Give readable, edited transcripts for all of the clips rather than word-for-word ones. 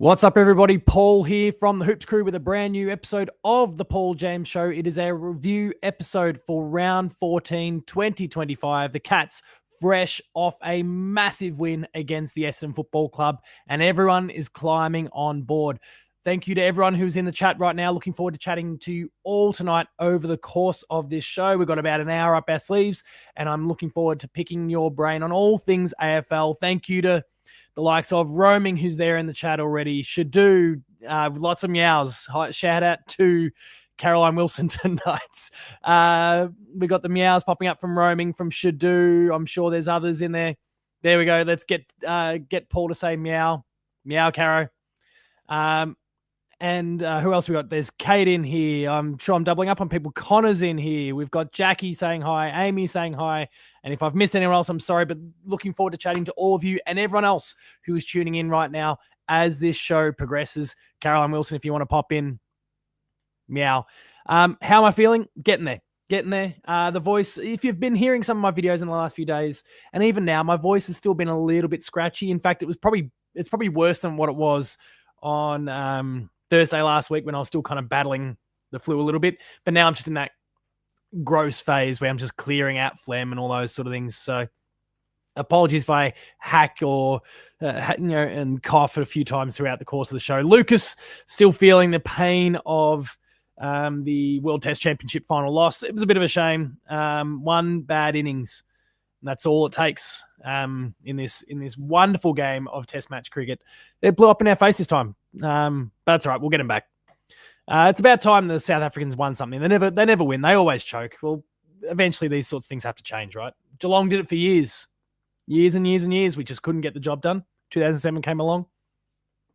What's up, everybody? Paul here from the Hoops Crew with a brand new episode of the Paul James Show. It is a review episode for round 14, 2025. The Cats fresh off a massive win against the Essendon Football Club, and everyone is climbing on board. Thank you to everyone who's in the chat right now. Looking forward to chatting to you all tonight over the course of this show. We've got about an hour up our sleeves, and I'm looking forward to picking your brain on all things AFL. Thank you to the likes of Roaming, who's there in the chat already. Shadu, lots of meows. Shout out to Caroline Wilson tonight. We got the meows popping up from Roaming, from Shadu. I'm sure there's others in there. There we go. Let's get Paul to say meow. Meow, Caro. And who else we got? There's Kate in here. I'm sure I'm doubling up on people. Connor's in here. We've got Jackie saying hi, Amy saying hi. And if I've missed anyone else, I'm sorry, but looking forward to chatting to all of you and everyone else who is tuning in right now as this show progresses. Caroline Wilson, if you want to pop in, meow. How am I feeling? Getting there. The voice, if you've been hearing some of my videos in the last few days, and even now, my voice has still been a little bit scratchy. In fact, it's probably worse than what it was on Thursday last week when I was still kind of battling the flu a little bit. But now I'm just in that gross phase where I'm just clearing out phlegm and all those sort of things. So apologies if I hack or, and cough a few times throughout the course of the show. Lucas still feeling the pain of the World Test Championship final loss. It was a bit of a shame. One bad innings. And that's all it takes in this wonderful game of Test match cricket. It blew up in our face this time. But that's all right. We'll get him back. It's about time the South Africans won something. They never win. They always choke. Well, eventually these sorts of things have to change, right? Geelong did it for years. Years and years and years. We just couldn't get the job done. 2007 came along.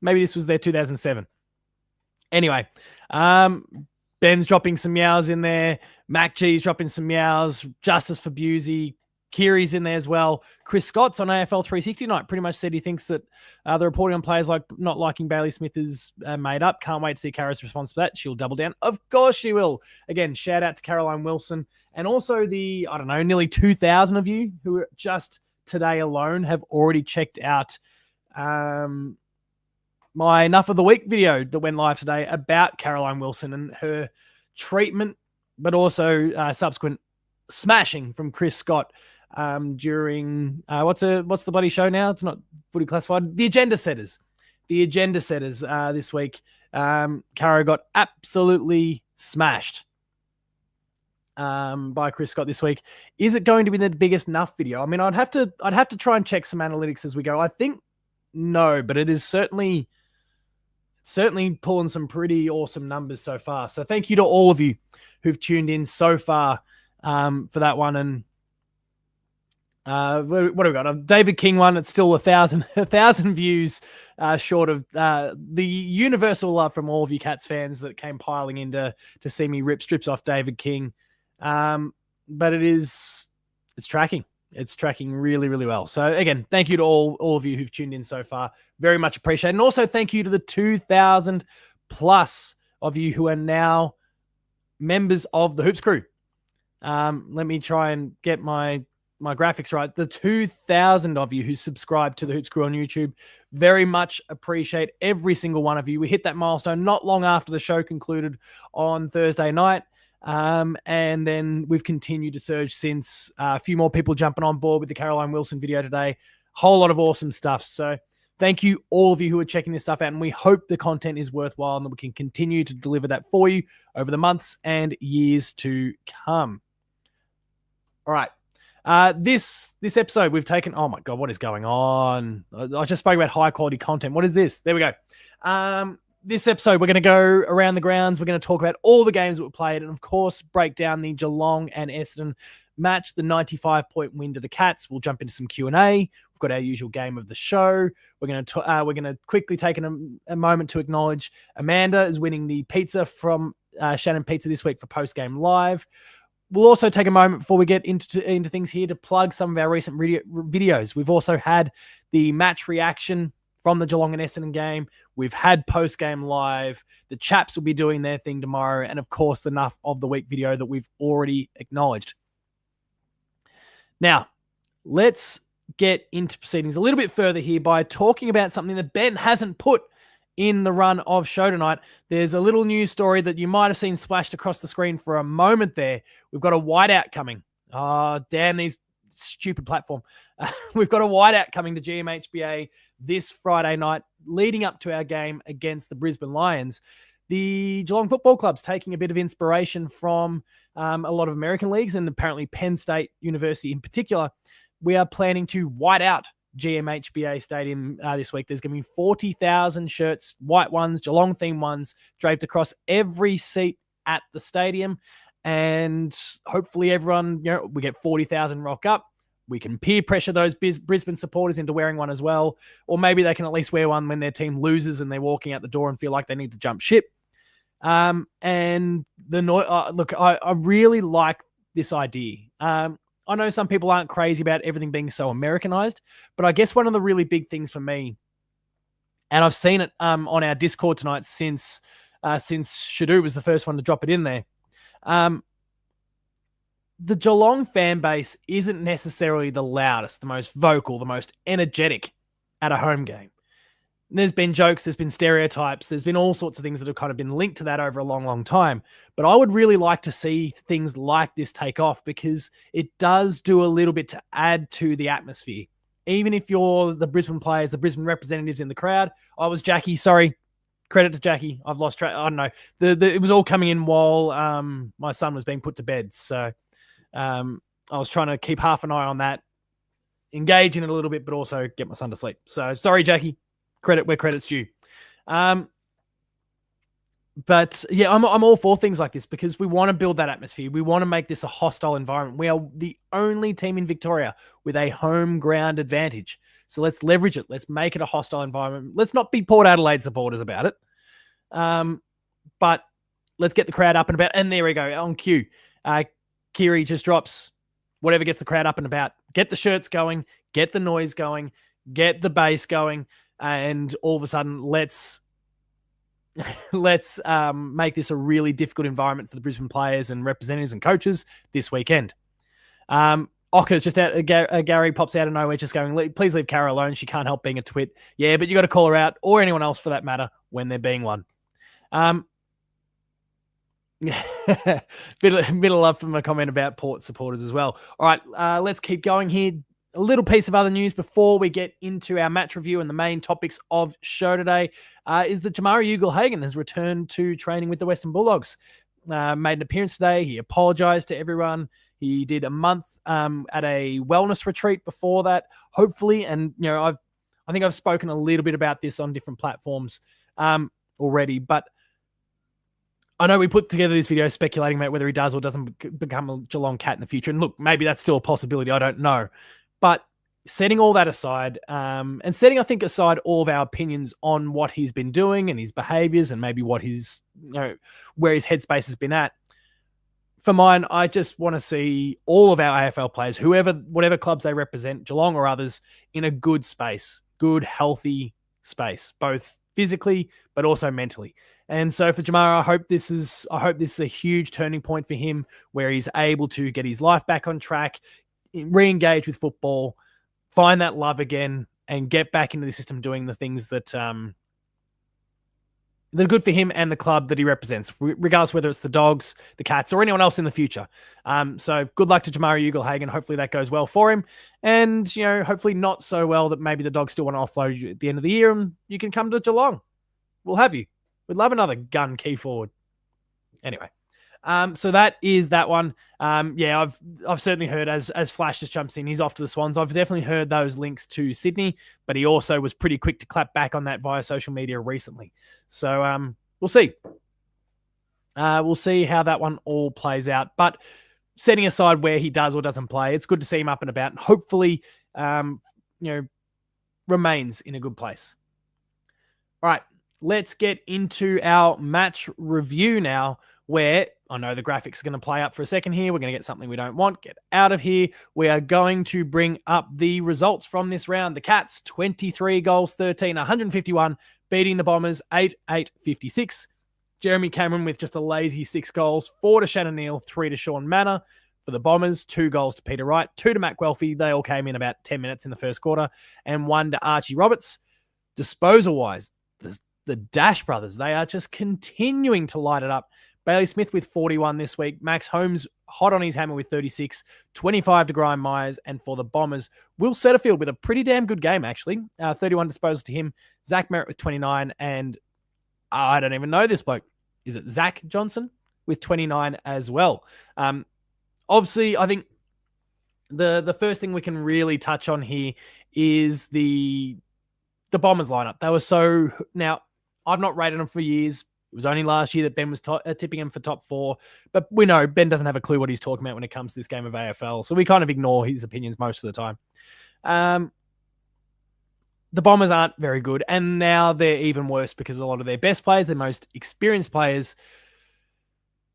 Maybe this was their 2007. Anyway, Ben's dropping some meows in there. Mac G's dropping some meows. Justice for Busey. Kiri's in there as well. Chris Scott's on AFL 360 tonight pretty much said he thinks that the reporting on players like not liking Bailey Smith is made up. Can't wait to see Cara's response to that. She'll double down. Of course she will. Again, shout out to Caroline Wilson. And also the, nearly 2,000 of you who just today alone have already checked out my Enough of the Week video that went live today about Caroline Wilson and her treatment, but also subsequent smashing from Chris Scott during what's the bloody show now? It's not Footy Classified. The Agenda Setters this week. Caro got absolutely smashed by Chris Scott this week. Is it going to be the biggest Nuff video? I mean, I'd have to try and check some analytics as we go. I think no, but it is certainly pulling some pretty awesome numbers so far. So thank you to all of you who've tuned in so far for that one. And what have we got? A David King one. It's still 1,000 views short of the universal love from all of you Cats fans that came piling in to see me rip strips off David King. But it's tracking. It's tracking really, really well. So again, thank you to all of you who've tuned in so far. Very much appreciated. And also thank you to the 2,000 plus of you who are now members of the Hoops Crew. Let me try and get my graphics right. The 2,000 of you who subscribe to the Hoops Crew on YouTube, very much appreciate every single one of you. We hit that milestone not long after the show concluded on Thursday night. And then we've continued to surge since. A few more people jumping on board with the Caroline Wilson video today. Whole lot of awesome stuff. So thank you, all of you who are checking this stuff out. And we hope the content is worthwhile and that we can continue to deliver that for you over the months and years to come. All right. This episode we've taken, oh my God, what is going on? I just spoke about high quality content. What is this? There we go. This episode, we're going to go around the grounds. We're going to talk about all the games that were played and, of course, break down the Geelong and Essendon match, the 95-point win to the Cats. We'll jump into some Q&A. We've got our usual game of the show. We're going to quickly take a moment to acknowledge Amanda is winning the pizza from Shannon Pizza this week for Post-Game Live. We'll also take a moment before we get into things here to plug some of our recent videos. We've also had the match reaction from the Geelong and Essendon game. We've had Post-Game Live. The chaps will be doing their thing tomorrow. And, of course, the Enough of the Week video that we've already acknowledged. Now, let's get into proceedings a little bit further here by talking about something that Ben hasn't put in the run of show tonight, there's a little news story that you might have seen splashed across the screen for a moment there. We've got a whiteout coming. Oh, damn these stupid platform. We've got a whiteout coming to GMHBA this Friday night, leading up to our game against the Brisbane Lions. The Geelong Football Club's taking a bit of inspiration from a lot of American leagues, and apparently Penn State University in particular. We are planning to white out GMHBA Stadium this week. There's going to be 40,000 shirts, white ones, Geelong-themed ones, draped across every seat at the stadium. And hopefully everyone, we get 40,000 rock up. We can peer pressure those Brisbane supporters into wearing one as well. Or maybe they can at least wear one when their team loses and they're walking out the door and feel like they need to jump ship. And look, I really like this idea. I know some people aren't crazy about everything being so Americanized, but I guess one of the really big things for me, and I've seen it on our Discord tonight since Shadu was the first one to drop it in there. The Geelong fan base isn't necessarily the loudest, the most vocal, the most energetic at a home game. There's been jokes, there's been stereotypes, there's been all sorts of things that have kind of been linked to that over a long, long time. But I would really like to see things like this take off, because it does do a little bit to add to the atmosphere. Even if you're the Brisbane players, the Brisbane representatives in the crowd. I was Jackie, sorry. Credit to Jackie. I've lost track. I don't know. It was all coming in while my son was being put to bed. So I was trying to keep half an eye on that, engage in it a little bit, but also get my son to sleep. So sorry, Jackie. Credit where credit's due. But yeah, I'm all for things like this, because we want to build that atmosphere. We want to make this a hostile environment. We are the only team in Victoria with a home ground advantage. So let's leverage it. Let's make it a hostile environment. Let's not be Port Adelaide supporters about it. But let's get the crowd up and about. And there we go, on cue. Kiri just drops whatever gets the crowd up and about. Get the shirts going, get the noise going, get the bass going. And all of a sudden, let's make this a really difficult environment for the Brisbane players and representatives and coaches this weekend. Ocker's just out. Gary pops out of nowhere, just going, "Please leave Kara alone. She can't help being a twit." Yeah, but you got to call her out, or anyone else for that matter, when they're being one. Bit of love from a comment about Port supporters as well. All right, let's keep going here. A little piece of other news before we get into our match review and the main topics of show today is that Jamari Ugle-Hagan has returned to training with the Western Bulldogs. Made an appearance today. He apologized to everyone. He did a month at a wellness retreat before that, hopefully. And, I think I've spoken a little bit about this on different platforms already, but I know we put together this video speculating about whether he does or doesn't become a Geelong Cat in the future. And look, maybe that's still a possibility. I don't know. But setting all that aside, and setting, I think, aside all of our opinions on what he's been doing and his behaviors and maybe what his, where his headspace has been at, for mine, I just want to see all of our AFL players, whatever clubs they represent, Geelong or others, in a good space, good, healthy space, both physically but also mentally. And so for Jamara, I hope this is a huge turning point for him, where he's able to get his life back on track, re-engage with football, find that love again, and get back into the system doing the things that are good for him and the club that he represents, regardless whether it's the Dogs, the Cats, or anyone else in the future. So good luck to Jamari Ugle-Hagan. Hopefully that goes well for him. And, hopefully not so well that maybe the Dogs still want to offload you at the end of the year and you can come to Geelong. We'll have you. We'd love another gun key forward. Anyway. So that is that one. Yeah, I've certainly heard as Flash just jumps in, he's off to the Swans. I've definitely heard those links to Sydney, but he also was pretty quick to clap back on that via social media recently. So we'll see. We'll see how that one all plays out. But setting aside where he does or doesn't play, it's good to see him up and about, and hopefully, remains in a good place. All right, let's get into our match review now, where I know the graphics are going to play up for a second here. We're going to get something we don't want. Get out of here. We are going to bring up the results from this round. The Cats, 23 goals, 13, 151, beating the Bombers, 8-56. Jeremy Cameron with just a lazy 6 goals, 4 to Shannon Neal, 3 to Sean Manor. For the Bombers, 2 goals to Peter Wright, 2 to Matt Guelphy. They all came in about 10 minutes in the first quarter, and 1 to Archie Roberts. Disposal-wise, the Dash brothers, they are just continuing to light it up. Bailey Smith with 41 this week. Max Holmes hot on his hammer with 36, 25 to Grime Myers. And for the Bombers, Will Setterfield with a pretty damn good game, actually. 31 disposals to him. Zach Merritt with 29. And I don't even know this bloke. Is it Zach Johnson with 29 as well? Obviously, I think the first thing we can really touch on here is the Bombers lineup. They were so... Now, I've not rated them for years. It was only last year that Ben was tipping him for top 4. But we know Ben doesn't have a clue what he's talking about when it comes to this game of AFL. So we kind of ignore his opinions most of the time. The Bombers aren't very good. And now they're even worse because a lot of their best players, their most experienced players,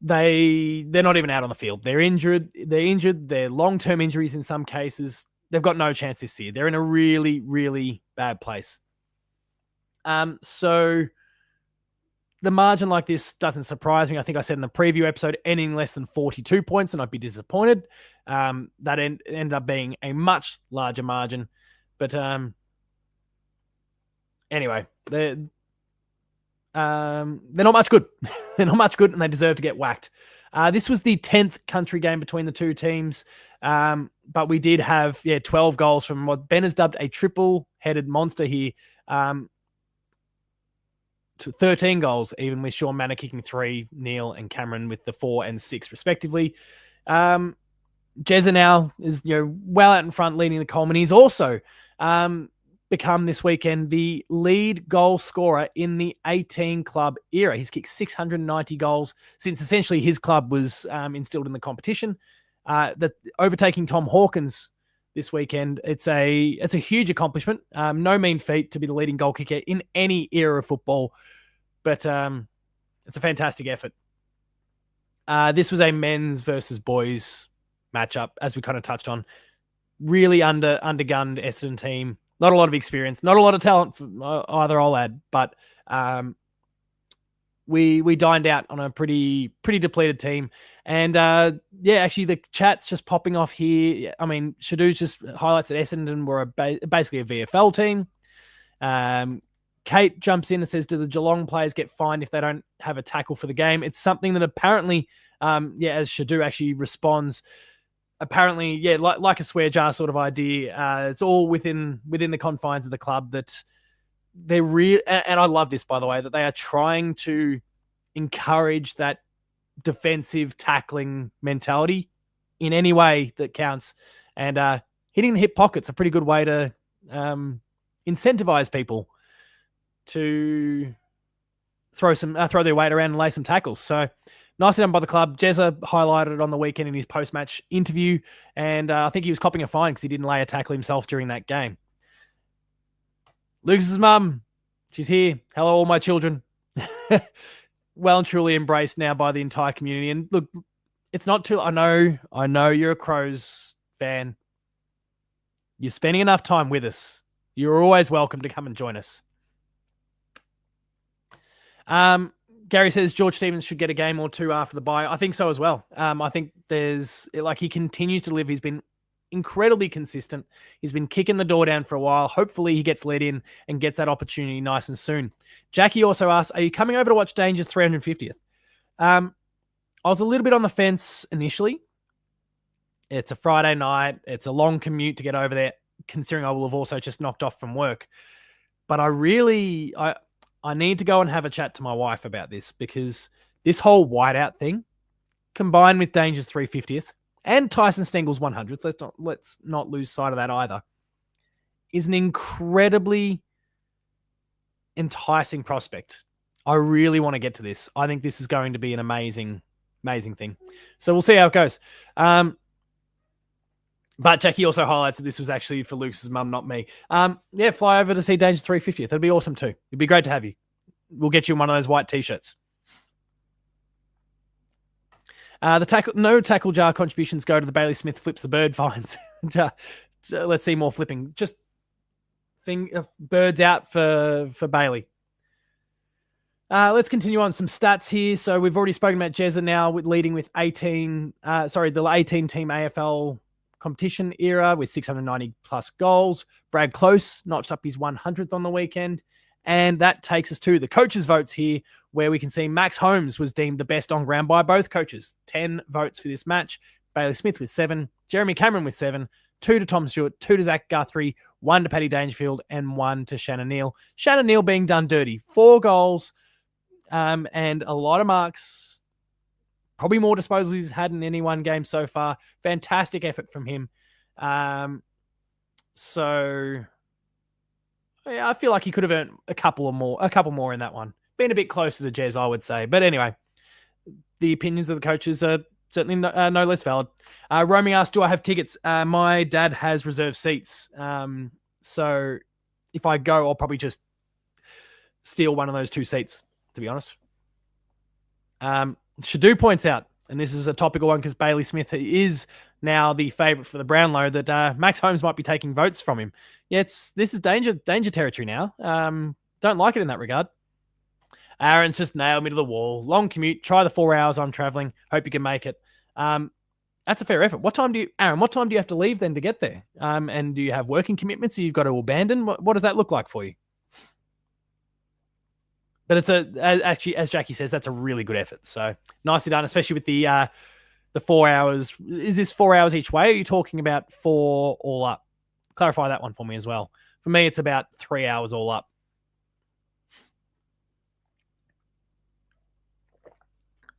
they're not even out on the field. They're injured. They're long-term injuries in some cases. They've got no chance this year. They're in a really, really bad place. So the margin like this doesn't surprise me. I think I said in the preview episode, ending less than 42 points, and I'd be disappointed. That ended up being a much larger margin. But anyway, they're not much good. They're not much good, and they deserve to get whacked. This was the 10th country game between the two teams, but we did have 12 goals from what Ben has dubbed a triple-headed monster here. To 13 goals, even with Sean Manor kicking 3, Neil and Cameron with the 4 and 6 respectively. Jezza now is well out in front leading the Coleman. He's also become this weekend the lead goal scorer in the 18 club era. He's kicked 690 goals since essentially his club was instilled in the competition. That overtaking Tom Hawkins this weekend, it's a huge accomplishment. No mean feat to be the leading goal kicker in any era of football, but it's a fantastic effort. This was a men's versus boys matchup, as we kind of touched on. Really undergunned Essendon team. Not a lot of experience, not a lot of talent either, I'll add, but we dined out on a pretty depleted team. And actually the chat's just popping off here. I mean, Shadu just highlights that Essendon were basically a VFL team. Kate jumps in and says, do the Geelong players get fined if they don't have a tackle for the game? It's something that apparently, as Shadu actually responds, apparently, like a swear jar sort of idea. It's all within the confines of the club that they're real. And I love this, by the way, that they are trying to encourage that defensive tackling mentality in any way that counts. And hitting the hip pocket's a pretty good way to incentivize people to throw their weight around and lay some tackles. So nicely done by the club. Jezza highlighted it on the weekend in his post-match interview, and I think he was copping a fine because he didn't lay a tackle himself during that game. Lucas's mum, she's here. Hello, all my children. Well and truly embraced now by the entire community. And look, it's not too... I know you're a Crows fan. You're spending enough time with us. You're always welcome to come and join us. Gary says George Stevens should get a game or two after the bye. I think so as well. I think he continues to live. He's been incredibly consistent. He's been kicking the door down for a while. Hopefully he gets let in and gets that opportunity nice and soon. Jackie also asked, are you coming over to watch Danger's 350th? I was a little bit on the fence initially. It's a Friday night. It's a long commute to get over there, considering I will have also just knocked off from work. But I need to go and have a chat to my wife about this, because this whole whiteout thing, combined with Danger's 350th and Tyson Stengel's 100th, let's not lose sight of that either, is an incredibly enticing prospect. I really want to get to this. I think this is going to be an amazing, amazing thing. So we'll see how it goes. But Jackie also highlights that this was actually for Luke's mum, not me. Fly over to see Danger's 350th. That'd be awesome too. It'd be great to have you. We'll get you one of those white t-shirts. No tackle jar contributions go to the Bailey Smith flips the bird fines. Let's see more flipping. Just birds out for Bailey. Let's continue on some stats here. So we've already spoken about Jezza now leading with the 18 team AFL competition era with 690 plus goals. Brad Close notched up his 100th on the weekend. And that takes us to the coaches' votes here, where we can see Max Holmes was deemed the best on ground by both coaches. 10 votes for this match. Bailey Smith with 7, Jeremy Cameron with 7, 2 to Tom Stewart, 2 to Zach Guthrie, 1 to Paddy Dangerfield, and 1 to Shannon Neal. Shannon Neal being done dirty. 4 goals and a lot of marks. Probably more disposals he's had in any one game so far. Fantastic effort from him. So yeah, I feel like he could have earned a couple more in that one. Been a bit closer to Jez, I would say. But anyway, the opinions of the coaches are certainly no less valid. Romy asked, do I have tickets? My dad has reserved seats. So if I go, I'll probably just steal one of those 2 seats, to be honest. Shadu points out, and this is a topical one because Bailey Smith is now the favourite for the Brownlow, that Max Holmes might be taking votes from him. Yeah, this is danger territory now. Don't like it in that regard. Aaron's just nailed me to the wall. Long commute. Try the 4 hours I'm traveling. Hope you can make it. That's a fair effort. Aaron, what time do you have to leave then to get there? And do you have working commitments that you've got to abandon? What does that look like for you? But actually, as Jackie says, that's a really good effort. So nicely done, especially with the 4 hours. Is this 4 hours each way? Or are you talking about 4 all up? Clarify that one for me as well. For me, it's about 3 hours all up.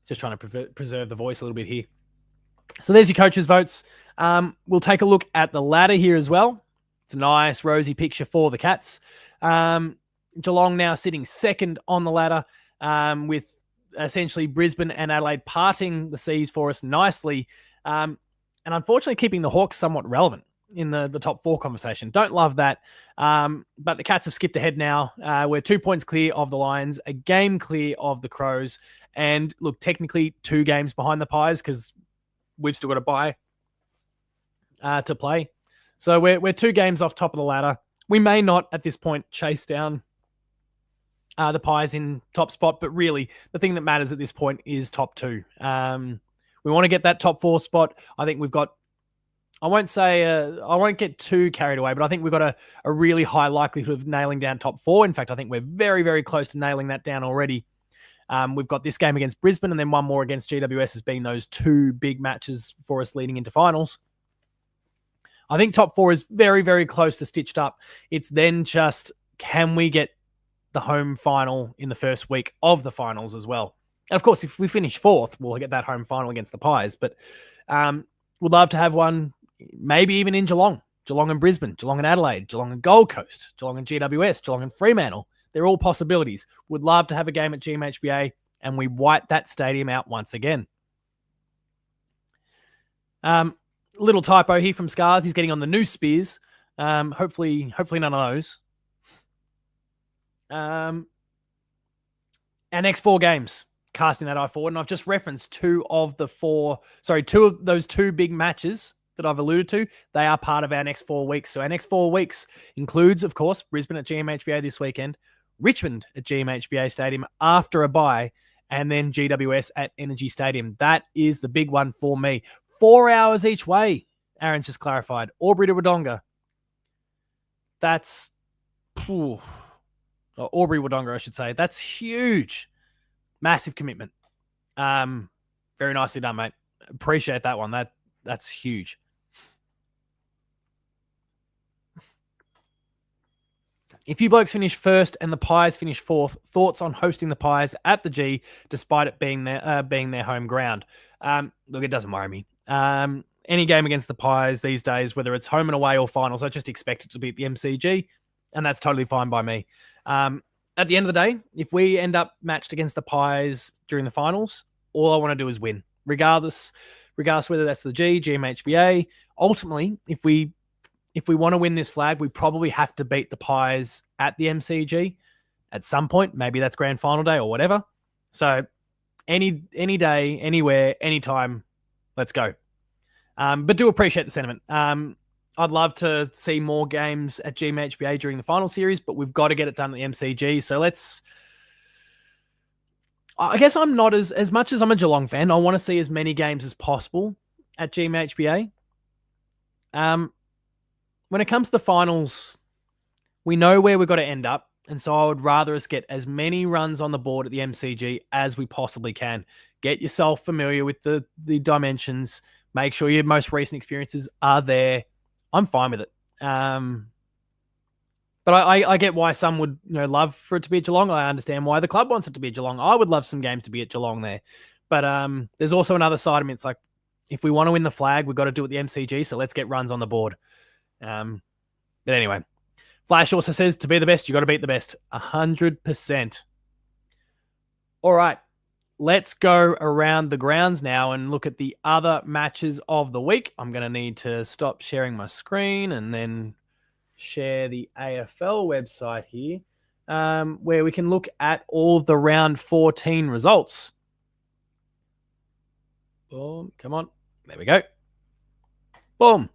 Just trying to preserve the voice a little bit here. So there's your coaches' votes. We'll take a look at the ladder here as well. It's a nice rosy picture for the Cats. Geelong now sitting second on the ladder, with essentially Brisbane and Adelaide parting the seas for us nicely, and unfortunately keeping the Hawks somewhat relevant in the top 4 conversation. Don't love that, but the Cats have skipped ahead now. We're 2 points clear of the Lions, a game clear of the Crows, and look, technically 2 games behind the Pies because we've still got a bye to play. So we're 2 games off top of the ladder. We may not at this point chase down the Pies in top spot, but really the thing that matters at this point is top 2. We want to get that top 4 spot. I think we've got, I won't get too carried away, but I think we've got a really high likelihood of nailing down top 4. In fact, I think we're very, very close to nailing that down already. We've got this game against Brisbane and then one more against GWS as being those 2 big matches for us leading into finals. I think top 4 is very, very close to stitched up. It's then just, can we get the home final in the first week of the finals as well? And of course, if we finish 4th, we'll get that home final against the Pies. But we'd love to have one, maybe even in Geelong. Geelong and Brisbane, Geelong and Adelaide, Geelong and Gold Coast, Geelong and GWS, Geelong and Fremantle. They're all possibilities. Would love to have a game at GMHBA and we wipe that stadium out once again. Little typo here from Scars. He's getting on the new Spears. Hopefully none of those. Our next 4 games, casting that eye forward, and I've just referenced 2 of those 2 big matches that I've alluded to. They are part of our next 4 weeks. So our next 4 weeks includes, of course, Brisbane at GMHBA this weekend, Richmond at GMHBA Stadium after a bye, and then GWS at Energy Stadium. That is the big one for me. 4 hours each way. Aaron's just clarified. Albury to Wodonga. That's Albury Wodonga, I should say. That's huge. Massive commitment. Very nicely done, mate. Appreciate that one. That's huge. If you blokes finish 1st and the Pies finish 4th, thoughts on hosting the Pies at the G, despite it being their home ground? Look, it doesn't worry me. Any game against the Pies these days, whether it's home and away or finals, I just expect it to be at the MCG, and that's totally fine by me. At the end of the day, if we end up matched against the Pies during the finals, all I want to do is win, regardless whether that's the G, GMHBA. Ultimately, if we want to win this flag, we probably have to beat the Pies at the MCG at some point. Maybe that's grand final day or whatever. So any day, anywhere, anytime, let's go. But do appreciate the sentiment. I'd love to see more games at GMHBA during the final series, but we've got to get it done at the MCG. So I guess I'm not as much as I'm a Geelong fan. I want to see as many games as possible at GMHBA. When it comes to the finals, we know where we've got to end up. And so I would rather us get as many runs on the board at the MCG as we possibly can. Get yourself familiar with the dimensions. Make sure your most recent experiences are there. I'm fine with it. But I get why some would love for it to be at Geelong. I understand why the club wants it to be at Geelong. I would love some games to be at Geelong there. But there's also another side of me. It's like, if we want to win the flag, we've got to do it at the MCG, so let's get runs on the board. But anyway, Flash also says, to be the best, you got to beat the best. 100%. All right, let's go around the grounds now and look at the other matches of the week. I'm going to need to stop sharing my screen and then share the AFL website here, where we can look at all of the round 14 results. Boom, come on. There we go. Boom.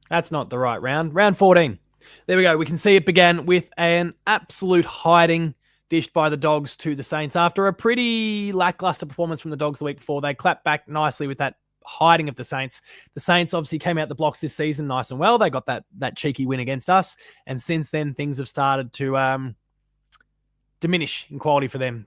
That's not the right round. Round 14. There we go. We can see it began with an absolute hiding dished by the Dogs to the Saints after a pretty lackluster performance from the Dogs the week before. They clapped back nicely with that hiding of the Saints. The Saints obviously came out the blocks this season nice and well. They got that cheeky win against us. And since then, things have started to diminish in quality for them.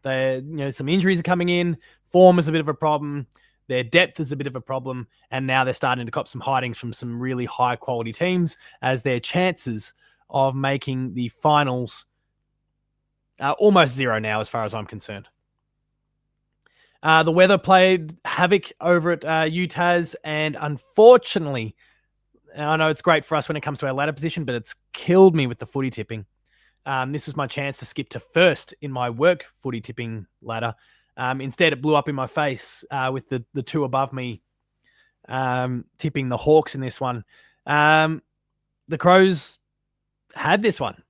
Some injuries are coming in. Form is a bit of a problem. Their depth is a bit of a problem. And now they're starting to cop some hidings from some really high quality teams, as their chances of making the finals are almost zero now, as far as I'm concerned. The weather played havoc over at UTAS, and unfortunately, I know it's great for us when it comes to our ladder position, but it's killed me with the footy tipping. This was my chance to skip to first in my work footy tipping ladder. Instead, it blew up in my face with the two above me tipping the Hawks in this one. The Crows had this one.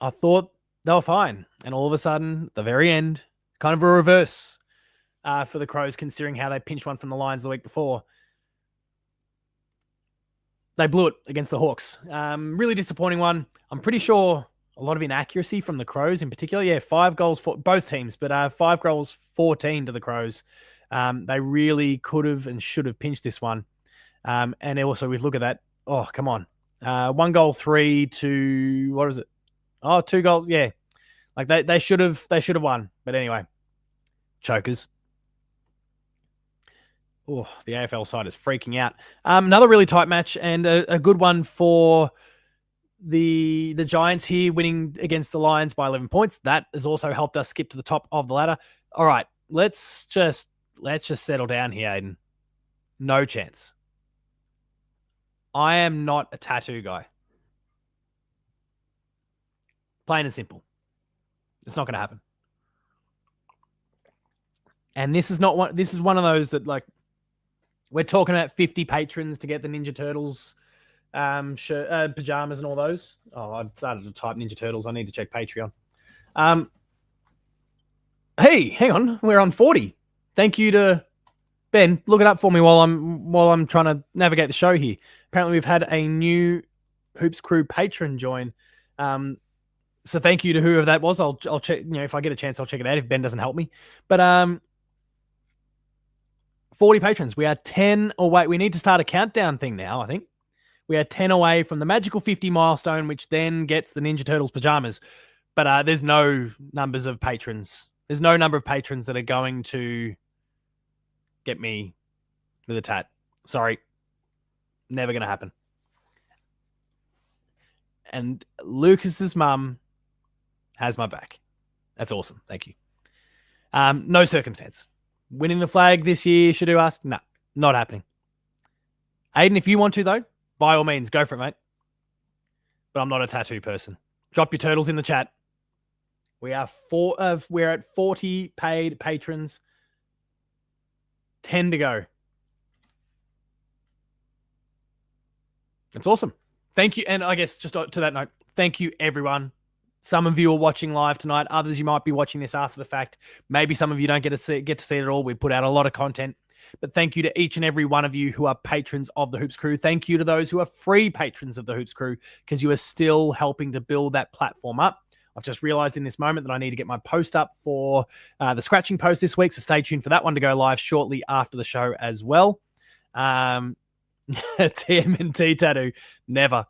I thought they were fine. And all of a sudden, the very end, kind of a reverse for the Crows, considering how they pinched one from the Lions the week before. They blew it against the Hawks. Really disappointing one. I'm pretty sure a lot of inaccuracy from the Crows in particular. Yeah, 5 goals for both teams, but 5 goals, 14 to the Crows. They really could have and should have pinched this one. And also, we look at that. Oh, come on. 1 goal, 3 to, what is it? Oh, 2 goals. Yeah. Like they should have won. But anyway, chokers. Oh, the AFL side is freaking out. Another really tight match, and a good one for the Giants here, winning against the Lions by 11 points. That has also helped us skip to the top of the ladder. All right, let's just settle down here, Aiden. No chance. I am not a tattoo guy. Plain and simple. It's not going to happen. And this is one of those that, like, we're talking about 50 patrons to get the Ninja Turtles shirt, pajamas and all those. Oh, I started to type Ninja Turtles. I need to check Patreon. Hey, hang on. We're on 40. Thank you to Ben. Look it up for me while I'm trying to navigate the show here. Apparently, we've had a new Hoops Crew patron join. So thank you to whoever that was. I'll check. If I get a chance, I'll check it out if Ben doesn't help me. But 40 patrons. We are 10 away. We need to start a countdown thing now, I think. We are 10 away from the magical 50 milestone, which then gets the Ninja Turtles pajamas. But there's no numbers of patrons. There's no number of patrons that are going to get me with a tat. Sorry. Never going to happen. And Lucas's mum has my back. That's awesome. Thank you. No circumstance. Winning the flag this year should do us? No, not happening. Aiden, if you want to, though, by all means, go for it, mate. But I'm not a tattoo person. Drop your turtles in the chat. We're at 40 paid patrons. 10 to go. That's awesome. Thank you. And I guess just to that note, thank you, everyone. Some of you are watching live tonight. Others, you might be watching this after the fact. Maybe some of you don't get to see it at all. We put out a lot of content. But thank you to each and every one of you who are patrons of the Hoops Crew. Thank you to those who are free patrons of the Hoops Crew, because you are still helping to build that platform up. I've just realized in this moment that I need to get my post up for the scratching post this week. So stay tuned for that one to go live shortly after the show as well. TMNT tattoo. Never.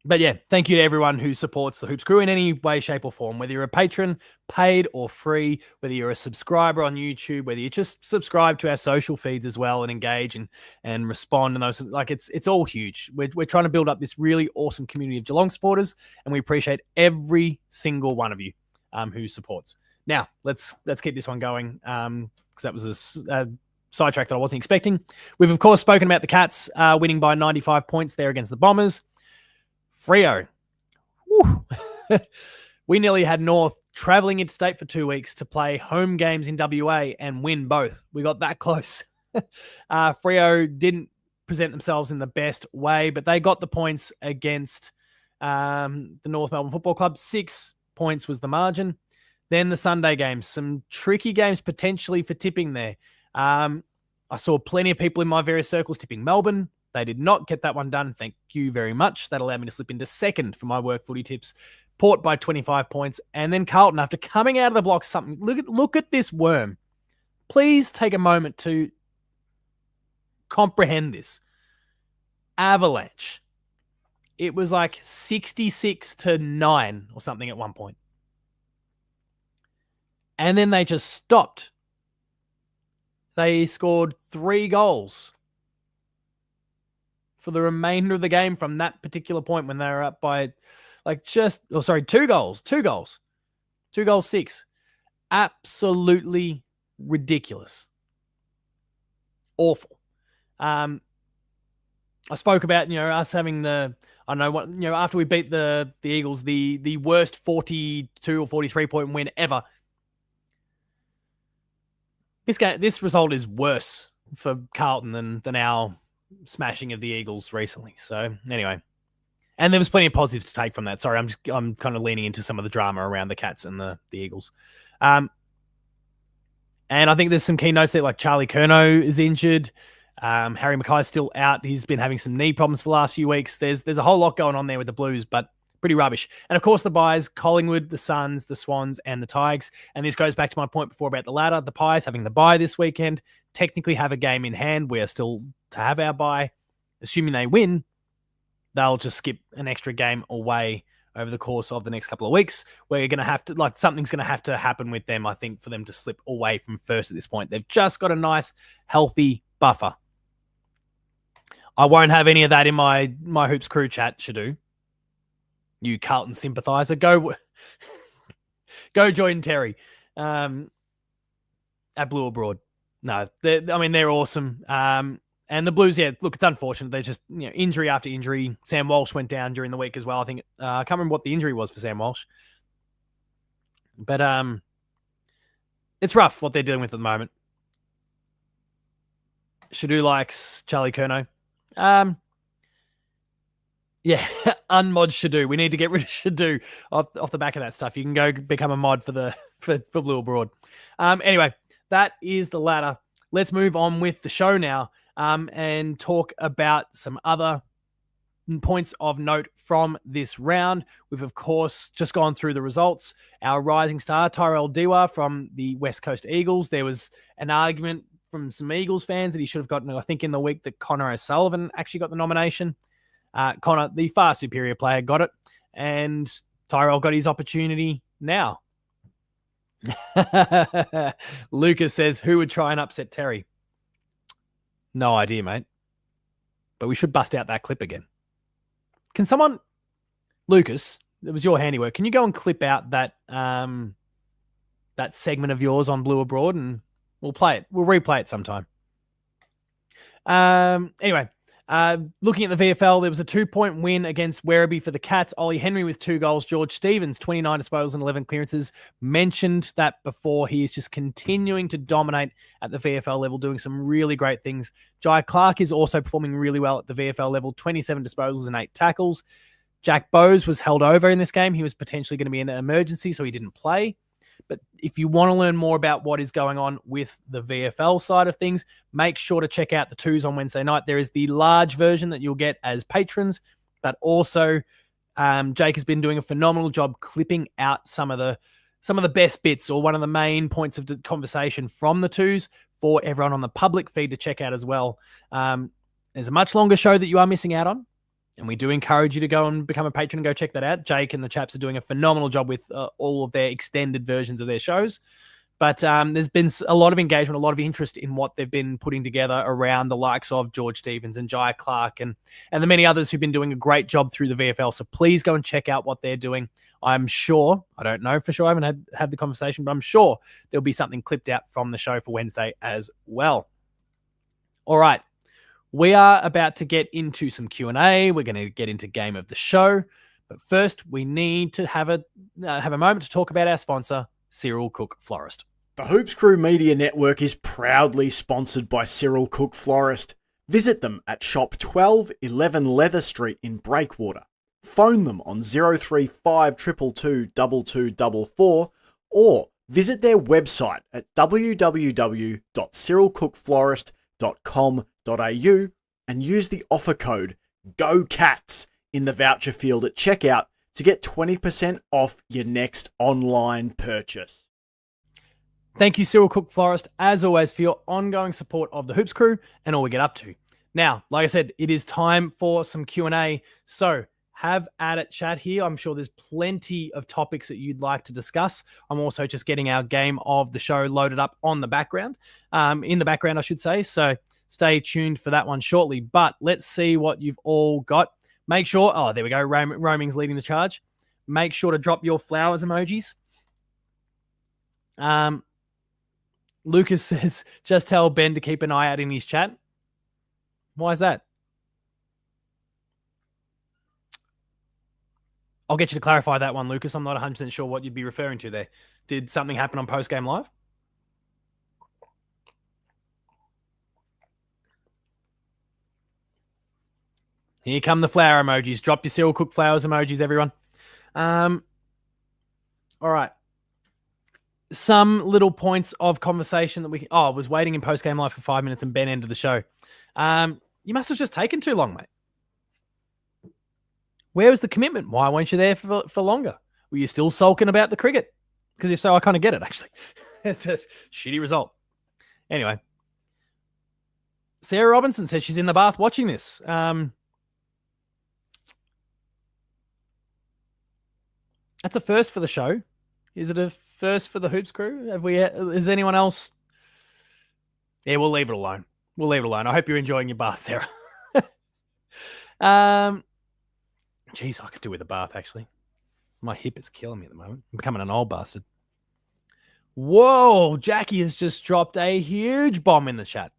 But yeah, thank you to everyone who supports the Hoops Crew in any way, shape, or form, whether you're a patron, paid or free, whether you're a subscriber on YouTube, whether you just subscribe to our social feeds as well and engage and respond and those. Like it's all huge. We're trying to build up this really awesome community of Geelong supporters, and we appreciate every single one of you who supports. Now let's keep this one going because that was a sidetrack that I wasn't expecting. We've of course spoken about the Cats winning by 95 points there against the Bombers. Freo. We nearly had North travelling interstate for 2 weeks to play home games in WA and win both. We got that close. Freo didn't present themselves in the best way, but they got the points against the North Melbourne Football Club. 6 points was the margin. Then the Sunday games, some tricky games potentially for tipping there. I saw plenty of people in my various circles tipping Melbourne. They did not get that one done. Thank you very much. That allowed me to slip into second for my work footy tips. Port by 25 points. And then Carlton, after coming out of the blocks, something. Look at this worm. Please take a moment to comprehend this. Avalanche. It was like 66-9 or something at one point. And then they just stopped. They scored 3 goals for the remainder of the game from that particular point when they were up by 2 goals. 2 goals, 6. Absolutely ridiculous. Awful. I spoke about, us having after we beat the Eagles, the worst 42 or 43 point win ever. This result is worse for Carlton than our smashing of the Eagles recently. So anyway, and there was plenty of positives to take from that. Sorry, I'm kind of leaning into some of the drama around the Cats and the Eagles. And I think there's some key notes there, like Charlie Curnow is injured. Harry Mackay's still out. He's been having some knee problems for the last few weeks. There's a whole lot going on there with the Blues, but pretty rubbish. And of course the buys, Collingwood, the Suns, the Swans, and the Tigers. And this goes back to my point before about the ladder. The Pies having the bye this weekend technically have a game in hand. We are still to have our bye. Assuming they win, they'll just skip an extra game away over the course of the next couple of weeks. We're going to have to, something's going to have to happen with them, I think, for them to slip away from first at this point. They've just got a nice, healthy buffer. I won't have any of that in my Hoops Crew chat, Shadu. You Carlton sympathiser. Go join Terry at Blue Abroad. No, they're awesome. And the Blues, look, it's unfortunate. They're just injury after injury. Sam Walsh went down during the week as well. I think I can't remember what the injury was for Sam Walsh, but it's rough what they're dealing with at the moment. Shadu likes Charlie Curnow. Unmod Shadu. We need to get rid of Shadu off the back of that stuff. You can go become a mod for Blue Abroad. Anyway, that is the ladder. Let's move on with the show now and talk about some other points of note from this round. We've, of course, just gone through the results. Our rising star, Tyrell Dewar from the West Coast Eagles. There was an argument from some Eagles fans that he should have gotten, I think in the week that Connor O'Sullivan actually got the nomination. Connor, the far superior player, got it. And Tyrell got his opportunity now. Lucas says, who would try and upset Terry? No idea, mate. But we should bust out that clip again. Can someone... Lucas, it was your handiwork. Can you go and clip out that that segment of yours on Blue Abroad and we'll play it. We'll replay it sometime. Anyway, looking at the VFL, there was a 2-point win against Werribee for the Cats. Ollie Henry with 2 goals. George Stevens, 29 disposals and 11 clearances. Mentioned that before. He is just continuing to dominate at the VFL level, doing some really great things. Jai Clark is also performing really well at the VFL level, 27 disposals and 8 tackles. Jack Bowes was held over in this game. He was potentially going to be in an emergency, so he didn't play. But if you want to learn more about what is going on with the VFL side of things, make sure to check out the twos on Wednesday night. There is the large version that you'll get as patrons, but also Jake has been doing a phenomenal job clipping out some of the best bits or one of the main points of the conversation from the twos for everyone on the public feed to check out as well. There's a much longer show that you are missing out on. And we do encourage you to go and become a patron and go check that out. Jake and the chaps are doing a phenomenal job with all of their extended versions of their shows. But there's been a lot of engagement, a lot of interest in what they've been putting together around the likes of George Stevens and Jai Clark and the many others who've been doing a great job through the VFL. So please go and check out what they're doing. I'm sure, I don't know for sure, I haven't had the conversation, but I'm sure there'll be something clipped out from the show for Wednesday as well. All right. We are about to get into some Q&A. We're going to get into game of the show. But first, we need to have a moment to talk about our sponsor, Cyril Cook Florist. The Hoops Crew Media Network is proudly sponsored by Cyril Cook Florist. Visit them at shop 1211 Leather Street in Breakwater. Phone them on 035 222 2244 or visit their website at www.cyrilcookflorist.com.au and use the offer code GOCATS in the voucher field at checkout to get 20% off your next online purchase. Thank you, Cyril Cook Florist, as always, for your ongoing support of the Hoops Crew and all we get up to. Now, like I said, it is time for some Q&A. So have at it, chat here. I'm sure there's plenty of topics that you'd like to discuss. I'm also just getting our game of the show loaded up on the background, in the background, I should say. So stay tuned for that one shortly. But let's see what you've all got. Make sure, oh, there we go. Roaming's leading the charge. Make sure to drop your flowers emojis. Lucas says, just tell Ben to keep an eye out in his chat. Why is that? I'll get you to clarify that one, Lucas. I'm not 100% sure what you'd be referring to there. Did something happen on Postgame Live? Here come the flower emojis. Drop your Cyril Cook flowers emojis, everyone. All right. Some little points of conversation that we... Oh, I was waiting in Postgame Live for 5 minutes and Ben ended the show. You must have just taken too long, mate. Where was the commitment? Why weren't you there for longer? Were you still sulking about the cricket? Because if so, I kind of get it, actually. It's a shitty result. Anyway. Sarah Robinson says she's in the bath watching this. That's a first for the show. Is it a first for the Hoops Crew? Is anyone else? Yeah, we'll leave it alone. We'll leave it alone. I hope you're enjoying your bath, Sarah. Jeez, I could do with a bath, actually. My hip is killing me at the moment. I'm becoming an old bastard. Whoa, Jackie has just dropped a huge bomb in the chat.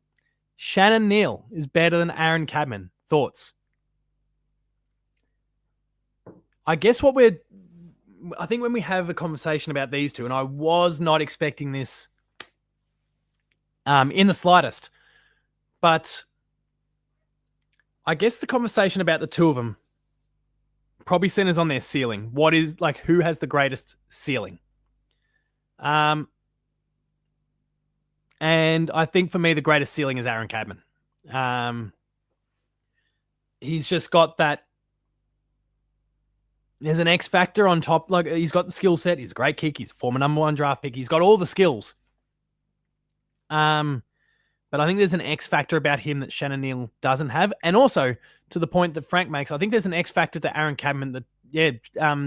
Shannon Neal is better than Aaron Cadman. Thoughts? I guess I think when we have a conversation about these two, and I was not expecting this in the slightest, but I guess the conversation about the two of them probably centers on their ceiling. What is, like, who has the greatest ceiling? And I think for me, the greatest ceiling is Aaron Cadman. He's just got that. There's an X factor on top. Like, he's got the skill set. He's a great kick. He's a former number 1 draft pick. He's got all the skills. But I think there's an X factor about him that Shannon Neal doesn't have. And also, to the point that Frank makes, I think there's an X factor to Aaron Cadman that,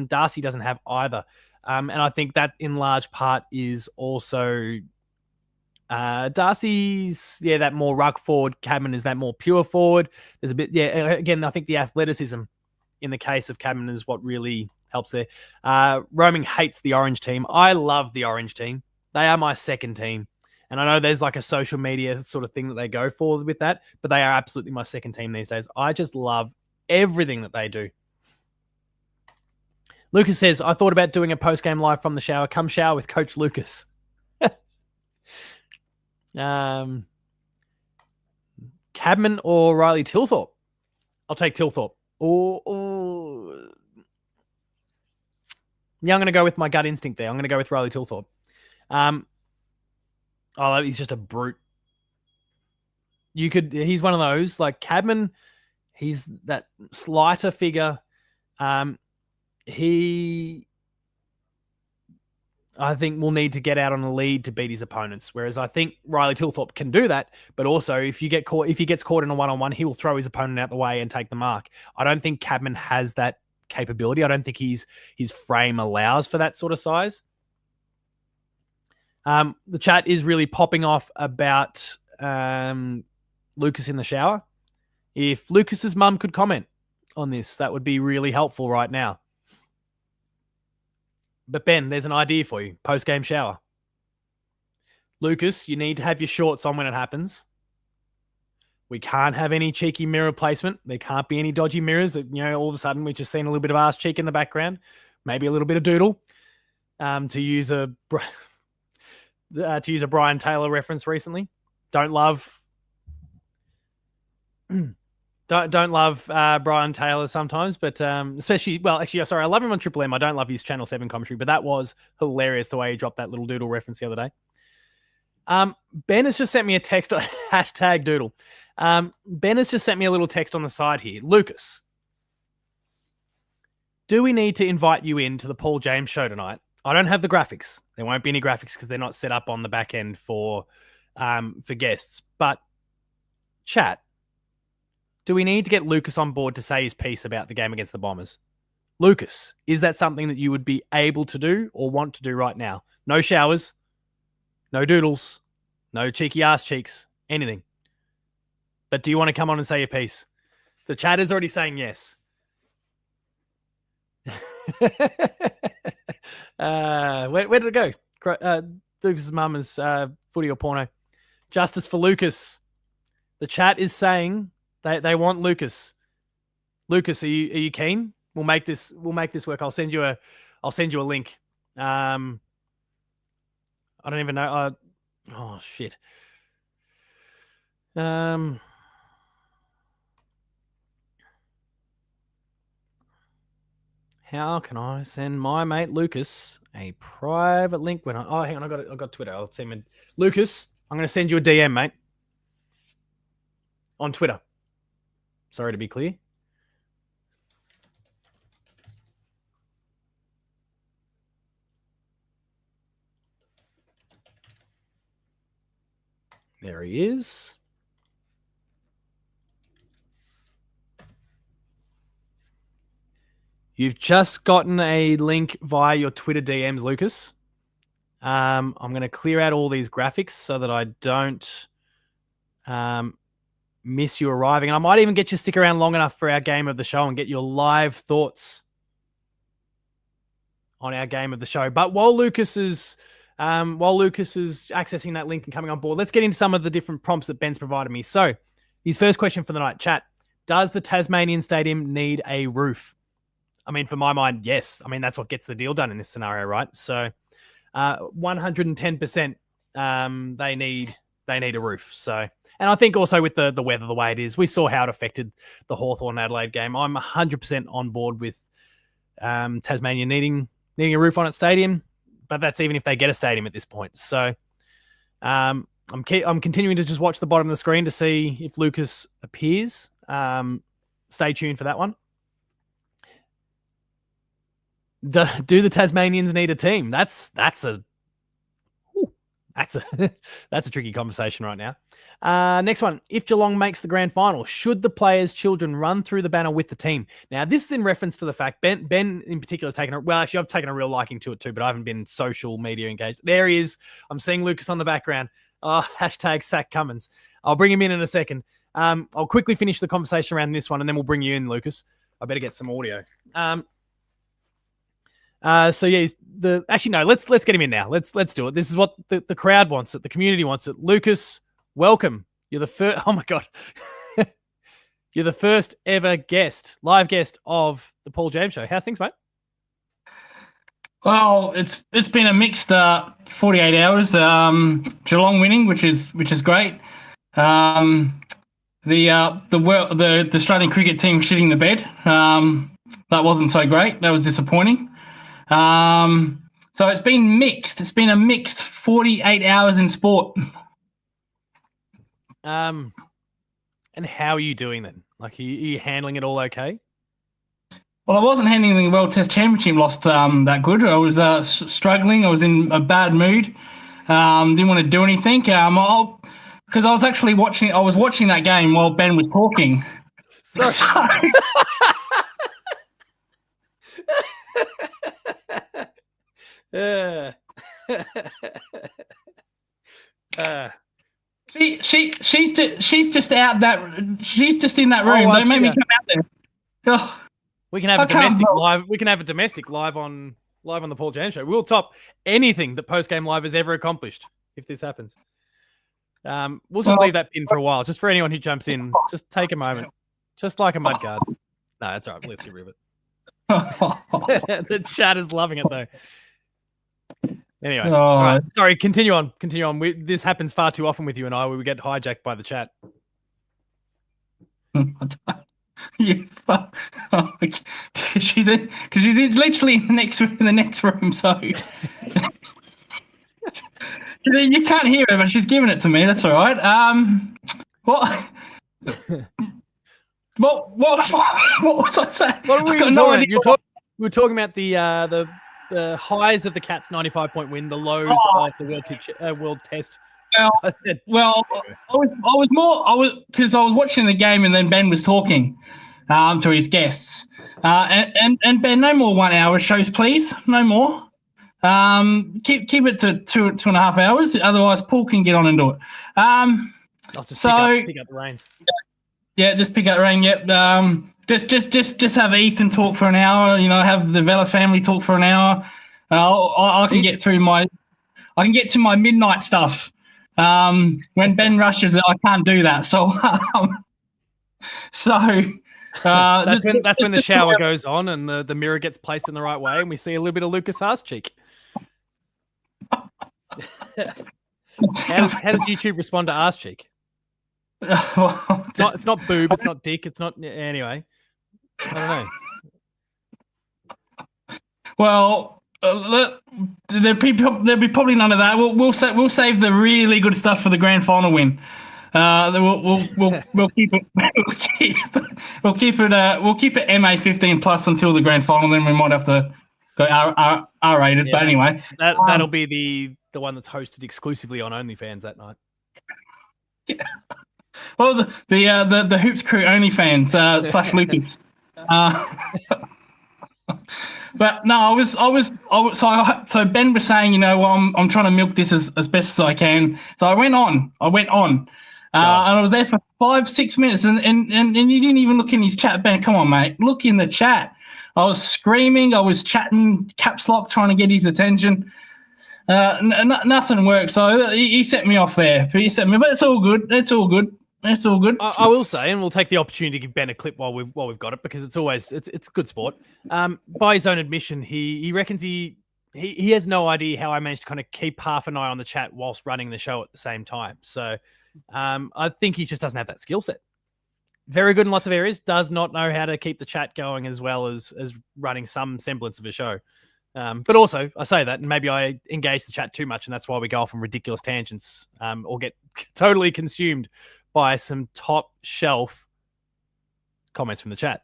Darcy doesn't have either. And I think that in large part is also Darcy's, that more ruck forward. Cadman is that more pure forward. There's a bit, again, I think the athleticism in the case of Cadman is what really helps there. Roaming hates the orange team. I love the orange team. They are my second team. And I know there's like a social media sort of thing that they go for with that, but they are absolutely my second team these days. I just love everything that they do. Lucas says, I thought about doing a post-game live from the shower. Come shower with Coach Lucas. Cadman or Riley Tilthorpe? I'll take Tilthorpe. Yeah, I'm going to go with my gut instinct there. I'm going to go with Riley Tilthorpe. He's just a brute. He's one of those, like Cadman, he's that slighter figure. I I think will need to get out on a lead to beat his opponents. Whereas I think Riley Tilthorpe can do that, but also if he gets caught in a one-on-one, he will throw his opponent out the way and take the mark. I don't think Cadman has that capability. I don't think his frame allows for that sort of size. The chat is really popping off about Lucas in the shower. If Lucas's mum could comment on this, that would be really helpful right now. But Ben, there's an idea for you. Post-game shower. Lucas, you need to have your shorts on when it happens. We can't have any cheeky mirror placement. There can't be any dodgy mirrors that, all of a sudden we've just seen a little bit of ass cheek in the background. Maybe a little bit of doodle. To use a Brian Taylor reference recently. Don't love Brian Taylor sometimes, but especially, I love him on Triple M. I don't love his Channel 7 commentary, but that was hilarious the way he dropped that little doodle reference the other day. Ben has just sent me a text, hashtag doodle. Ben has just sent me a little text on the side here. Lucas, do we need to invite you in to the Paul James show tonight? I don't have the graphics. There won't be any graphics because they're not set up on the back end for guests. But chat, do we need to get Lucas on board to say his piece about the game against the Bombers? Lucas, is that something that you would be able to do or want to do right now? No showers, no doodles, no cheeky ass cheeks, anything. But do you want to come on and say your piece? The chat is already saying yes. Where did it go? Lucas's mum is footy or porno. Justice for Lucas. The chat is saying they want Lucas. Lucas, are you keen? We'll make this work. I'll send you a link. I don't even know. Oh shit. How can I send my mate Lucas a private link when hang on, I got Twitter. I'll send him Lucas, I'm gonna send you a DM, mate. On Twitter. Sorry to be clear. There he is. You've just gotten a link via your Twitter DMs, Lucas. I'm going to clear out all these graphics so that I don't miss you arriving. And I might even get you to stick around long enough for our game of the show and get your live thoughts on our game of the show. But while Lucas is accessing that link and coming on board, let's get into some of the different prompts that Ben's provided me. So his first question for the night, chat. Does the Tasmanian Stadium need a roof? I mean, for my mind, yes. I mean, that's what gets the deal done in this scenario, right? So 110% they need a roof. So, and I think also with the weather the way it is, we saw how it affected the Hawthorn-Adelaide game. I'm 100% on board with Tasmania needing a roof on its stadium, but that's even if they get a stadium at this point. So I'm continuing to just watch the bottom of the screen to see if Lucas appears. Stay tuned for that one. Do the Tasmanians need a team? That's a tricky conversation right now. Next one. If Geelong makes the grand final, should the players' children run through the banner with the team? Now, this is in reference to the fact Ben in particular has taken I've taken a real liking to it too, but I haven't been social media engaged. There he is. I'm seeing Lucas on the background. Oh, hashtag Sack Cummins. I'll bring him in a second. I'll quickly finish the conversation around this one, and then we'll bring you in, Lucas. I better get some audio. So yeah, let's get him in now. Let's do it. This is what the crowd wants it. The community wants it. Lucas, welcome. You're the first. Oh my God. You're the first ever live guest of the Paul James Show. How's things, mate? Well, it's been a mixed 48 hours. Geelong winning, which is great. The Australian cricket team shitting the bed. That wasn't so great. That was disappointing. So it's been mixed. It's been a mixed 48 hours in sport. And how are you doing then? Like, are you handling it all okay? Well, I wasn't handling the World Test Championship loss that good. I was struggling. I was in a bad mood. Didn't want to do anything. Because I was actually watching. I was watching that game while Ben was talking. Sorry. She's just out that. She's just in that room. Don't make me come out there. Oh, we can have a domestic live. We can have a domestic live on the Paul James Show. We'll top anything that Post Game Live has ever accomplished if this happens. We'll just leave that pin for a while, just for anyone who jumps in. Just take a moment, just like a mudguard. No, that's all right. Let's get rid of it. The chat is loving it though. Anyway, all right. Sorry. Continue on. This happens far too often with you and I, where we get hijacked by the chat. She's literally in the next room, so you can't hear her, but she's giving it to me. That's all right. What was I saying? What were we talking about? We were talking about the highs of the Cats' 95-point win, the lows of the World Test. I was watching the game and then Ben was talking to his guests. And Ben, no more 1 hour shows, please. No more. Keep it to 2.5 hours. Otherwise, Paul can get on and do it. I'll just pick up the reins. Yeah, just pick up the reins. Yep. Just have Ethan talk for an hour. Have the Vela family talk for an hour. I can get to my midnight stuff. When Ben rushes it, I can't do that. So, that's when the shower goes on and the mirror gets placed in the right way, and we see a little bit of Lucas' arse cheek. How does YouTube respond to arse cheek? It's not boob, it's not dick, it's not anyway. I don't know. Well, there'll be probably none of that. We'll save the really good stuff for the grand final win. We'll keep it. We'll keep it MA 15 plus until the grand final. Then we might have to go R rated. Yeah, but anyway, that'll be the one that's hosted exclusively on OnlyFans that night. Yeah. Well, the Hoops Crew OnlyFans / Lucas. But no, so Ben was saying, I'm trying to milk this as best as I can. So I went on, and I was there for 5-6 minutes, and you didn't even look in his chat. Ben, come on, mate, look in the chat. I was screaming, I was chatting caps lock, trying to get his attention. Nothing worked. So he set me off there. But it's all good. It's all good. I will say, and we'll take the opportunity to give Ben a clip while we've got it, because it's good sport. By his own admission, he reckons he has no idea how I managed to kind of keep half an eye on the chat whilst running the show at the same time. So I think he just doesn't have that skill set. Very good in lots of areas, does not know how to keep the chat going as well as running some semblance of a show. But also, I say that, and maybe I engage the chat too much, and that's why we go off on ridiculous tangents or get totally consumed by some top shelf comments from the chat.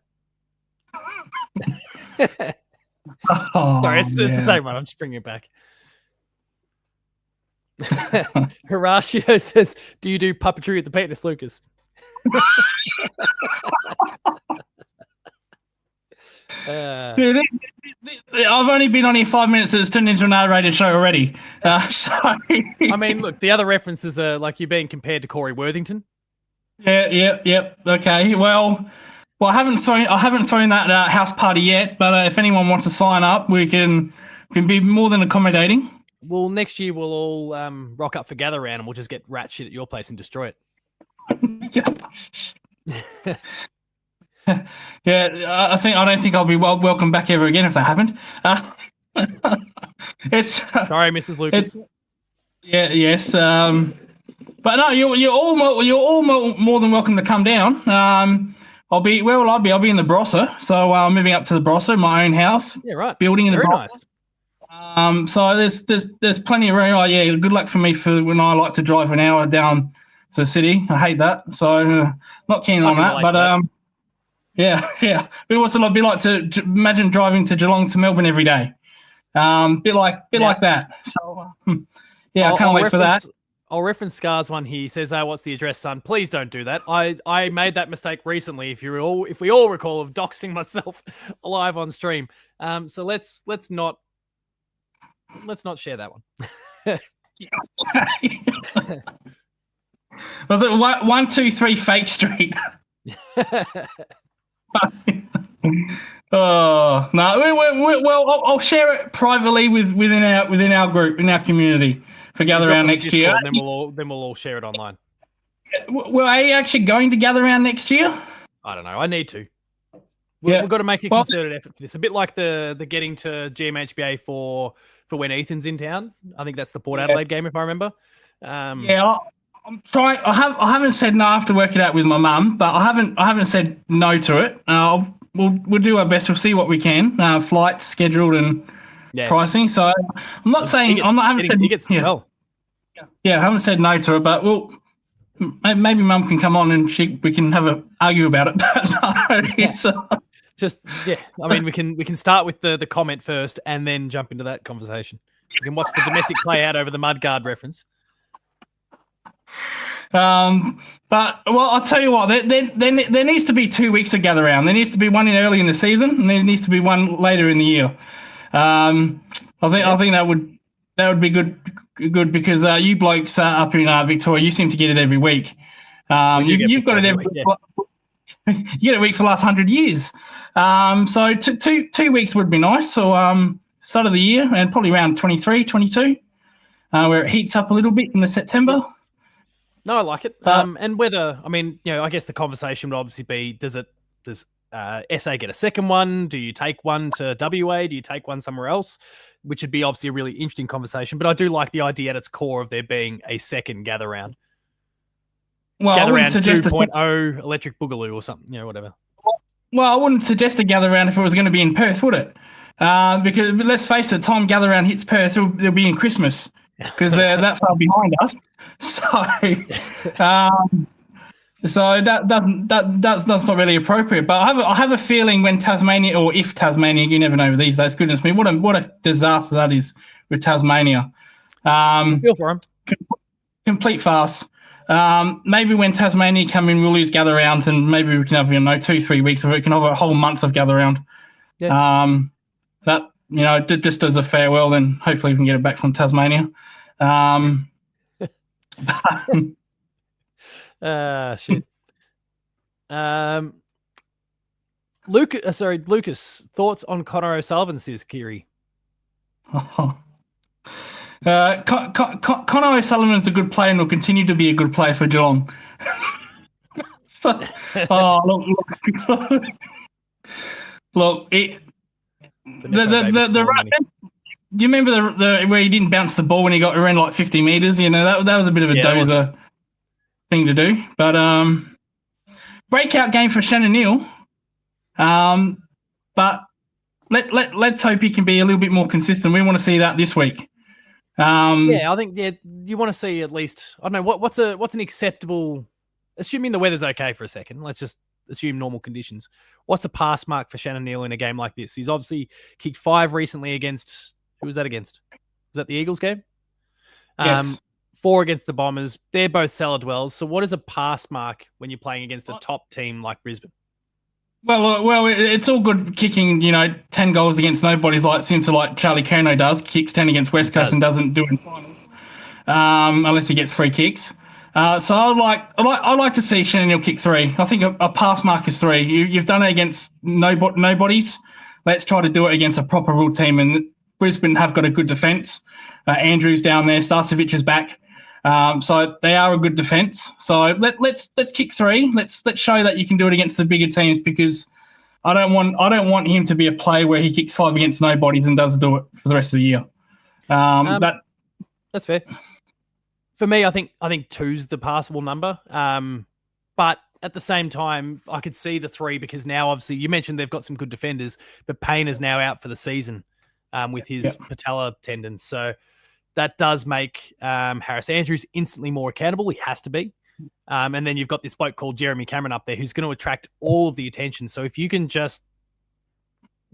Sorry, it's the same one. I'm just bringing it back. Horatio says, "Do you do puppetry at the penis, Lucas?" Dude, I've only been on here 5 minutes, and it's turned into an R-rated show already. I mean, look, the other references are like you're being compared to Corey Worthington. Yeah. Okay. Well, I haven't thrown that house party yet, but if anyone wants to sign up, we can be more than accommodating. Well, next year we'll all rock up for Gather Round, and we'll just get rat shit at your place and destroy it. Yeah, I don't think I'll be welcome back ever again if that happened. Sorry, Mrs. Lucas. Yes. But no, you're all more than welcome to come down. I'll be in the Barossa, so I'm moving up to the Barossa, my own house. Yeah, right. Building in the Barossa. Nice. So there's plenty of room. Oh yeah, good luck for me for when I like to drive an hour down to the city. I hate that, so not keen on that. But Yeah. But what's it be like to imagine driving to Geelong to Melbourne every day? Bit like that. So, I can't wait for that. I'll reference Scar's one here. He says, what's the address, son? Please don't do that. I made that mistake recently, if we all recall, of doxing myself live on stream. So let's not share that one. Was it 123 Fake Street? Oh no! Well, I'll share it privately within our group, in our community, for Gather Round next year. And then we'll all share it online. Well, are you actually going to Gather Round next year? I don't know. I need to. We've got to make a concerted effort for this. A bbit like the getting to GMHBA for when Ethan's in town. I think that's the Port Adelaide game, if I remember. I'm trying. I haven't said no. I have to work it out with my mum, but I haven't said no to it. We'll do our best. We'll see what we can. Flights scheduled and pricing. So I'm not saying I haven't said tickets. I haven't said no to it, but maybe mum can come on and we can have a argue about it. But no, so. I mean, we can start with the comment first and then jump into that conversation. You can watch the domestic play out over the mudguard reference. But I'll tell you what. There needs to be 2 weeks of Gather Round. There needs to be one early in the season, and there needs to be one later in the year. I think that would be good because you blokes up in Victoria, you seem to get it every week. You've got it every week. You get it a week for the last 100 years. So 2 weeks would be nice. So start of the year and probably around 23, 22, where it heats up a little bit in the September. Yep. No, I like it. And whether, I mean, I guess the conversation would obviously be, does SA get a second one? Do you take one to WA? Do you take one somewhere else? Which would be obviously a really interesting conversation. But I do like the idea at its core of there being a second Gather Round. Well, Gather Round 2.0 Electric Boogaloo or something, whatever. Well, I wouldn't suggest a Gather Round if it was going to be in Perth, would it? Because let's face it, time Gather Round hits Perth, they'll be in Christmas because they're that far behind us. So that's not really appropriate. But I have a feeling when Tasmania, or if Tasmania, you never know these days. Goodness me, what a disaster that is with Tasmania. I feel for them. Complete farce. Maybe when Tasmania come in, we'll lose Gather Round, and maybe we can have 2-3 weeks of it. We can have a whole month of Gather Round. Yeah. That just as a farewell, then hopefully we can get it back from Tasmania. Shit. Lucas, thoughts on Connor O'Sullivan, says Kiri. Connor O'Sullivan is a good player and will continue to be a good player for Geelong. Look. Do you remember the where he didn't bounce the ball when he got around like 50 meters? That was a bit of a dozer thing to do. But breakout game for Shannon Neal. But let's hope he can be a little bit more consistent. We want to see that this week. I think you want to see at least, I don't know, what's an acceptable, assuming the weather's okay for a second, let's just assume normal conditions. What's a pass mark for Shannon Neal in a game like this? He's obviously kicked 5 recently against, who was that against? Was that the Eagles game? Yes. 4 against the Bombers. They're both cellar dwellers. So what is a pass mark when you're playing against a top team like Brisbane? Well, it's all good kicking, 10 goals against nobodies like Charlie Curnow does. Kicks 10 against West Coast and doesn't do it in finals, unless he gets free kicks. So I'd like to see Shannon Neal kick 3. I think a pass mark is 3. You've done it against nobodies. Let's try to do it against a proper rule team. And Brisbane have got a good defence. Andrews down there, Starcevic is back. So they are a good defence. So let's kick 3. Let's show that you can do it against the bigger teams, because I don't want him to be a player where he kicks 5 against nobodies and doesn't do it for the rest of the year. That's fair. For me, I think 2's the passable number. But at the same time, I could see the 3, because now obviously you mentioned they've got some good defenders, but Payne is now out for the season with his patella tendons. So that does make Harris Andrews instantly more accountable. He has to be. And then you've got this bloke called Jeremy Cameron up there who's going to attract all of the attention. So if you can just,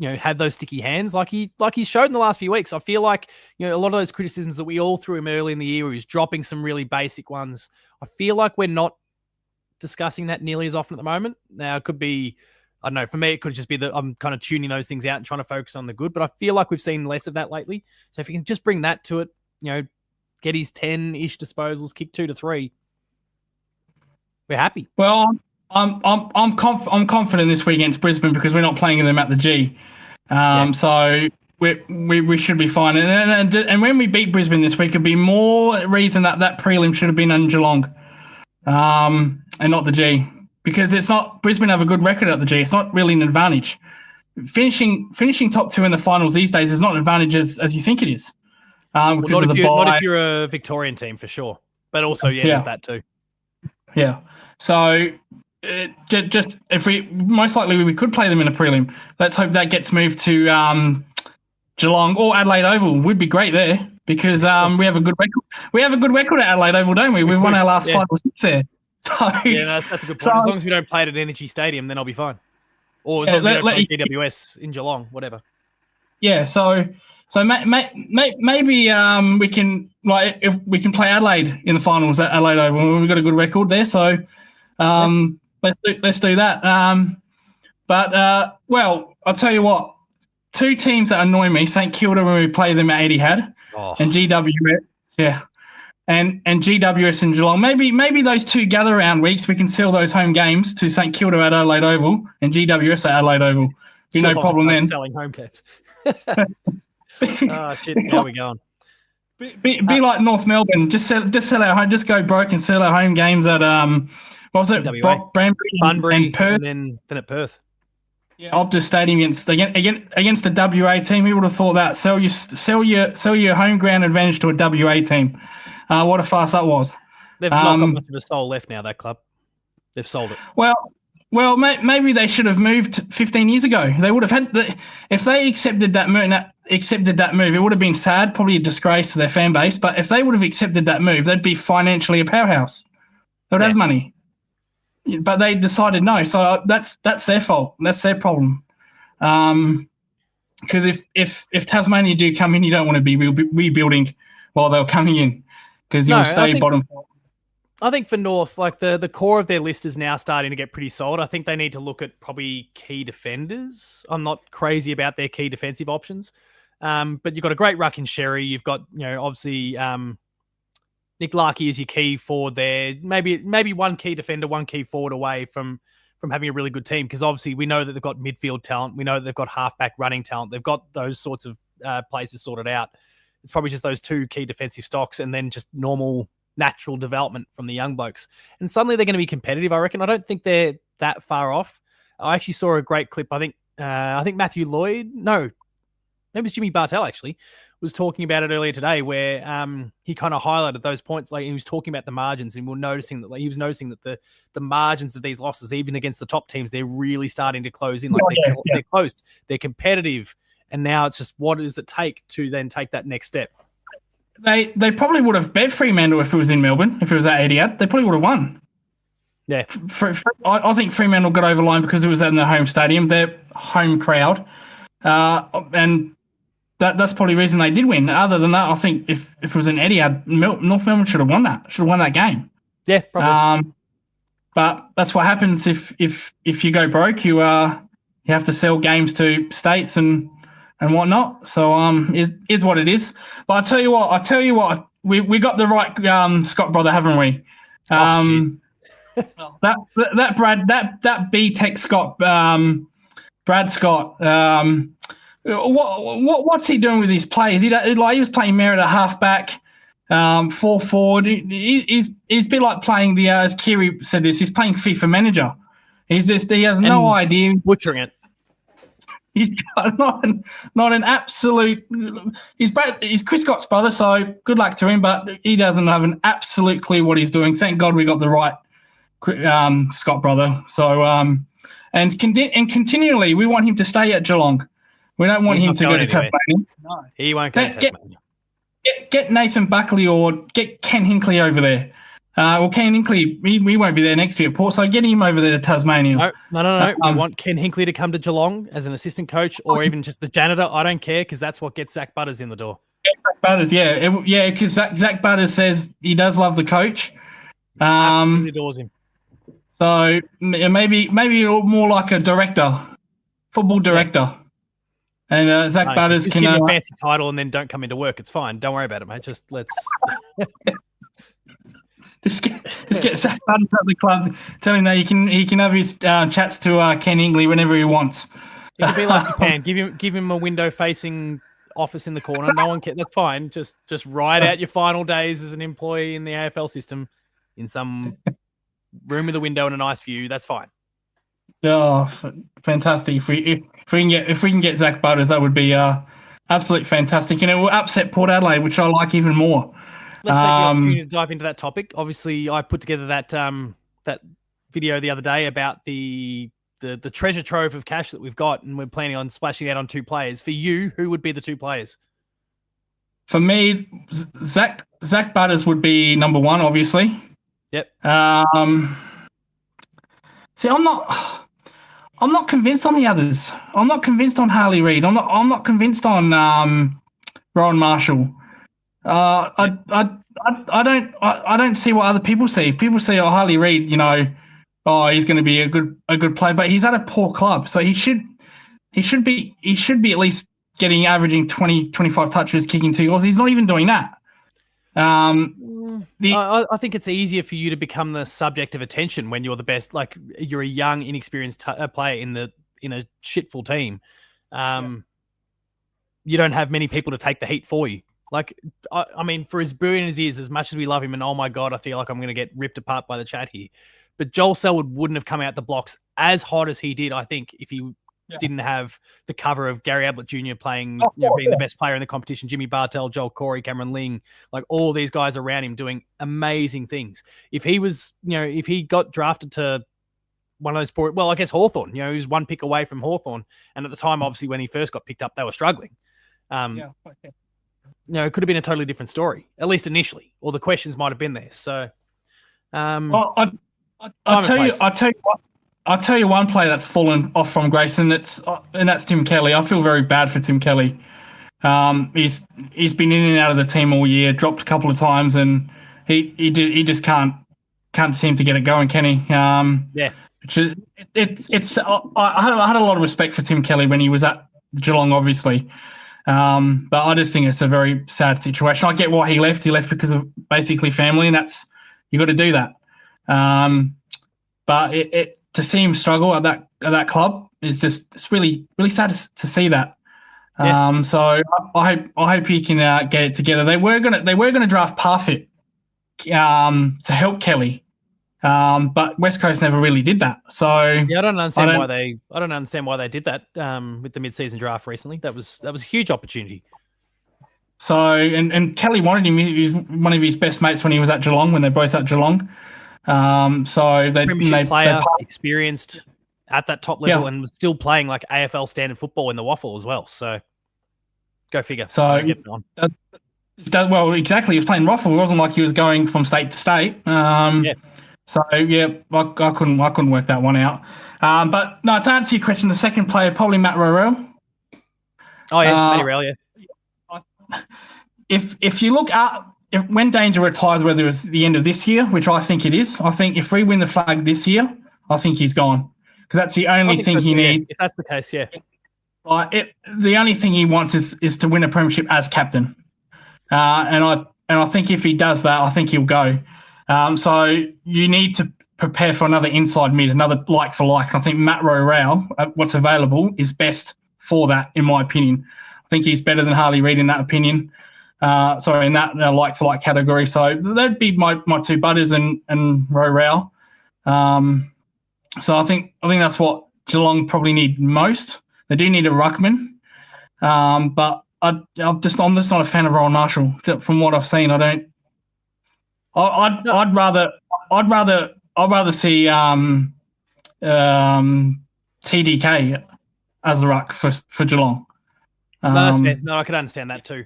have those sticky hands like he's showed in the last few weeks, I feel like, a lot of those criticisms that we all threw him early in the year, where he was dropping some really basic ones. I feel like we're not discussing that nearly as often at the moment. Now, it could be, I don't know, for me, it could just be that I'm kind of tuning those things out and trying to focus on the good, but I feel like we've seen less of that lately. So if you can just bring that to it, get his 10-ish disposals, kick 2 to 3, we're happy. Well, I'm confident this week against Brisbane because we're not playing them at the G. So we should be fine. And when we beat Brisbane this week, it'd be more reason that prelim should have been in Geelong, and not the G, because it's not, Brisbane have a good record at the G. It's not really an advantage. Finishing top 2 in the finals these days is not an advantage as you think it is. Because not if you're a Victorian team, for sure. But also, there's that too. Yeah. So just if most likely we could play them in a prelim. Let's hope that gets moved to Geelong or Adelaide Oval. Would be great there because we have a good record. We have a good record at Adelaide Oval, don't we? We've won our last 5 or 6 there. So, that's a good point. As long as we don't play it at Energy Stadium, then I'll be fine. Or as long as we don't play GWS in Geelong, whatever. Yeah. So maybe we can, if we can play Adelaide in the finals at Adelaide Oval. We've got a good record there, so let's do that. Well, I'll tell you what. 2 teams that annoy me: St Kilda when we play them at Etihad, and GWS, and GWS and Geelong. Maybe those 2 gather round weeks we can sell those home games to St Kilda at Adelaide Oval and GWS at Adelaide Oval. No problem then. Selling home caps. Oh shit! How are we going? Be like North Melbourne. Just sell our home. Just go broke and sell our home games at what was it? Bunbury, and Perth, and then at Perth. Yeah, Optus Stadium against the WA team. Who would have thought that? Sell your home ground advantage to a WA team. What a farce that was. They've not got much of a soul left now. That club, they've sold it. Well, maybe they should have moved 15 years ago. They would have had if they accepted that move. It would have been sad, probably a disgrace to their fan base. But if they would have accepted that move, they'd be financially a powerhouse. They would have money. But they decided no. So that's their fault. That's their problem. Because if Tasmania do come in, you don't want to be rebuilding while they're coming in, because you'll stay bottom. I think for North, like the core of their list is now starting to get pretty solid. I think they need to look at probably key defenders. I'm not crazy about their key defensive options. But you've got a great ruck in Sherry. You've got, obviously Nick Larkey is your key forward there. Maybe one key defender, one key forward away from having a really good team, because obviously we know that they've got midfield talent. We know that they've got halfback running talent. They've got those sorts of places sorted out. It's probably just those 2 key defensive stocks and then just normal natural development from the young blokes. And suddenly they're going to be competitive, I reckon. I don't think they're that far off. I actually saw a great clip. I think Matthew Lloyd, maybe it's Jimmy Bartell actually, was talking about it earlier today, where he kind of highlighted those points. Like he was talking about the margins, and he was noticing that the margins of these losses, even against the top teams, they're really starting to close in. Like they're close, they're competitive, and now it's just what does it take to then take that next step? They probably would have bet Fremantle if it was in Melbourne. If it was at Etihad, they probably would have won. Yeah, I think Fremantle got over the line because it was in their home stadium, their home crowd, and that's probably the reason they did win. Other than that, I think if it was in Etihad, North Melbourne should have won that. Should have won that game. Yeah, probably. But that's what happens if you go broke. You have to sell games to states and whatnot. So is what it is. But I tell you what, we got the right Scott brother, haven't we? That B Tech Scott, Brad Scott. What's he doing with his players? He was playing Merritt at halfback, 4 forward. He's a bit like playing as Kiri said this. He's playing FIFA Manager. He has no idea. Butchering it. He's got not an absolute. He's Chris Scott's brother, so good luck to him. But he doesn't have an absolute clue what he's doing. Thank God we got the right Scott brother. So and continually we want him to stay at Geelong. We don't want him to go to Tasmania. No, he won't go to Tasmania. Get Nathan Buckley or get Ken Hinkley over there. Well, Ken Hinkley, we won't be there next year at Port, so get him over there to Tasmania. No. We want Ken Hinkley to come to Geelong as an assistant coach or even just the janitor. I don't care because that's what gets Zach Butters in the door. Zach Butters, because Zach Butters says he does love the coach. Absolutely adores him. So maybe more like a director, football director. Yeah. And Zach Butters just can give him a fancy title and then don't come into work. It's fine. Don't worry about it, mate. Just let's just get Zach Butters at the club, tell him that he can have his chats to Ken Hinkley whenever he wants. It could be like Japan. Give him a window facing office in the corner. No one can. That's fine. Just ride out your final days as an employee in the AFL system in some room with a window and a nice view. That's fine. Oh, fantastic! If we can get Zach Butters, that would be absolutely fantastic, and it will upset Port Adelaide, which I like even more. Let's take the opportunity to dive into that topic. Obviously, I put together that that video the other day about the treasure trove of cash that we've got, and we're planning on splashing out on 2 players. For you, who would be the 2 players? For me, Zach Butters would be number 1, obviously. Yep. See, I'm not convinced on the others. I'm not convinced on Harley Reid. I'm not convinced on Rowan Marshall. I don't see what other people see. People see Harley Reid, he's going to be a good player, but he's at a poor club, so he should be at least averaging 20, 25 touches, kicking 2 goals. He's not even doing that. I think it's easier for you to become the subject of attention when you're the best. Like you're a young, inexperienced player in a shitful team. You don't have many people to take the heat for you. Like, I mean, for as brilliant as he is, as much as we love him, and oh my God, I feel like I'm going to get ripped apart by the chat here. But Joel Selwood wouldn't have come out the blocks as hot as he did, I think, if he didn't have the cover of Gary Ablett Jr. playing, being the best player in the competition, Jimmy Bartell, Joel Corey, Cameron Ling, like all these guys around him doing amazing things. If he was, if he got drafted to one of those poor, well, I guess Hawthorn, he was 1 pick away from Hawthorn. And at the time, obviously, when he first got picked up, they were struggling. It could have been a totally different story, at least initially, or the questions might have been there. So, I'll tell you one player that's fallen off from grace, and that's Tim Kelly. I feel very bad for Tim Kelly. He's been in and out of the team all year, dropped a couple of times, and he just can't seem to get it going, can he? I had a lot of respect for Tim Kelly when he was at Geelong, obviously. But I just think it's a very sad situation. I get why he left. He left because of basically family, and you got to do that. But to see him struggle at that club is it's really sad to see that. So I hope he can get it together. They were gonna draft Parfit to help Kelly, but West Coast never really did that. So I don't understand why they did that with the mid-season draft recently. That was a huge opportunity. So and Kelly wanted him. He was one of his best mates when he was at Geelong, when they're both at Geelong. So they experienced at that top level and was still playing like AFL standard football in the waffle as well. So go figure. So well, exactly. He was playing waffle. It wasn't like he was going from state to state. So I couldn't work that one out. But no, to answer your question, the second player probably Matt Rorell. Oh yeah, Matty Rowell, yeah. If you look at when Danger retires, whether it's the end of this year, which I think it is, I think if we win the flag this year, I think he's gone, because that's the only thing he needs. If that's the case, yeah. The only thing he wants is to win a premiership as captain, and I think if he does that, I think he'll go. So you need to prepare for another inside mid, another like for like. I think Matt Rorell, what's available, is best for that, in my opinion. I think he's better than Harley Reid in that opinion. In that like for like category. So that'd be my 2 Butters and Rorell. So I think that's what Geelong probably need most. They do need a ruckman, but I'm just not a fan of Rowan Marshall. From what I've seen, I don't. I'd rather see TDK as the ruck for Geelong. No, that's fair. No, I could understand that too.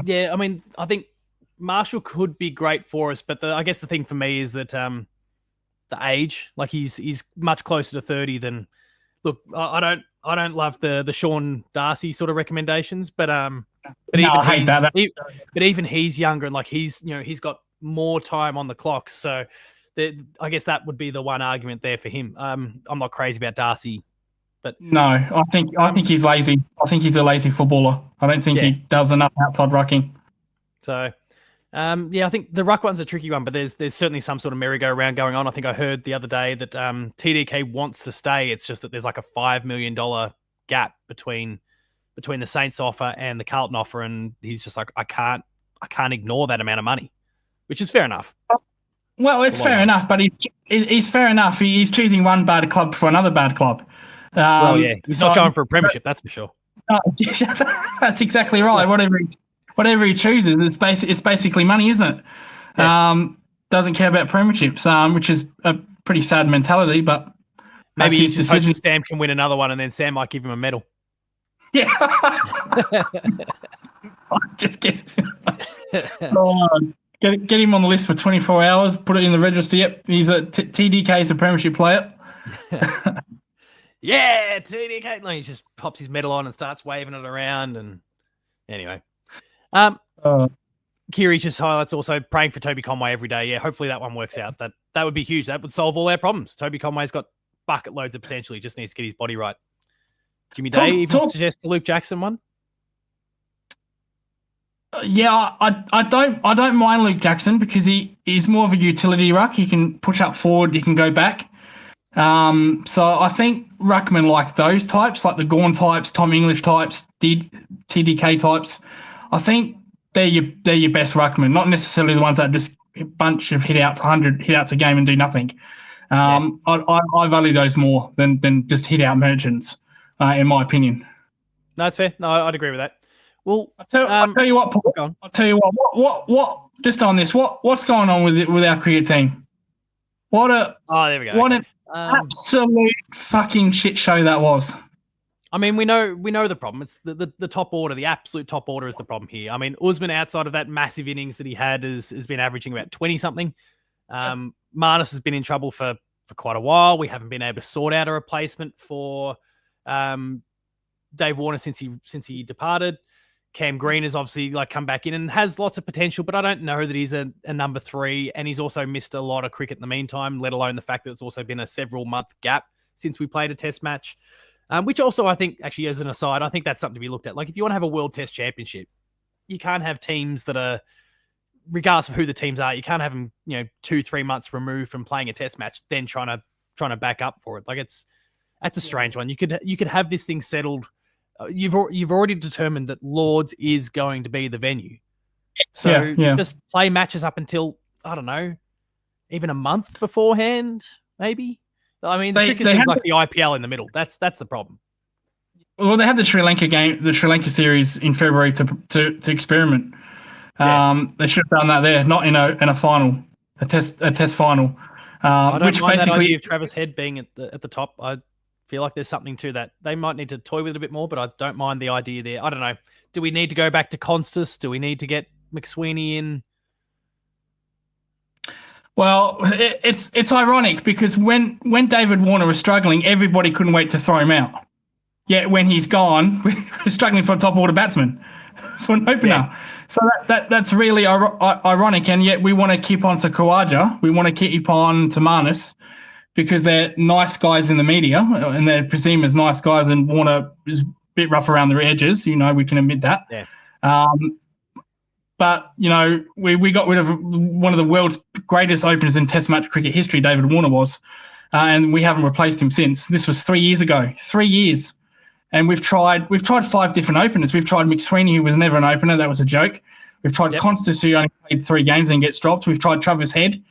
Yeah, I mean, I think Marshall could be great for us, but I guess the thing for me is that the age, like he's much closer to 30 than. Look, I don't love the Sean Darcy sort of recommendations, but even he's younger and like he's got more time on the clock, so I guess that would be the one argument there for him. I'm not crazy about Darcy, but no, I think he's lazy. I think he's a lazy footballer. I don't think he does enough outside rucking. So. I think the ruck one's a tricky one, but there's certainly some sort of merry-go-round going on. I think I heard the other day that TDK wants to stay. It's just that there's like a $5 million gap between the Saints offer and the Carlton offer, and he's just like, I can't ignore that amount of money, which is fair enough. Well, it's fair enough, but he's fair enough. He's choosing one bad club for another bad club. He's not going for a premiership, that's for sure. That's exactly right. Whatever he chooses, it's basically money, isn't it? Yeah. Doesn't care about premierships, which is a pretty sad mentality. But maybe he just hopes that Sam can win another one, and then Sam might give him a medal. Yeah, just get him on the list for 24 hours. Put it in the register. Yep, he's TDK is a premiership player. Yeah, TDK. No, he just pops his medal on and starts waving it around. And anyway. Kiri just highlights also praying for Toby Conway every day. Yeah, hopefully that one works out. That would be huge. That would solve all our problems. Toby Conway's got bucket loads of potential. He just needs to get his body right. Jimmy Day even suggests the Luke Jackson one. Yeah, I don't mind Luke Jackson because he's more of a utility ruck. He can push up forward. He can go back. So I think ruckmen like those types, like the Gawn types, Tom English types, TDK types. I think they're your best ruckmen, not necessarily the ones that just a bunch of hit-outs, 100 hit-outs a game and do nothing. I value those more than just hit-out merchants, in my opinion. No, that's fair. No, I'd agree with that. Well, I'll tell you what, Paul. I'll tell you what. Just on this, what's going on with our cricket team? There we go. What an absolute fucking shit show that was. I mean, we know the problem. It's the top order, the absolute top order is the problem here. I mean, Usman, outside of that massive innings that he had, has been averaging about 20-something. Marnus has been in trouble for quite a while. We haven't been able to sort out a replacement for Dave Warner since he departed. Cam Green has obviously come back in and has lots of potential, but I don't know that he's a number 3, and he's also missed a lot of cricket in the meantime, let alone the fact that it's also been a several-month gap since we played a test match. Which also, I think, actually, as an aside, I think that's something to be looked at. Like, if you want to have a World Test Championship, you can't have teams that are, regardless of who the teams are, you can't have them, 2-3 months removed from playing a test match, then trying to back up for it. Like, that's a strange one. You could have this thing settled. You've already determined that Lords is going to be the venue. So just play matches up until, I don't know, even a month beforehand, maybe. I mean, the trick is things like the IPL in the middle. That's the problem. Well, they had the Sri Lanka series in February to experiment. They should have done that there, not in a final, a test final. I don't mind that idea of Travis Head being at the top. I feel like there's something to that. They might need to toy with it a bit more, but I don't mind the idea there. I don't know. Do we need to go back to Constas? Do we need to get McSweeney in? Well, it's ironic because when David Warner was struggling, everybody couldn't wait to throw him out. Yet when he's gone, we're struggling for a top order batsman, for an opener. Yeah. So that's really ironic, and yet we want to keep on to Khawaja. We want to keep on to Marnus because they're nice guys in the media, and they're presumed as nice guys, and Warner is a bit rough around the edges. We can admit that. Yeah. But, we got rid of one of the world's greatest openers in Test match cricket history, David Warner was, and we haven't replaced him since. This was 3 years ago. 3 years. And we've tried 5 different openers. We've tried McSweeney, who was never an opener. That was a joke. We've tried Constas, who only played 3 games and gets dropped. We've tried Travis Head.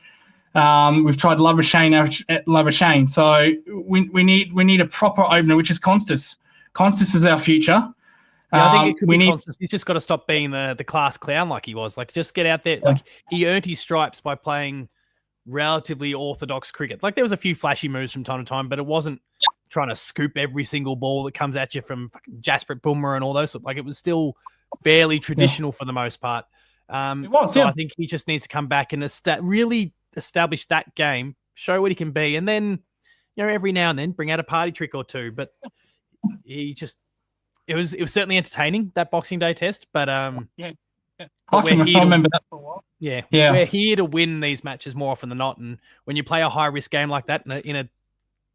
We've tried Labuschagne. So we need a proper opener, which is Constas. Constas is our future. Yeah, I think it could be Constas. He's just got to stop being the class clown like he was. Just get out there. He earned his stripes by playing relatively orthodox cricket. There was a few flashy moves from time to time, but it wasn't trying to scoop every single ball that comes at you from fucking Jasprit Bumrah and all those. It was still fairly traditional for the most part. It was, so yeah. I think he just needs to come back and really establish that game, show what he can be, and then, every now and then bring out a party trick or two. But it was certainly entertaining, that Boxing Day test. But Yeah. but I can remember that for a while. Yeah, Yeah. we're here to win these matches more often than not. And when you play a high risk game like that in a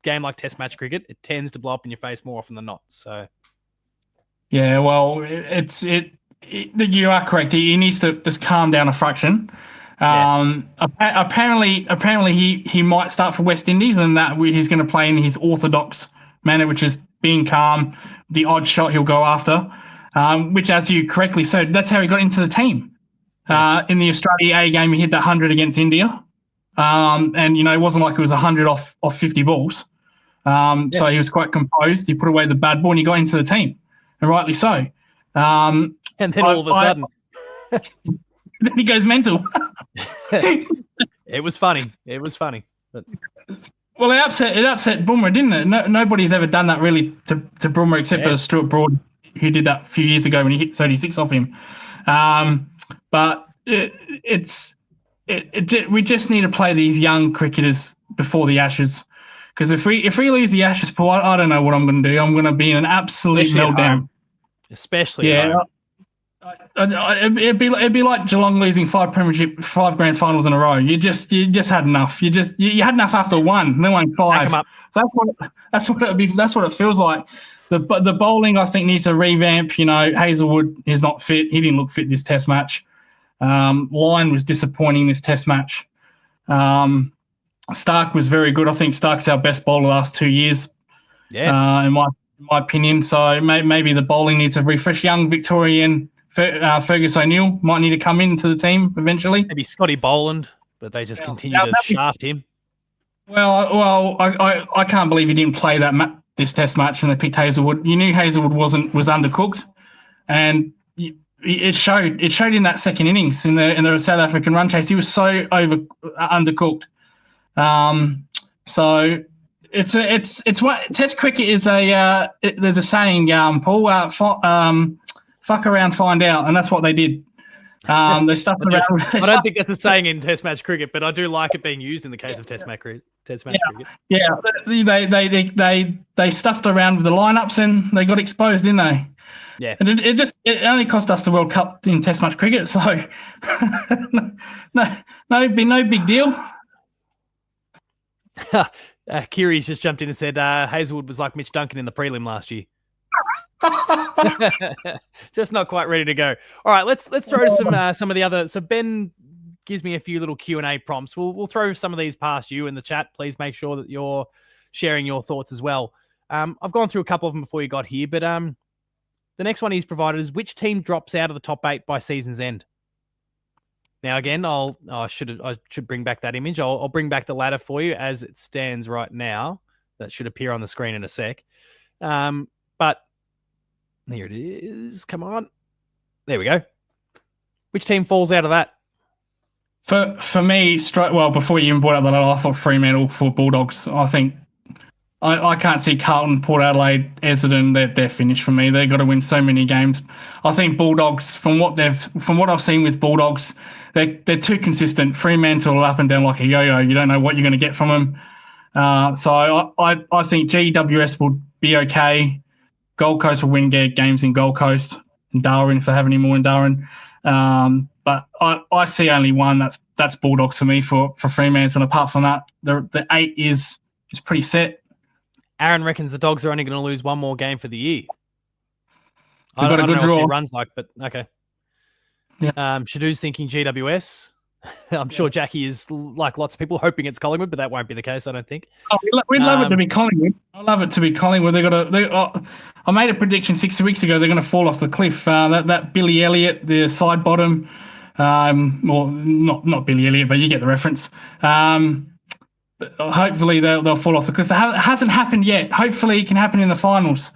game like Test match cricket, it tends to blow up in your face more often than not. So, yeah, well, you are correct. He needs to just calm down a fraction. Apparently, he might start for West Indies, and that he's going to play in his orthodox manner, which is being calm. The odd shot he'll go after, which, as you correctly said, that's how he got into the team. In the Australia A game, he hit that 100 against India, and it wasn't like it was 100 off 50 balls. So he was quite composed. He put away the bad ball, and he got into the team, and rightly so. And then all of a sudden, then he goes mental. It was funny. But... Well, it upset Bumrah, didn't it? Nobody's ever done that really to Bumrah except for Stuart Broad, who did that a few years ago when he hit 36 off him. But we just need to play these young cricketers before the Ashes, because if we lose the Ashes, Paul, I don't know what I'm going to do. I'm going to be in an absolute meltdown. Especially at home. It'd be like Geelong losing 5 grand finals in a row. You just had enough. You had enough after one. They won 5. So that's what it feels like. The bowling, I think, needs a revamp. Hazelwood is not fit. He didn't look fit this Test match. Lyon was disappointing this Test match. Stark was very good. I think Stark's our best bowler the last 2 years. Yeah. In my opinion. So maybe the bowling needs a refresh. Young Victorian Fergus O'Neill might need to come into the team eventually. Maybe Scotty Boland, but they just continue to shaft him. Well, I can't believe he didn't play this Test match and they picked Hazelwood. You knew Hazelwood was undercooked, and it showed in that second innings in the South African run chase. He was so undercooked. So it's what Test cricket is. There's a saying, Paul. Fuck around, find out, and that's what they did. They stuffed around. I don't think that's a saying in Test match cricket, but I do like it being used in the case of Test match cricket. Yeah, they stuffed around with the lineups and they got exposed, didn't they? Yeah, and it only cost us the World Cup in Test match cricket, so no big deal. Kiri's just jumped in and said Hazelwood was like Mitch Duncan in the prelim last year. Just not quite ready to go. All right, let's throw to some of the other. So Ben gives me a few little Q&A prompts. We'll throw some of these past you in the chat. Please make sure that you're sharing your thoughts as well. I've gone through a couple of them before you got here, but the next one he's provided is which team drops out of the top 8 by season's end. Now again, I should bring back that image. I'll bring back the ladder for you as it stands right now. That should appear on the screen in a sec. But there it is. Come on. There we go. Which team falls out of that? For me, before you even brought up the ladder, I thought Fremantle for Bulldogs. I think I can't see Carlton, Port Adelaide, Essendon. They're finished for me. They've got to win so many games. I think Bulldogs, from what I've seen with Bulldogs, they're too consistent. Fremantle up and down like a yo-yo. You don't know what you're going to get from them. So I think GWS will be okay. Gold Coast will win games in Gold Coast and Darwin if they have any more in Darwin. But I see only one. That's Bulldogs for me for Fremantle. And apart from that, the 8 is pretty set. Aaron reckons the Dogs are only going to lose one more game for the year. They've got a good draw. What runs like, but okay. Yeah. Shadoo's thinking GWS. I'm sure Jackie is, like lots of people, hoping it's Collingwood, but that won't be the case, I don't think. Oh, we'd love it to be Collingwood. I love it to be Collingwood. I made a prediction 6 weeks ago. They're going to fall off the cliff. That Billy Elliott, the side bottom, well, not Billy Elliott, but you get the reference. Hopefully they'll fall off the cliff. It hasn't happened yet. Hopefully it can happen in the finals,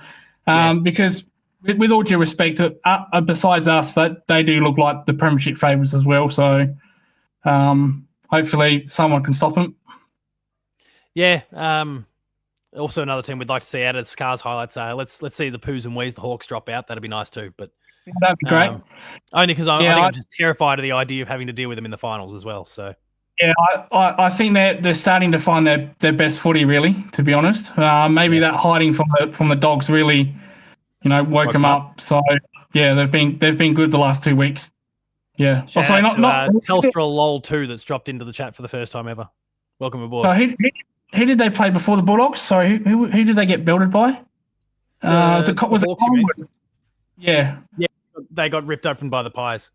because with all due respect, besides us, that they do look like the premiership favourites as well. So hopefully someone can stop them. Yeah. Also another team we'd like to see out as Scars highlights. Let's see the Poos and Wees, the Hawks, drop out. That'd be nice too. But That'd be great. Only because I think I'm just terrified of the idea of having to deal with them in the finals as well. So yeah, I think they're starting to find their best footy, really. To be honest, maybe that hiding from the Dogs really, woke them up. So yeah, they've been good the last 2 weeks. Yeah. Shout out to Telstra LOL 2 that's dropped into the chat for the first time ever. Welcome aboard. So who did they play before the Bulldogs? Sorry, who did they get belted by? Was it Collingwood? Yeah. Yeah, they got ripped open by the Pies.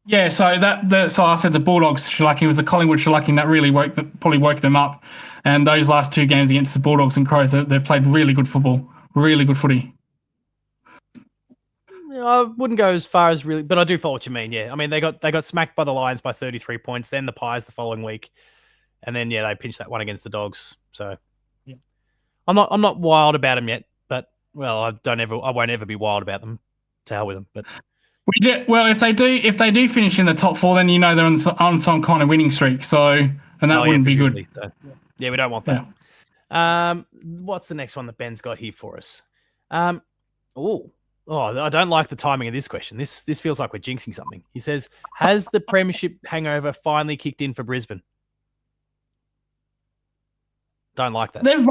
Yeah, so I said the Bulldogs shellacking was the Collingwood shellacking that really probably woke them up. And those last 2 games against the Bulldogs and Crows, they've played really good football, really good footy. I wouldn't go as far as really, but I do follow what you mean. Yeah, I mean they got smacked by the Lions by 33 points, then the Pies the following week, and then they pinched that one against the Dogs. So yeah. I'm not wild about them yet, but I won't ever be wild about them. To hell with them. But if they do finish in the top 4, then they're on some kind of winning streak. So that wouldn't be good. So. Yeah, we don't want that. Yeah. What's the next one that Ben's got here for us? I don't like the timing of this question. This feels like we're jinxing something. He says, has the premiership hangover finally kicked in for Brisbane? Don't like that. They're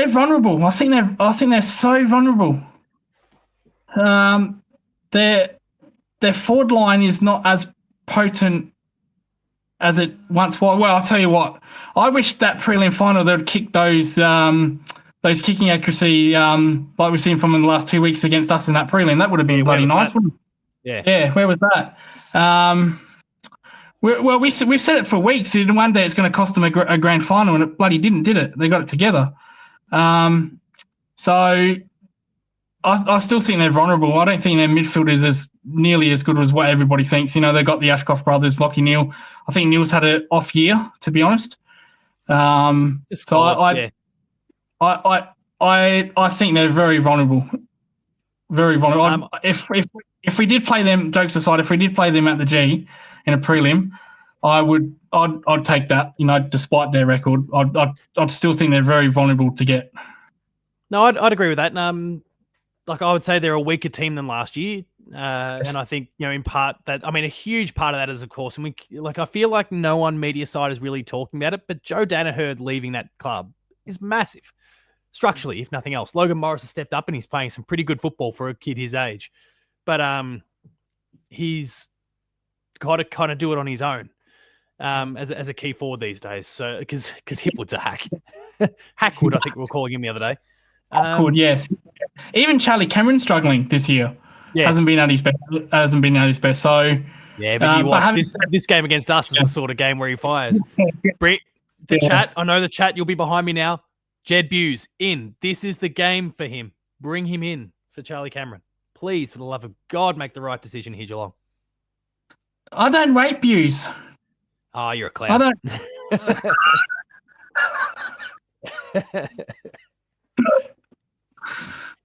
vulnerable. I think they're so vulnerable. Their forward line is not as potent as it once was. Well, I'll tell you what. I wish that prelim final they would kick those kicking accuracy like we've seen from in the last 2 weeks against us in that prelim. That would have been bloody nice, wouldn't it? Yeah. Where was that? We've said it for weeks. One day it's going to cost them a grand final, and it bloody didn't, did it? They got it together. So I still think they're vulnerable. I don't think their midfield is as nearly as good as what everybody thinks. They've got the Ashcroft brothers, Lockie Neal. I think Neal's had an off year, to be honest. I think they're very vulnerable. Very vulnerable. If we did play them, jokes aside, if we did play them at the G in a prelim, I'd take that. Despite their record, I'd still think they're very vulnerable to get. No, I'd agree with that. I would say they're a weaker team than last year, and I think in part that a huge part of that is of course, and I feel like no one media side is really talking about it, but Joe Danaher leaving that club is massive. Structurally, if nothing else. Logan Morris has stepped up and he's playing some pretty good football for a kid his age. But he's got to kind of do it on his own as a key forward these days. So because Hipwood's a hack. Hackwood, I think we were calling him the other day. Hackwood, yes. Even Charlie Cameron's struggling this year. Yeah. Hasn't been at his best. So yeah, but you watch this game against us is the sort of game where he fires. The chat, I know the chat, you'll be behind me now. Jed Buse in. This is the game for him. Bring him in for Charlie Cameron. Please, for the love of God, make the right decision here, Geelong. I don't rate Buse. Oh, you're a clown. I don't.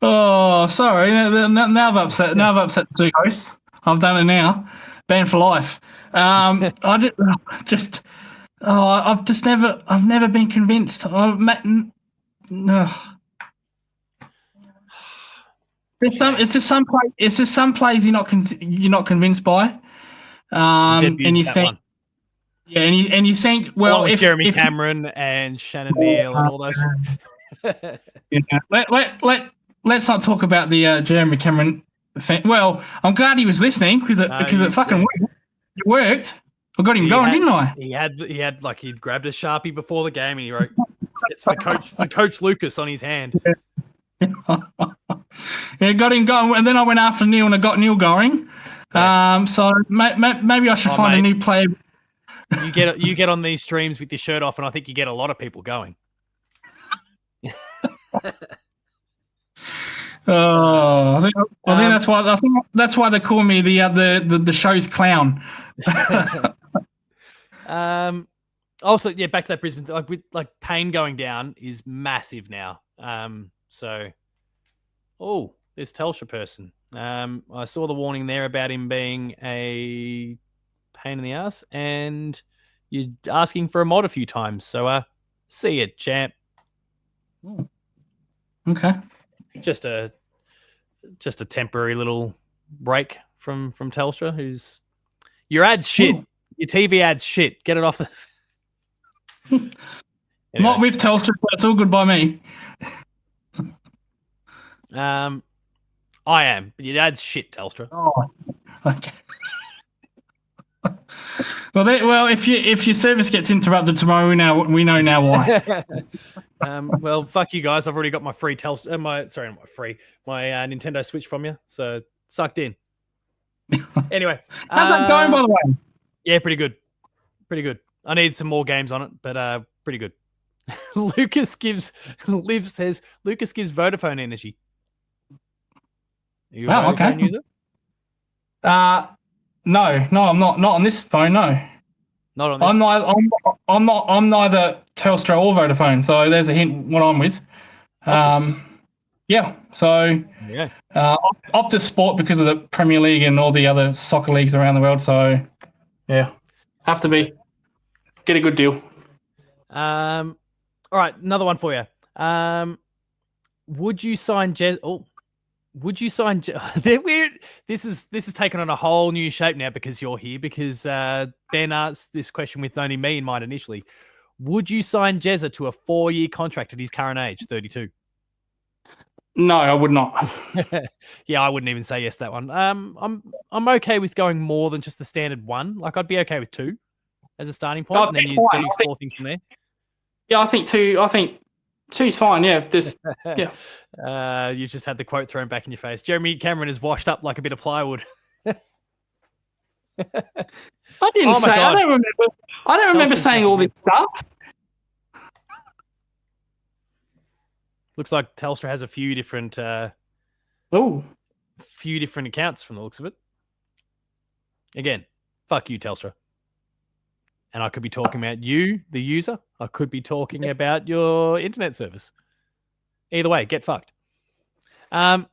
Oh, sorry. Now I've upset the 2 hosts. I've done it now. Banned for life. I've never been convinced. It's just some plays you're not convinced by, and you think, yeah, and you think, well, if Jeremy Cameron and Shannon Neal and all those. Let's not talk about the Jeremy Cameron thing. Well, I'm glad he was listening because it fucking worked. It worked. I got him going, didn't I? He had he'd grabbed a Sharpie before the game and he wrote, "It's for Coach Lucas" on his hand. Yeah, got him going, and then I went after Neil and I got Neil going. Yeah. So maybe I should find a new player. You get on these streams with your shirt off, and I think you get a lot of people going. I think that's why they call me the show's clown. Also, yeah, back to that Brisbane, Payne going down is massive now. There's Telstra person. I saw the warning there about him being a pain in the ass, and you're asking for a mod a few times. So, see it, champ. Okay. Just a temporary little break from Telstra, who's your ads shit. Ooh. Your TV ads shit. Get it off the. Anyway. Not with Telstra, but it's all good by me. I am, but your ads shit, Telstra. Oh, okay. Well, if your service gets interrupted tomorrow, we know now why. Well, fuck you guys. I've already got my free Telstra. My Nintendo Switch from you, so sucked in. Anyway, how's that going, by the way? Yeah, pretty good. Pretty good. I need some more games on it, but pretty good. Lucas gives Vodafone energy. Are you a Vodafone user? No, I'm not. Not on this phone. No, not on this. I'm neither Telstra or Vodafone. So there's a hint what I'm with. Yeah. So Optus Sport because of the Premier League and all the other soccer leagues around the world. So yeah, have to be get a good deal. All right, another one for you. Would you sign Jez? Oh. Would you sign? They're weird. This is taken on a whole new shape now because you're here. Because Ben asked this question with only me in mind initially. Would you sign Jezza to a 4-year contract at his current age, 32? No, I would not. Yeah, I wouldn't even say yes to that one. I'm okay with going more than just the standard one. Like I'd be okay with 2 as a starting point, and then you explore things from there. Yeah, I think 2. I think 2's fine. Yeah, yeah. You just had the quote thrown back in your face. Jeremy Cameron is washed up like a bit of plywood. I didn't say. God. I don't remember saying all this stuff. Looks like Telstra has a few different accounts from the looks of it. Again, fuck you, Telstra. And I could be talking about you, the user. I could be talking about your internet service. Either way, get fucked. We're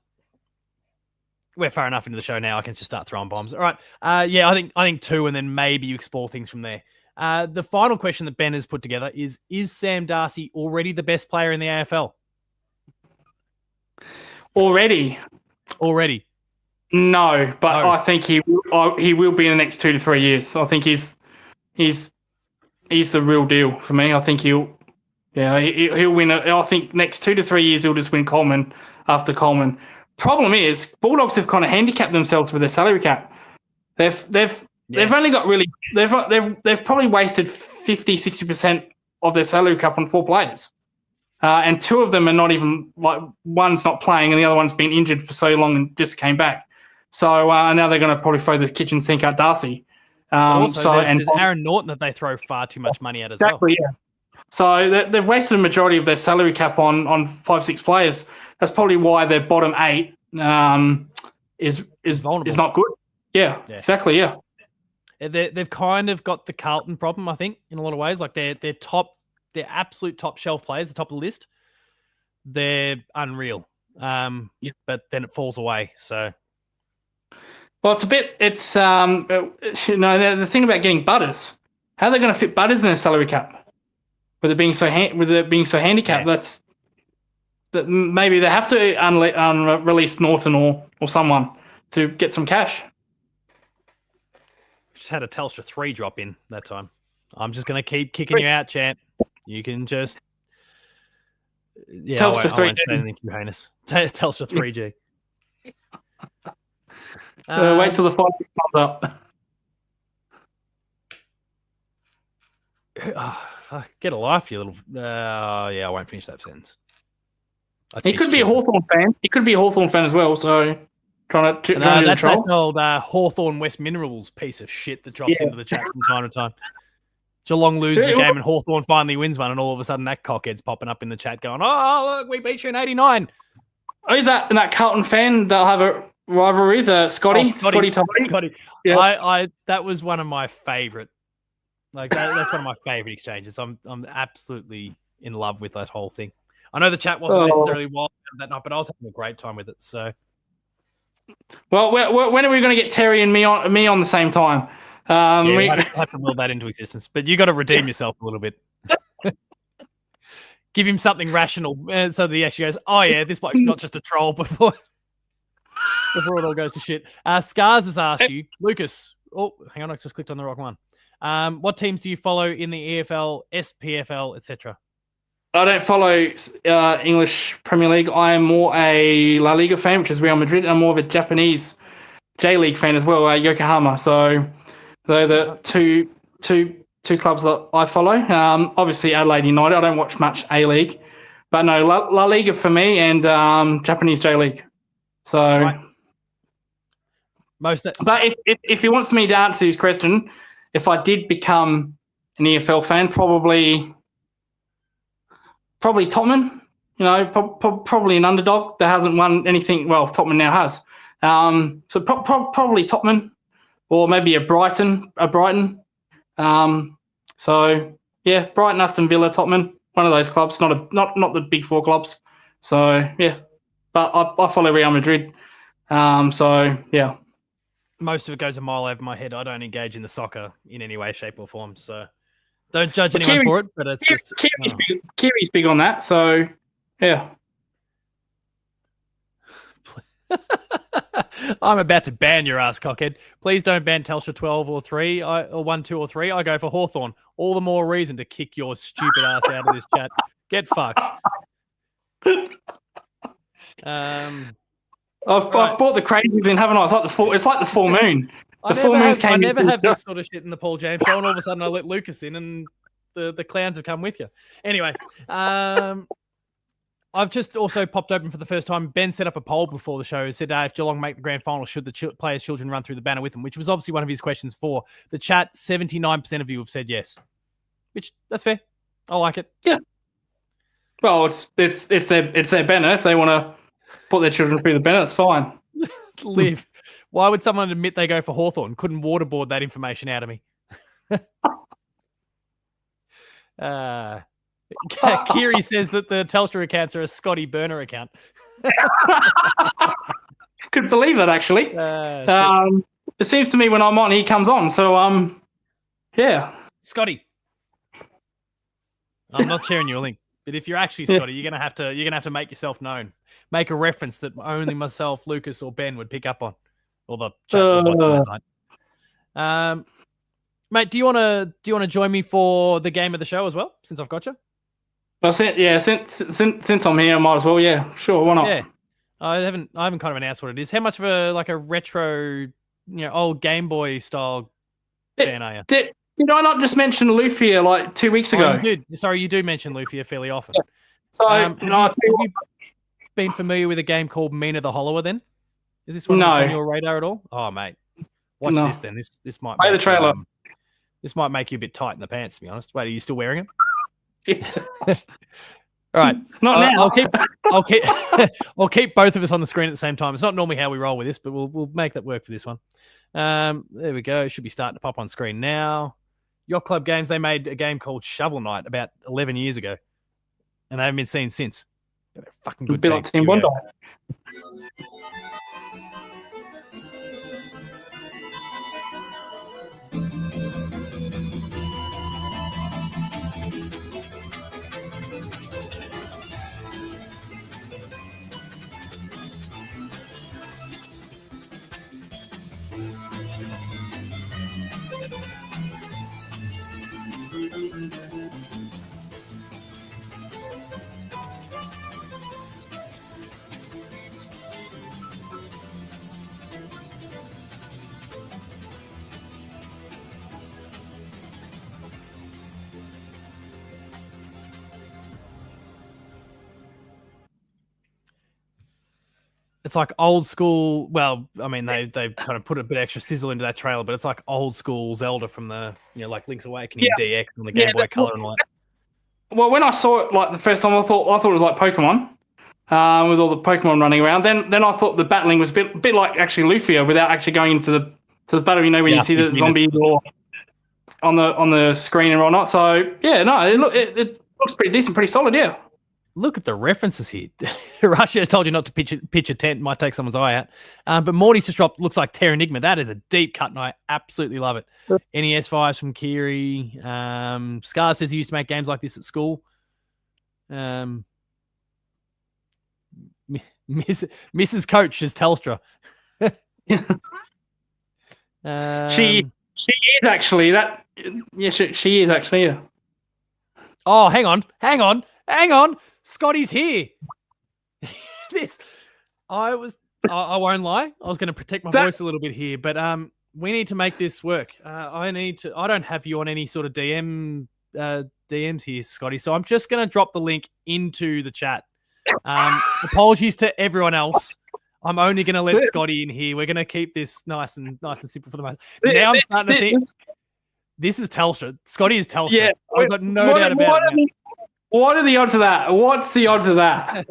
far enough into the show now. I can just start throwing bombs. All right. Yeah, I think 2, and then maybe you explore things from there. The final question that Ben has put together is Sam Darcy already the best player in the AFL? Already. No, but no. I think he will be in the next 2 to 3 years. I think he's the real deal for me. I think he'll win. I think next 2 to 3 years he'll just win Coleman after Coleman. Problem is, Bulldogs have kind of handicapped themselves with their salary cap. They've only got really they've probably wasted 50-60% of their salary cap on 4 players, and 2 of them are not even like one's not playing and the other one's been injured for so long and just came back. So now they're going to probably throw the kitchen sink at Darcy. There's Aaron Norton that they throw far too much money at as well. Exactly, yeah. So they've wasted a majority of their salary cap on 5-6 players. That's probably why their bottom 8 is not good. Yeah, exactly, yeah. They've kind of got the Carlton problem, I think, in a lot of ways. Like their absolute top shelf players, the top of the list, they're unreal. But then it falls away. So. Well, the thing about getting Butters, how are they going to fit Butters in their salary cap? With it being so handicapped, that maybe they have to release Norton or someone to get some cash. Just had a Telstra 3 drop in that time. I'm just going to keep kicking you out, champ. You can just... Yeah, Telstra 3G. I won't say anything too heinous. Telstra 3G. Wait till the 5 comes up. Get a life, you little... I won't finish that sentence. He could be a Hawthorn fan. He could be a Hawthorn fan as well, so... That's that old Hawthorn West Minerals piece of shit that drops into the chat from time to time. Geelong loses a game and Hawthorn finally wins one, and all of a sudden that cockhead's popping up in the chat going, "Oh, look, we beat you in 89. Oh, is that Carlton fan? They'll have a rivalry, the Scotty. Yeah. That was one of my favourite. That's one of my favourite exchanges. I'm absolutely in love with that whole thing. I know the chat wasn't necessarily wild that night, but I was having a great time with it. So. Well, when are we going to get Terry and me on the same time? We have to will that into existence, but you got to redeem yourself a little bit. Give him something rational, so that he actually goes, "Oh yeah, this bloke's not just a troll." Before before it all goes to shit. Scars has asked you, Lucas. Oh, hang on, I just clicked on the wrong one. What teams do you follow in the EFL, SPFL, etc.? I don't follow English Premier League. I am more a La Liga fan, which is Real Madrid. I'm more of a Japanese J League fan as well, Yokohama. So they're the two clubs that I follow. Obviously Adelaide United. I don't watch much A League, but no, La Liga for me and Japanese J League. So, right. But if he wants me to answer his question, if I did become an EFL fan, probably Tottenham. Probably an underdog that hasn't won anything. Well, Tottenham now has. So probably Tottenham, or maybe a Brighton. So yeah, Brighton, Aston Villa, Tottenham, one of those clubs. Not the big four clubs. So yeah, but I follow Real Madrid. So yeah. Most of it goes a mile over my head. I don't engage in the soccer in any way, shape, or form. So don't judge anyone for it. But it's just Kiri's big on that. So yeah. I'm about to ban your ass, cockhead. Please don't ban Telstra 12 or 3 or 1, 2 or 3. I go for Hawthorn. All the more reason to kick your stupid ass out of this chat. Get fucked. I've bought the crazies in, haven't I? It's like the full moon. I never have this sort of shit in the Paul James show, and all of a sudden I let Lucas in, and the clowns have come with you. Anyway, I've just also popped open for the first time. Ben set up a poll before the show. He said, if Geelong make the grand final, should the players' children run through the banner with them? Which was obviously one of his questions for the chat. 79% of you have said yes. Which, that's fair. I like it. Yeah. Well, it's their banner. If they want to put their children through the banner, it's fine. Live. Why would someone admit they go for Hawthorn? Couldn't waterboard that information out of me. Kiri says that the Telstra accounts are a Scotty Burner account. Could believe that, actually. It seems to me when I'm on, he comes on. So, yeah. Scotty. I'm not sharing your link, but if you're actually Scotty, you're gonna have to make yourself known. Make a reference that only myself, Lucas, or Ben would pick up on, or the chat was watching that night. Mate, do you want to join me for the game of the show as well? Since I've got you. Well, since I'm here, I might as well. Yeah, sure. Why not? Yeah, I haven't kind of announced what it is. How much of a retro, old Game Boy style fan are you? Did I not just mention Lufia like 2 weeks ago? You did. Sorry, you do mention Lufia fairly often. Yeah. So, have you been familiar with a game called Mina the Hollower then? Is this one that's on your radar at all? Oh, mate. Watch this then. This might play the trailer. This might make you a bit tight in the pants, to be honest. Wait, are you still wearing it? Yeah. All right. Not now. I'll keep both of us on the screen at the same time. It's not normally how we roll with this, but we'll make that work for this one. There we go. Should be starting to pop on screen now. Yacht Club Games, they made a game called Shovel Knight about 11 years ago, and they haven't been seen since. They're a fucking good team. Team Bondi. It's like old school. Well, I mean, they've kind of put a bit extra sizzle into that trailer, but it's like old school Zelda from the like Link's Awakening DX on the Game Boy Color and all that. Well, when I saw it like the first time, I thought it was like Pokemon, with all the Pokemon running around. Then I thought the battling was a bit like actually Lufia without actually going into the battle. When you see the zombies or on the screen and whatnot. So yeah, no, it looks pretty decent, pretty solid. Yeah. Look at the references here. Russia has told you not to pitch a tent. Might take someone's eye out. But Morty's just dropped, looks like Terranigma. That is a deep cut, and I absolutely love it. NES 5s from Kiri. Scar says he used to make games like this at school. Mrs. Coach is Telstra. She is actually that. Yeah, she is actually. Yeah. Oh, hang on. Scotty's here. I won't lie. I was going to protect my voice a little bit here, but we need to make this work. I don't have you on any sort of DMs here, Scotty. So I'm just going to drop the link into the chat. Apologies to everyone else. I'm only going to let Scotty in here. We're going to keep this nice and simple for the most. Now I'm starting to think this is Telstra. Scotty is Telstra. Yeah, I've got no doubt about it. What are the odds of that? What's the odds of that?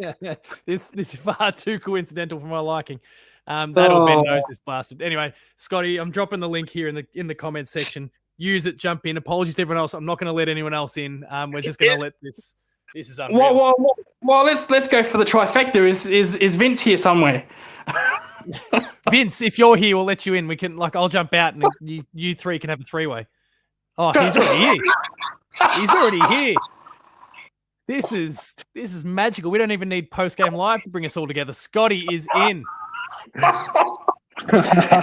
This is far too coincidental for my liking. That'll Ben knows this bastard. Anyway, Scotty, I'm dropping the link here in the comments section. Use it, jump in. Apologies to everyone else. I'm not going to let anyone else in. We're just going to let this. This is unreal. Well, let's go for the trifecta. Is Vince here somewhere? Vince, if you're here, we'll let you in. We can I'll jump out and you three can have a three-way. Oh, he's already here. He's already here. This is magical. We don't even need post-game live to bring us all together. Scotty is in. Wow. I'm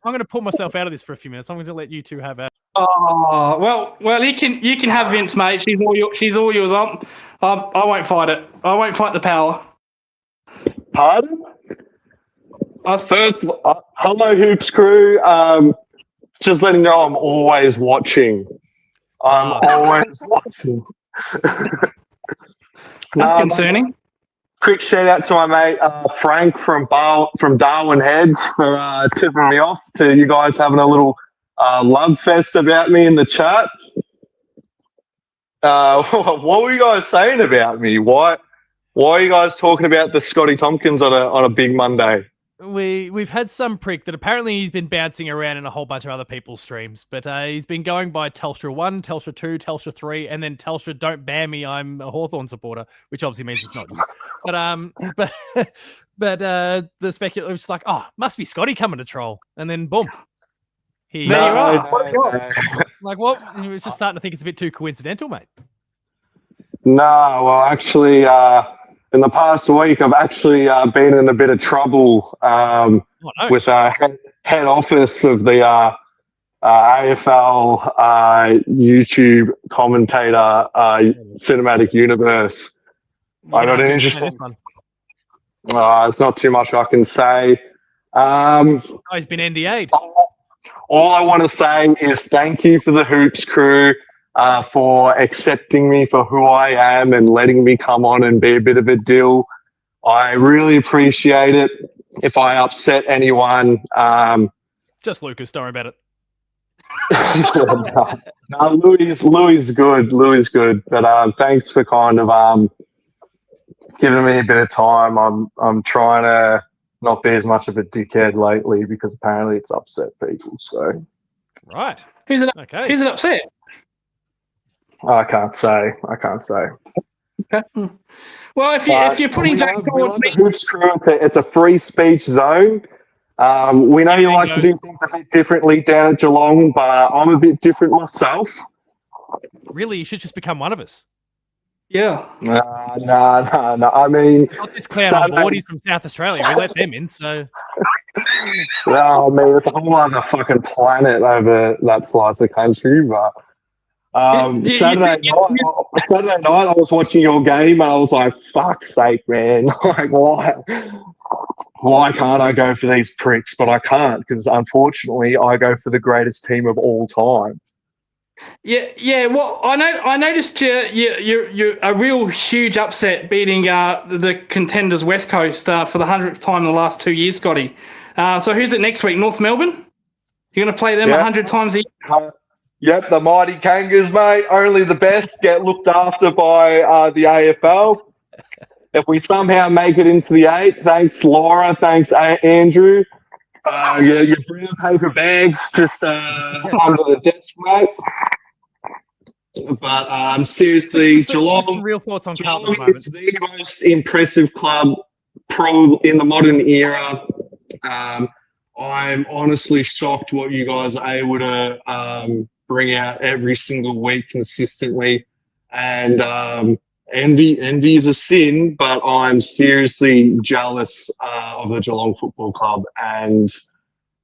going to pull myself out of this for a few minutes. I'm going to let you two have it. Oh well, you can have Vince, mate. She's all yours. I won't fight it. I won't fight the power. Pardon? First, hello, Hoops crew. Just letting you know I'm always watching. I'm always watching. That's concerning. Quick shout out to my mate Frank from Darwin Heads for tipping me off to you guys having a little love fest about me in the chat. What were you guys saying about me? Why are you guys talking about the Scotty Tompkins on a big Monday? We've had some prick that apparently he's been bouncing around in a whole bunch of other people's streams, but he's been going by Telstra 1, Telstra 2, Telstra 3, and then Telstra don't ban me, I'm a Hawthorn supporter, which obviously means it's not you. But the speculator was like, oh, must be Scotty coming to troll, and then boom. There you are. Like what? He was just starting to think it's a bit too coincidental, mate. No, well, actually, in the past week, I've actually been in a bit of trouble with head office of the AFL YouTube commentator cinematic universe. I got an interesting. It's not too much I can say. He's been NDA'd. All I want to say is thank you for the Hoops crew. For accepting me for who I am and letting me come on and be a bit of a deal. I really appreciate it. If I upset anyone, just Lucas, don't worry about it. No, Louis is good. Louis is good. But thanks for kind of giving me a bit of time. I'm trying to not be as much of a dickhead lately because apparently it's upset people. So right, who's it upset? I can't say. Okay. Well, if you're putting Jack towards the Hoops crew, it's a free speech zone. We know you like to do things a bit differently down at Geelong, but I'm a bit different myself. Really, you should just become one of us. Yeah. No. I mean, not this clown on board. He's from South Australia. We let them in, so. No, I mean, it's a whole other fucking planet over that slice of country, but. Saturday night, I was watching your game and I was like, "Fuck's sake, man! Like, why can't I go for these pricks?" But I can't because, unfortunately, I go for the greatest team of all time. Yeah. Well, I noticed you're a real huge upset beating the contenders West Coast for the 100th time in the last 2 years, Scotty. So who's it next week? North Melbourne? You're going to play them 100 times a year? Yep, the mighty Kangas, mate. Only the best get looked after by the AFL. If we somehow make it into the 8, thanks, Laura. Thanks, Andrew. Your brown paper bags just under the desk, mate. But seriously, Geelong. Some real thoughts on Carlton. It's the most impressive club probably in the modern era. I'm honestly shocked what you guys are able to bring out every single week consistently. And envy is a sin, but I'm seriously jealous of the Geelong Football Club, and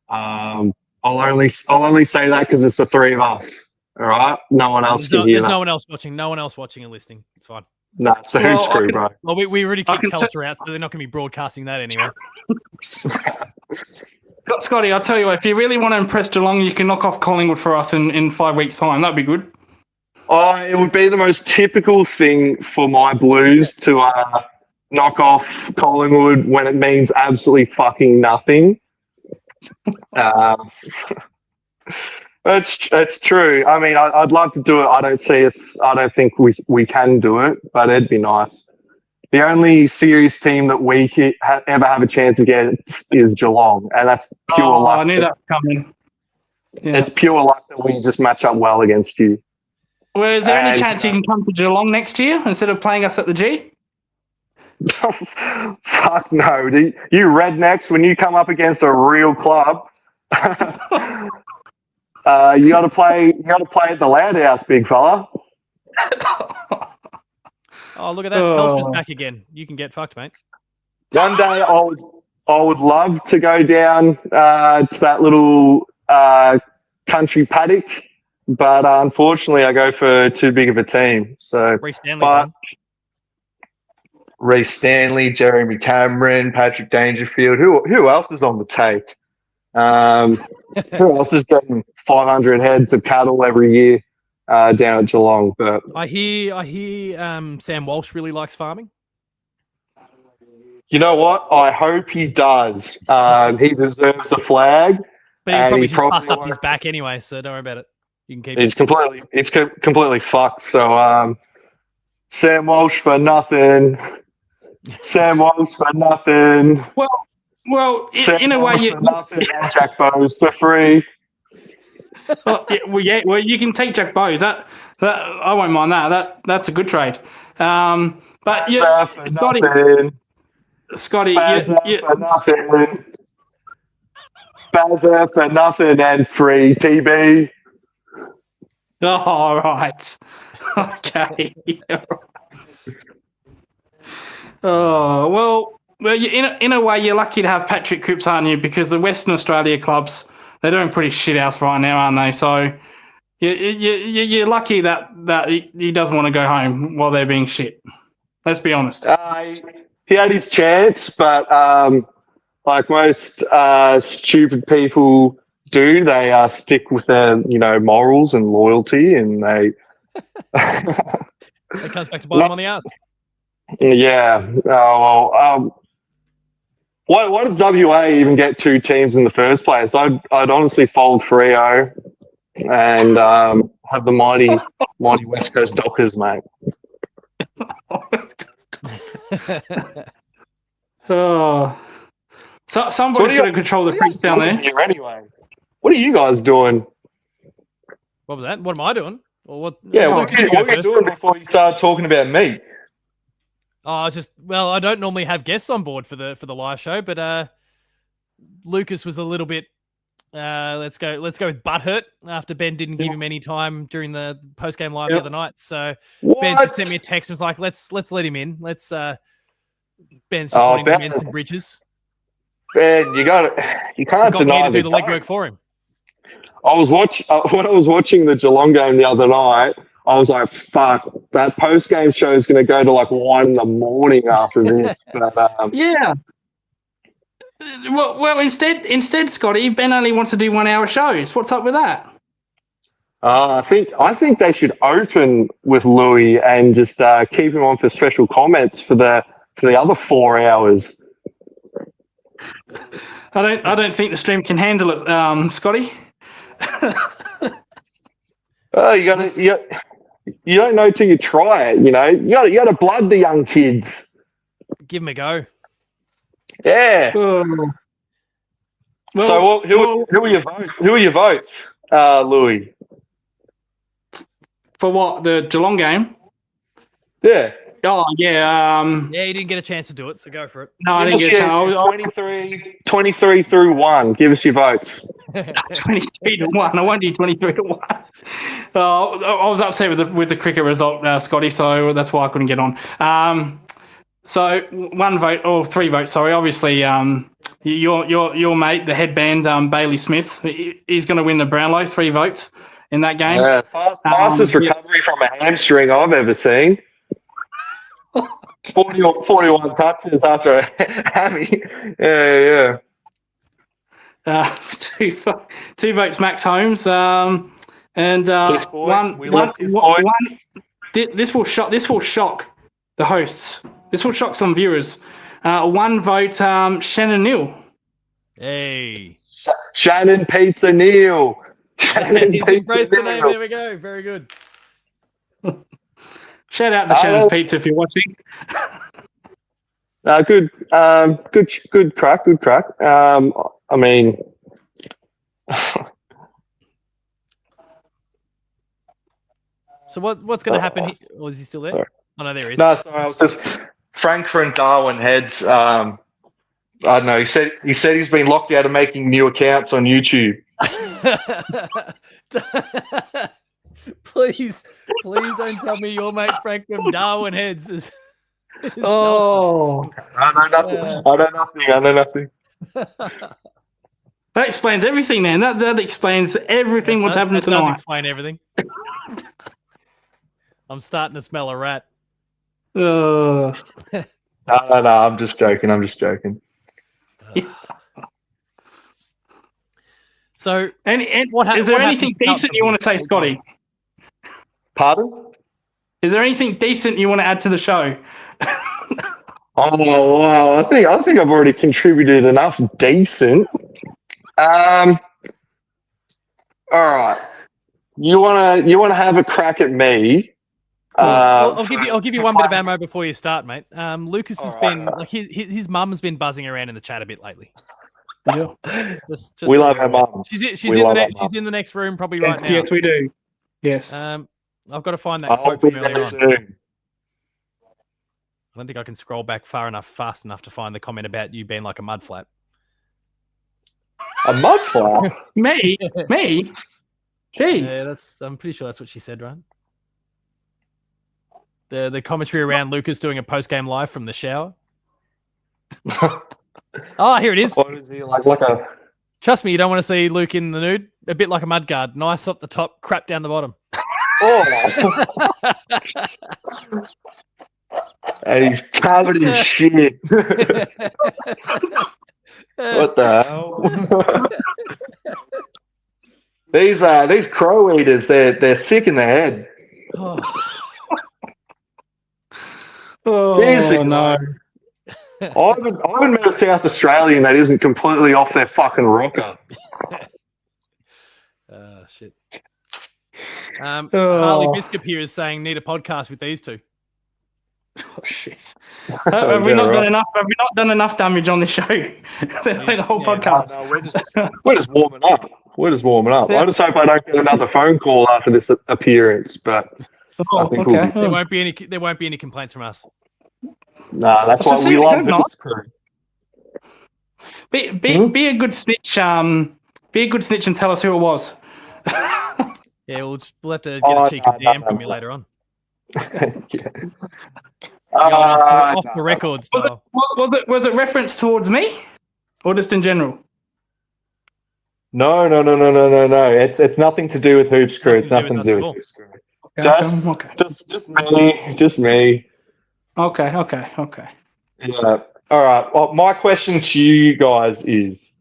I'll only say that because it's the three of us. All right, no one else can hear There's that. no one else watching. No one else watching and listening. It's fine. No, it's the Hoops crew, bro. Well, we already kicked Telstra out, so they're not going to be broadcasting that anyway. Scotty, I'll tell you what, if you really want to impress Geelong, you can knock off Collingwood for us in 5 weeks' time. That'd be good. Oh, it would be the most typical thing for my Blues to knock off Collingwood when it means absolutely fucking nothing. It's true. I mean, I'd love to do it. I don't think we can do it, but it'd be nice. The only serious team that we ever have a chance against is Geelong, and that's pure luck. I knew that was coming. Yeah. It's pure luck that we just match up well against you. Well, is there any chance you can come to Geelong next year instead of playing us at the G? Fuck no. You rednecks, when you come up against a real club, you got to play at the Loud House, big fella. Oh, look at that! Telstra's back again. You can get fucked, mate. One day, I would love to go down to that little country paddock, but unfortunately, I go for too big of a team. So Reece Stanley's Reece Stanley, Jeremy Cameron, Patrick Dangerfield. Who else is on the take? Who else is getting 500 heads of cattle every year down at Geelong? But I hear Sam Walsh really likes farming. You know what? I hope he does. He deserves a flag. But he probably just bust up his back anyway, so don't worry about it. You can keep it. It's completely fucked. So Sam Walsh for nothing. Sam Walsh for nothing. Well, in a way, for nothing, and Jack Bowes for free. Well, you can take Jack Bowes. That I won't mind that. That's a good trade. But Scotty, for nothing. Bazza for nothing and free. TB. Oh, all right. Okay. Oh well, in a way, you're lucky to have Patrick Cripps, aren't you? Because the Western Australia clubs, they're doing pretty shit house right now, aren't they? So you're lucky that he doesn't want to go home while they're being shit. Let's be honest. He had his chance, but like most stupid people do, they stick with their morals and loyalty, and they. It comes back to bite them on the ass. Yeah. Why does WA even get two teams in the first place? I'd honestly fold Freo and have the mighty West Coast Dockers, mate. Oh, so somebody's got to control the creeps down there. Here anyway, what are you guys doing? What was that? What am I doing? Or what? Yeah, what are you doing before you start talking about me? I don't normally have guests on board for the live show, but Lucas was a little bit. Let's go with butthurt after Ben didn't give him any time during the post game live the other night. So Ben just sent me a text and was like, "Let's let him in. Let's." Ben's just wanting to mend some bridges. Ben, you can't deny me to do the legwork for him. I was when I was watching the Geelong game the other night. I was like, "Fuck, that post game show is going to go to like 1 a.m. after this." But, yeah. Well, instead, Scotty, Ben only wants to do 1 hour shows. What's up with that? I think they should open with Louis and just keep him on for special comments for the other 4 hours. I don't think the stream can handle it, Scotty. You don't know till you try it. You got to blood the young kids. Give them a go. Yeah. Who are your votes? Who are your votes, Louis? For what, the Geelong game? Yeah. Oh, yeah. Yeah, you didn't get a chance to do it, so go for it. No, I didn't get it. 23 through 1. Give us your votes. 23 to 1. I won't do 23 to 1. I was upset with the cricket result, Scotty, so that's why I couldn't get on. So 1 vote, or 3 votes, sorry. Obviously, your mate, the headband, Bailey Smith, he's going to win the Brownlow. 3 votes in that game. Yeah, fastest recovery from a hamstring I've ever seen. 41 touches after a hammy. Yeah. 2 votes, Max Holmes. And Piss boy. one. We love Piss boy. This will shock the hosts. This will shock some viewers. 1 vote, Shannon Neal. Hey. Shannon Pizza Neal. He's embraced the name. There we go. Very good. Shout out to Shannon's Pizza if you're watching. Good crack. I mean, so what's going to happen? Or is he still there? Sorry. Oh no, there he is. No, sorry, I was just Frankfurt and Darwin heads. I don't know. He said he's been locked out of making new accounts on YouTube. Please don't tell me your mate Frank from Darwin heads is Oh, I know nothing. that explains everything, man. That explains everything what's happening that does tonight. explain everything. I'm starting to smell a rat. No, I'm just joking. So, is there anything decent you want to say, Scotty? Pardon? Is there anything decent you want to add to the show? Oh wow! I think I've already contributed enough decent. All right. You wanna have a crack at me? I'll give you one bit of ammo before you start, mate. Lucas has been like his mum's been buzzing around in the chat a bit lately. Yeah. We love our mums. She's in the next room probably right now. Yes, we do. Yes. I've got to find that quote from earlier on. Soon. I don't think I can scroll back fast enough to find the comment about you being like a mud flap. A mud flap? Me? Gee. Yeah, I'm pretty sure that's what she said, right? The commentary around Lucas doing a post-game live from the shower. Oh, here it is. What is he like a... Trust me, you don't want to see Luke in the nude. A bit like a mud guard. Nice up the top, crap down the bottom. Oh. And he's covered in shit. What the hell? These crow eaters, they're sick in the head. Seriously, no. I haven't met a South Australian that isn't completely off their fucking rocker. Shit. Harley Biscup here is saying need a podcast with these two. Oh shit! Have we not done enough? Have we not done enough damage on the show? The whole podcast. No, we're just warming up. Yeah. I just hope I don't get another phone call after this appearance. But I think okay. There won't be any complaints from us. Nah, that's why we love this crew. Be a good snitch. Be a good snitch and tell us who it was. Yeah, we'll have to get a cheeky DM from you later on. Off the record style. Was it reference towards me, or just in general? No. It's nothing to do with Hoops Crew. It's nothing to do with Hoops Crew. Just me. Okay. Yeah. All right. Well, my question to you guys is,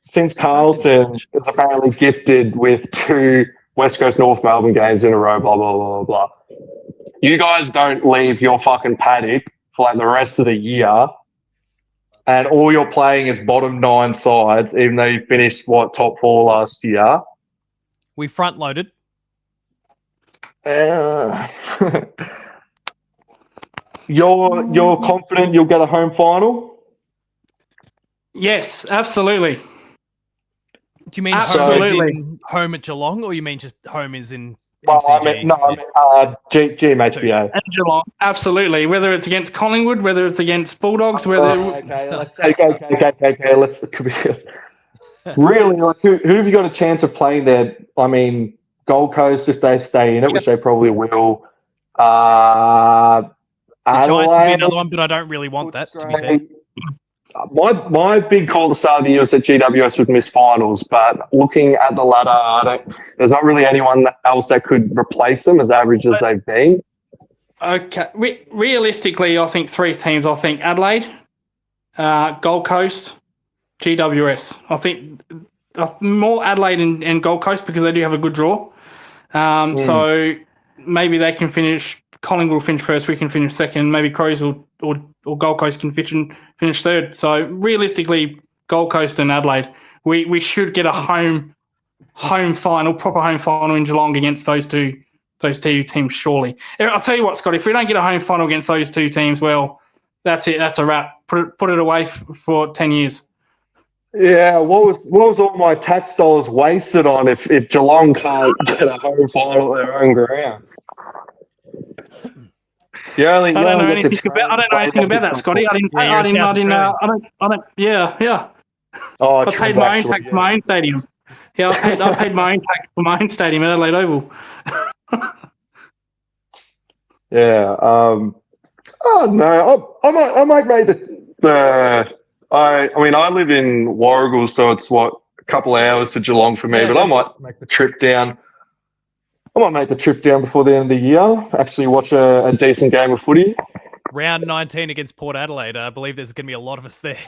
since Carlton is apparently gifted with 2 West Coast North Melbourne games in a row, blah, blah, blah, blah, blah. You guys don't leave your fucking paddock for like the rest of the year, and all you're playing is bottom 9 sides, even though you finished, top 4 last year. We front-loaded. You're confident you'll get a home final? Yes, absolutely. Do you mean home as in home at Geelong, or you mean just home as in Well, MCG. GMHBA. And Geelong, absolutely. Whether it's against Collingwood, whether it's against Bulldogs, whether Okay. Let's really like who have you got a chance of playing there? I mean, Gold Coast if they stay in it, which they probably will. The Giants would be Adelaide, another one, but I don't really want that, to be fair. My big call to start of the year was that GWS would miss finals, but looking at the ladder, there's not really anyone else that could replace them as average as they've been. Okay. Realistically, I think 3 teams. I think Adelaide, Gold Coast, GWS. I think more Adelaide and Gold Coast because they do have a good draw. So maybe they can finish. Collingwood will finish first. We can finish second. Maybe Crows or Gold Coast can finish third. So realistically, Gold Coast and Adelaide, we should get a home final, proper home final in Geelong against those two teams. Surely, I'll tell you what, Scott. If we don't get a home final against those 2 teams, well, that's it. That's a wrap. Put it away for 10 years. Yeah, what was all my tax dollars wasted on if Geelong can't get a home final at their own ground? I don't know anything about that, Scotty. Yeah. Oh, I paid my own tax for my own stadium. Yeah, I paid my own tax for my own stadium at Adelaide Oval. Yeah. Oh no, I might make I mean, I live in Warragul, so it's a couple of hours to Geelong for me. But I might make the trip down. I might make the trip down before the end of the year. Actually, watch a decent game of footy. Round 19 against Port Adelaide. I believe there's going to be a lot of us there.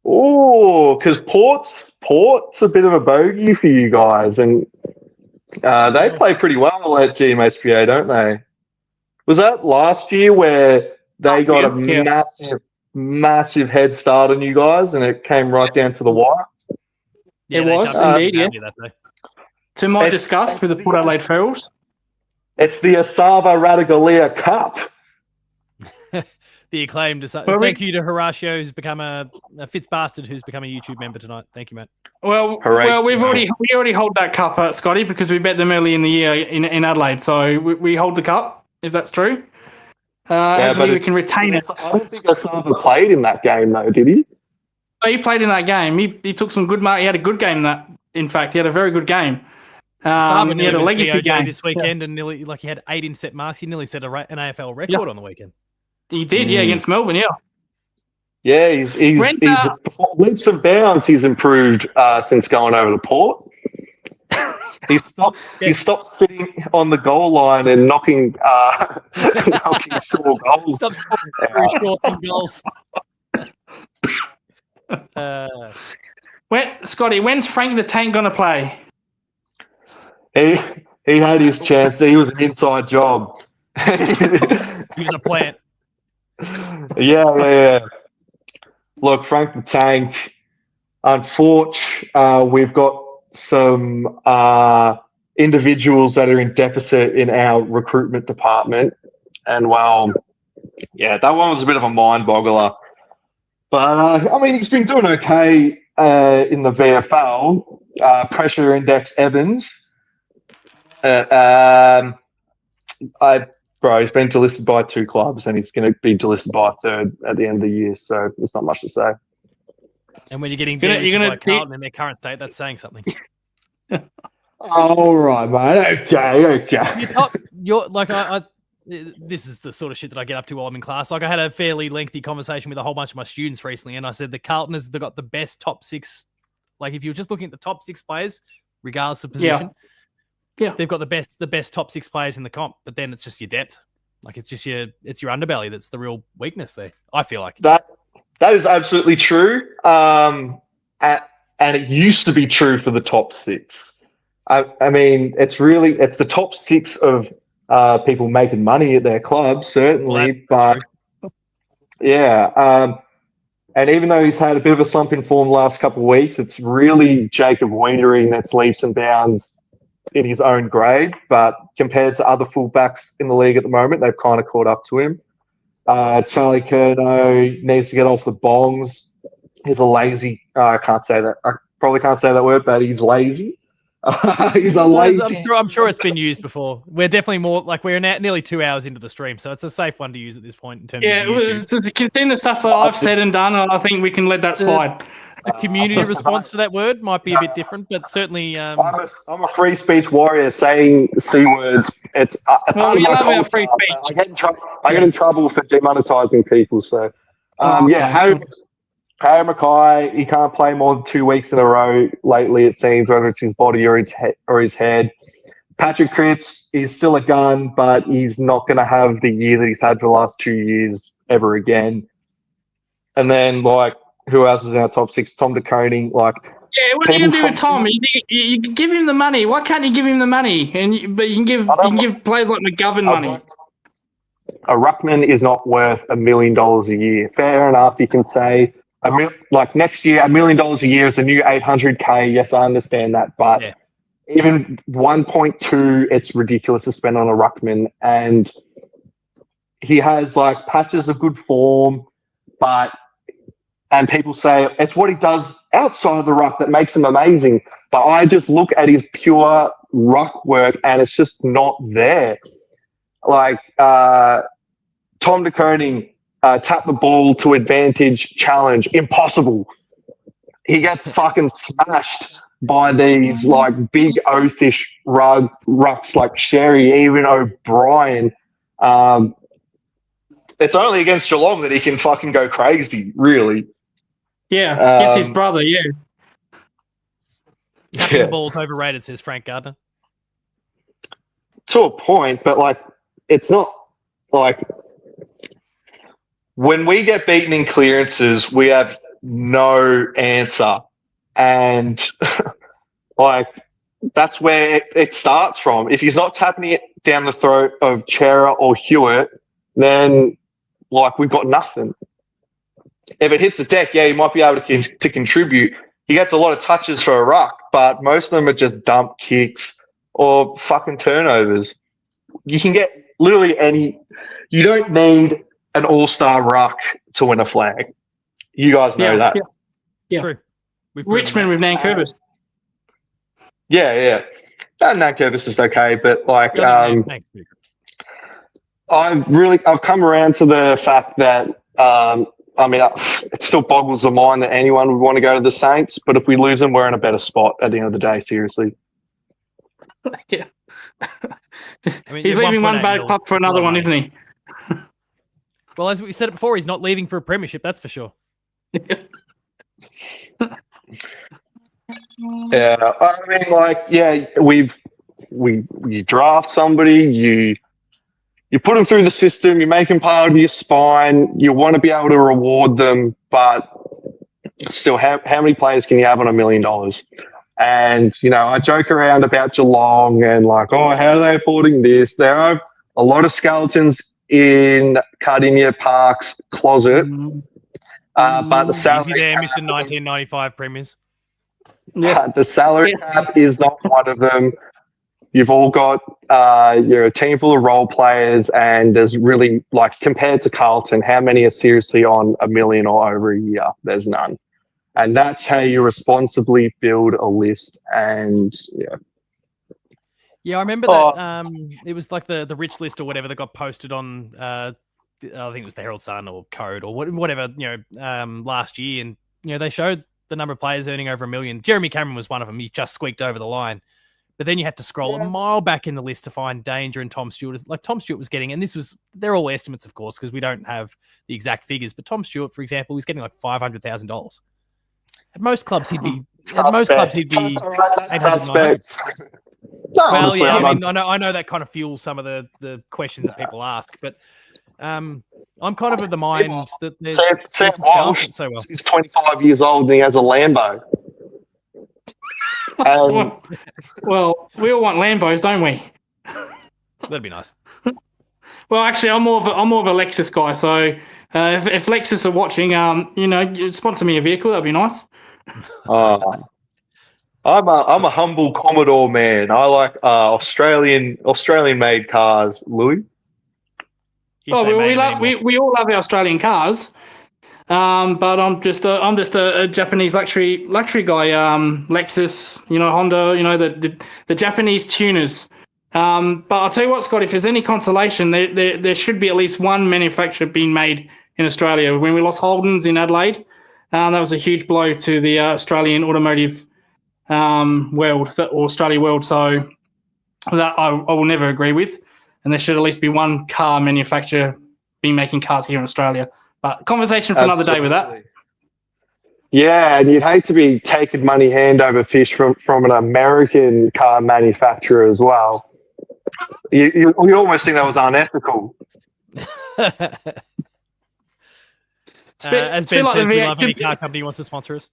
Oh, because Port's a bit of a bogey for you guys, and they play pretty well at GMHBA, don't they? Was that last year where they got a massive head start on you guys, and it came right down to the wire? It was indeed, yes. To my disgust with the Port Adelaide Ferals. It's the Asava Radigalia Cup. The acclaimed. Thank you to Horatio, who's become a Fitzbastard, who's become a YouTube member tonight. Thank you, mate. Well, we already hold that cup, Scotty, because we bet them early in the year in Adelaide. So we hold the cup, if that's true. But we can retain it. I don't think Asava played in that game, though, did he? Oh, he played in that game. He took some good mark. He had a good game in that. In fact, he had a very good game. He had a legacy game this weekend, and nearly he had 8 inset marks. He nearly set an AFL record on the weekend. He did, against Melbourne, Yeah, he's leaps and bounds. He's improved since going over to Port. He stopped sitting on the goal line and knocking short goals. Stop scoring short goals. Scotty, when's Frank the Tank going to play? He had his chance. He was an inside job. He was a plant. Yeah. Look, Frank the Tank. Unfortunately, we've got some individuals that are in deficit in our recruitment department, and that one was a bit of a mind boggler. But I mean, he's been doing okay in the VFL. Pressure Index Evans. He's been delisted by 2 clubs, and he's going to be delisted by a 3rd at the end of the year. So there's not much to say. And when you're getting delisted by Carlton in their current state, that's saying something. All right, mate. Okay. This is the sort of shit that I get up to while I'm in class. Like, I had a fairly lengthy conversation with a whole bunch of my students recently, and I said the Carlton has got the best top 6. Like, if you're just looking at the top 6 players, regardless of position. Yeah, they've got the best top 6 players in the comp, but then it's just your depth. Like, it's your underbelly that's the real weakness there. I feel like that is absolutely true. And it used to be true for the top 6. I mean, it's the top 6 of people making money at their club, certainly. But yeah, and even though he's had a bit of a slump in form the last couple of weeks, it's really Jacob Wiedering that's leaps and bounds in his own grade, but compared to other fullbacks in the league at the moment, they've kind of caught up to him. Charlie Curnow needs to get off the bongs. He's a lazy. I probably can't say that word, but he's lazy. He's a lazy. I'm sure it's been used before. We're definitely more like we're now nearly 2 hours into the stream, so it's a safe one to use at this point in terms of YouTube. Considering the stuff that I've said and done, I think we can let that slide. The community response to that word might be a bit different, but certainly. I'm a free speech warrior. Saying C words, it's a part of my culture. I get in trouble for demonetizing people. So, Harry Mackay, he can't play more than 2 weeks in a row lately, it seems, whether it's his body or his head. Patrick Cripps is still a gun, but he's not going to have the year that he's had for the last 2 years ever again. And then, like, who else is in our top 6? Tom De Koning. Like, yeah, what are you going to do with Tom? You give him the money. Why can't you give him the money? But you can give players like McGovern money. A ruckman is not worth $1 million a year. Fair enough, you can say. Like next year, $1 million a year is a new 800K. Yes, I understand that, but even 1.2, it's ridiculous to spend on a ruckman. And he has like patches of good form, and people say it's what he does outside of the ruck that makes him amazing. But I just look at his pure ruck work, and it's just not there. Like Tom De Koning. Tap the ball to advantage challenge. Impossible. He gets fucking smashed by these like big oafish rucks like Sherry, even O'Brien. It's only against Geelong that he can fucking go crazy, really. Yeah, gets his brother, Tapping the ball's overrated, says Frank Gardner. To a point, but like it's not like when we get beaten in clearances, we have no answer. And like that's where it starts from. If he's not tapping it down the throat of Chera or Hewitt, then like we've got nothing. If it hits the deck, he might be able to contribute. He gets a lot of touches for a ruck, but most of them are just dump kicks or fucking turnovers. You can get literally any. You don't need an all-star ruck to win a flag. You guys know that. Yeah. True. Richmond with Nankervis. Yeah. Nankervis is okay, but like I've come around to the fact that it still boggles the mind that anyone would want to go to the Saints, but if we lose them, we're in a better spot at the end of the day, seriously. Yeah. He's leaving one bad club for another one, isn't he? Well, as we said it before, he's not leaving for a premiership, that's for sure. Yeah, I mean, like, you draft somebody, you put them through the system, you make them part of your spine, you want to be able to reward them, but still, how many players can you have on $1 million? And, I joke around about Geelong and like, how are they affording this? There are a lot of skeletons in Cardinia Park's closet, but the salary there, cap Mr. 1995 premiers. The salary cap is not one of them. You've all got you're a team full of role players, and there's really, like, compared to Carlton, how many are seriously on $1 million or over a year? There's none. And that's how you responsibly build a list. And yeah, I remember that. It was like the rich list or whatever that got posted on. I think it was the Herald Sun or Code or whatever. Last year, and they showed the number of players earning over $1 million. Jeremy Cameron was one of them. He just squeaked over the line. But then you had to scroll a mile back in the list to find Danger and Tom Stewart. Like Tom Stewart was getting, and they're all estimates, of course, because we don't have the exact figures. But Tom Stewart, for example, was getting like $500,000. At most clubs, he'd be suspect. Well, yeah, I mean, I know that kind of fuels some of the questions that people ask, but I'm kind of of the mind that Sam Walsh, so well. He's 25 years old and he has a Lambo. Well, we all want Lambos, don't we? That'd be nice. Well, actually, I'm more of a Lexus guy, so if Lexus are watching, sponsor me a vehicle, that'd be nice. I'm a humble Commodore man. I like Australian made cars, Louis. We all love our Australian cars. But I'm just a Japanese luxury guy. Lexus, Honda, the Japanese tuners. But I'll tell you what, Scott, if there's any consolation, there should be at least one manufacturer being made in Australia. When we lost Holden's in Adelaide, that was a huge blow to the Australian automotive world, or Australia world. So that I will never agree with. And there should at least be one car manufacturer being making cars here in Australia. But conversation for another day with that. Yeah, and you'd hate to be taking money hand over fist from an American car manufacturer as well. You almost think that was unethical. As Ben says, we love any car company who wants to sponsor us.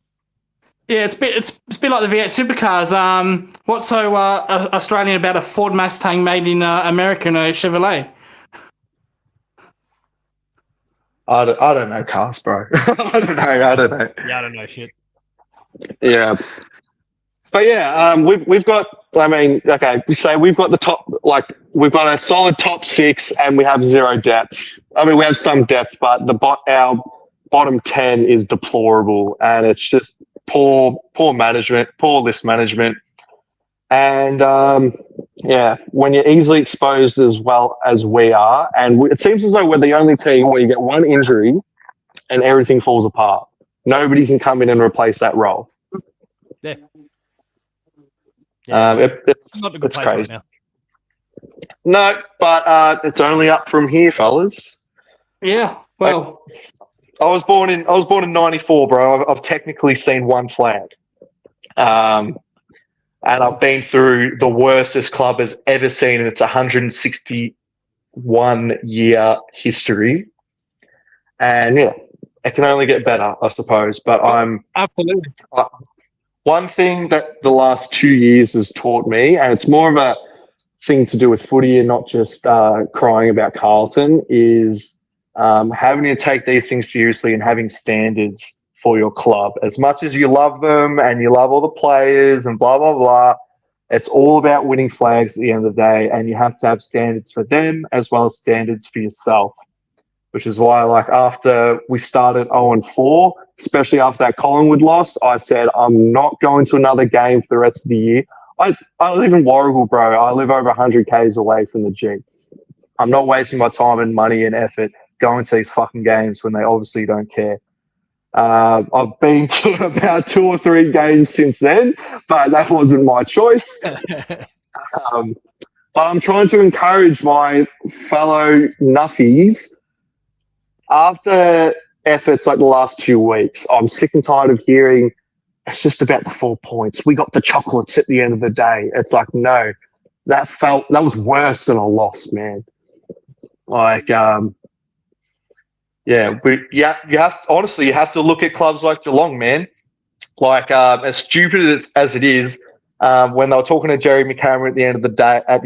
Yeah, it's a bit like the V8 supercars. What's so Australian about a Ford Mustang made in America and a Chevrolet? I don't know cars, bro. I don't know. Yeah, I don't know shit. Yeah. But yeah, we've got. I mean, okay, we say we've got the top. Like we've got a solid top 6, and we have 0 depth. I mean, we have some depth, but our bottom 10 is deplorable, and it's just poor management, poor list management, and yeah, when you're easily exposed as well as we are, and it seems as though we're the only team where you get one injury and everything falls apart. Nobody can come in and replace that role. Yeah. It's not a good place crazy. right now. No, but it's only up from here, fellas. Yeah. Well, I was born in '94, bro. I've technically seen one flag, and I've been through the worst this club has ever seen in its 161-year history. And yeah, it can only get better, I suppose. But absolutely. One thing that the last 2 years has taught me, and it's more of a thing to do with footy and not just crying about Carlton, is having to take these things seriously and having standards for your club. As much as you love them and you love all the players and blah, blah, blah, it's all about winning flags at the end of the day, and you have to have standards for them as well as standards for yourself, which is why, like, after we started 0-4, especially after that Collingwood loss, I said, I'm not going to another game for the rest of the year. I live in Warragul, bro. I live over 100 Ks away from the G. I'm not wasting my time and money and effort going to these fucking games when they obviously don't care. I've been to about 2 or 3 games since then, but that wasn't my choice. But I'm trying to encourage my fellow Nuffies. After efforts like the last 2 weeks, I'm sick and tired of hearing it's just about the 4 points. We got the chocolates at the end of the day. It's like, no, that was worse than a loss, man. Like, yeah, you have to look at clubs like Geelong, man. Like, as stupid as it is, when they were talking to Jerry McCameron at the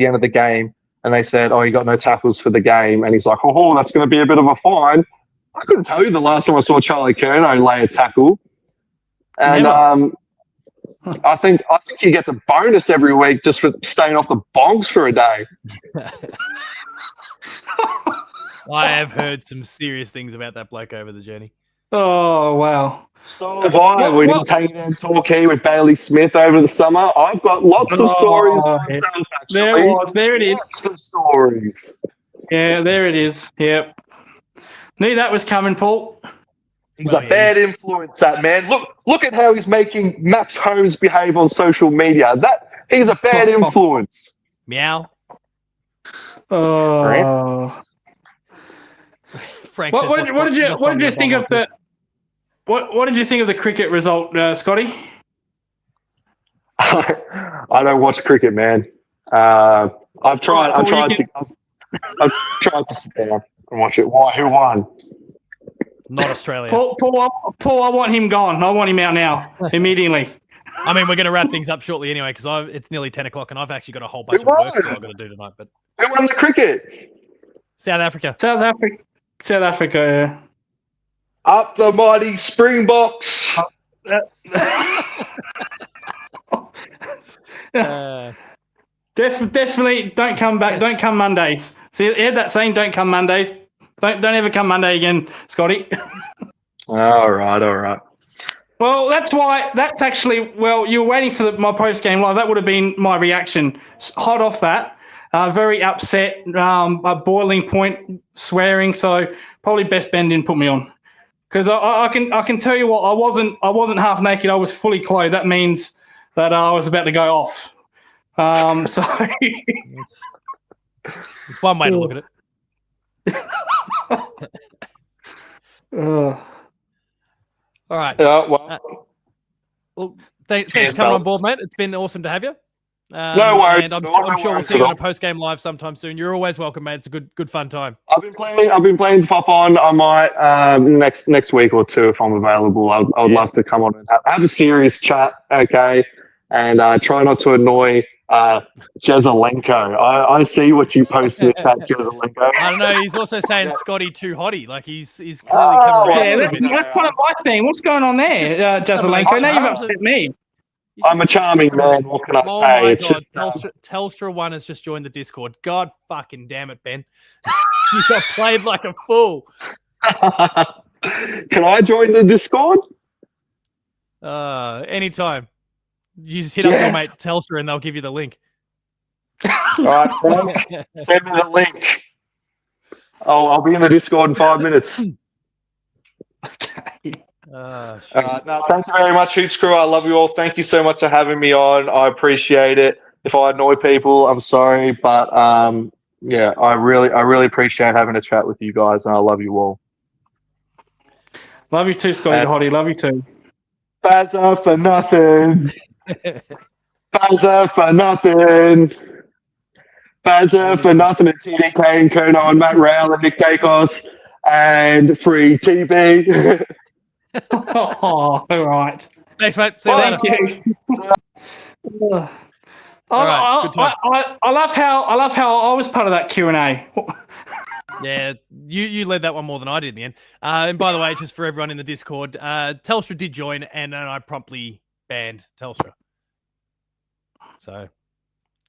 end of the game, and they said, "Oh, you got no tackles for the game," and he's like, "Oh, that's going to be a bit of a fine." I couldn't tell you the last time I saw Charlie Curnow lay a tackle, and I think he gets a bonus every week just for staying off the bongs for a day. I have heard some serious things about that bloke over the journey. Oh, wow. So have I. We didn't hang out and talk here with Bailey Smith over the summer. I've got lots of stories myself, actually. There it is. Lots of stories. Yeah, there it is. Yep. Knew that was coming, Paul. He's a bad influence, that man. Look at how he's making Max Holmes behave on social media. He's a bad influence. Meow. Oh. Frank What did you think of the what did you think of the cricket result, Scotty? I don't watch cricket, man. I've tried to sit down and watch it. Why? Who won? Not Australia. Paul, I want him gone. I want him out now, immediately. I mean, we're going to wrap things up shortly anyway, because it's nearly 10 o'clock and I've actually got a whole bunch of work that I've got to do tonight. But who won the cricket? South Africa. South Africa, yeah. Up the mighty Springboks. Definitely don't come back. Don't come Mondays. See, you had that saying, don't come Mondays. Don't ever come Monday again, Scotty. All right. Well, that's actually, you were waiting for my post-game live. That would have been my reaction. Hot off that. Very upset, a boiling point, swearing. So probably best Ben didn't put me on. Because I can tell you what, I wasn't half naked. I was fully clothed. That means that I was about to go off. So it's one way to look at it. All right. Yeah, well, thanks for coming on board, mate. It's been awesome to have you. No worries. And I'm sure we'll see you on a post-game live sometime soon. You're always welcome, mate. It's a good fun time. I've been playing to pop on. I might next week or two if I'm available. I would love to come on and have a serious chat, okay? And try not to annoy Jezelenko. I see what you posted about Jezelenko. I don't know. He's also saying Scotty too hotty. Like he's clearly coming around. Yeah, that's kind of my thing. What's going on there, Jezelenko? Now you've upset me. I'm a charming man. What can I say? My it's God, just, Telstra One has just joined the Discord. God fucking damn it, Ben! You got played like a fool. Can I join the Discord? Anytime. You just hit up your mate Telstra and they'll give you the link. All right, send me the link. I'll be in the Discord in 5 minutes. Okay. No, thank you very much, Hoots Crew. I love you all. Thank you so much for having me on. I appreciate it. If I annoy people, I'm sorry, but I really appreciate having a chat with you guys, and I love you all. Love you too, Scotty the Hottie. Love you too. Bazza for nothing. Bazza for nothing. Bazza for nothing. And TDK and Kerno and Matt Rowell and Nick Dacos and free TV. All right. Thanks, mate. See you later. Thank you. All right, good time. I love how I was part of that Q&A. Yeah, you led that one more than I did in the end. And by the way, just for everyone in the Discord, Telstra did join, and then I promptly banned Telstra. So,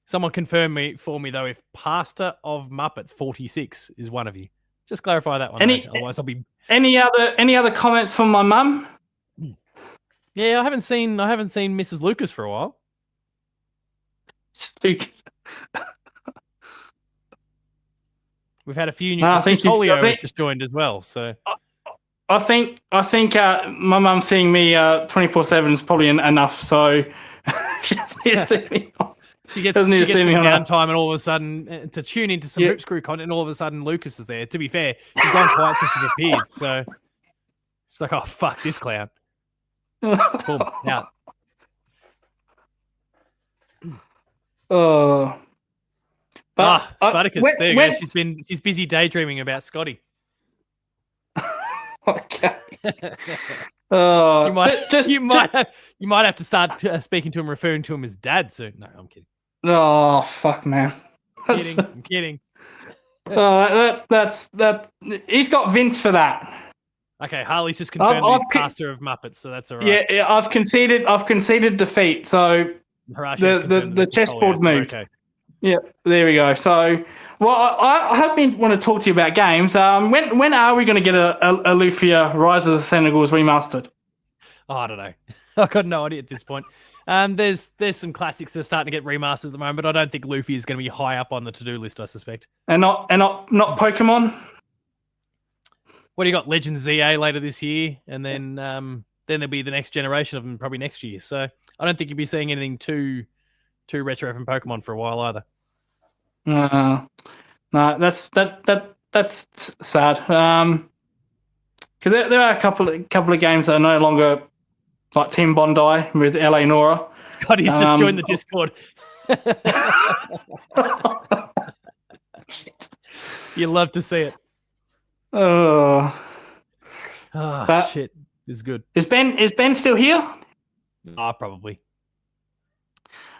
someone confirm for me though if Pastor of Muppets 46 is one of you. Just clarify that one. Otherwise, I'll be. Any other comments from my mum? Yeah, I haven't seen Mrs. Lucas for a while. Lucas. We've had a few new. Holio has just joined as well. So I think my mum seeing me 24/7 is probably enough. So she doesn't need to see me. She gets some downtime, and all of a sudden to tune into some Hoops Crew content, and all of a sudden Lucas is there. To be fair, he's gone quiet since he appeared. So she's like, "Oh fuck this clown." Boom, out. Spartacus. There you go. She's busy daydreaming about Scotty. Okay. You might have to start speaking to him, referring to him as dad soon. No, I'm kidding. Oh fuck, man. I'm kidding. That's he's got Vince for that. Okay, Harley's just confirmed he's pastor of Muppets, so that's all right. Yeah, I've conceded defeat. So the chessboard's moved. Okay. Yeah, there we go. So, I have been want to talk to you about games. When are we going to get a Lufia Rise of the Senegals remastered? Oh, I don't know. I've got no idea at this point. There's some classics that are starting to get remasters at the moment, but I don't think Luffy is going to be high up on the to-do list, I suspect. And not Pokemon? What do you got? Legends ZA later this year, and then there'll be the next generation of them probably next year. So I don't think you'll be seeing anything too retro from Pokemon for a while either. No, that's sad. Because there are a couple of games that are no longer like Team Bondi with LA Nora. Scotty's just joined the Discord. You love to see it. Shit is good. Is Ben still here? Probably.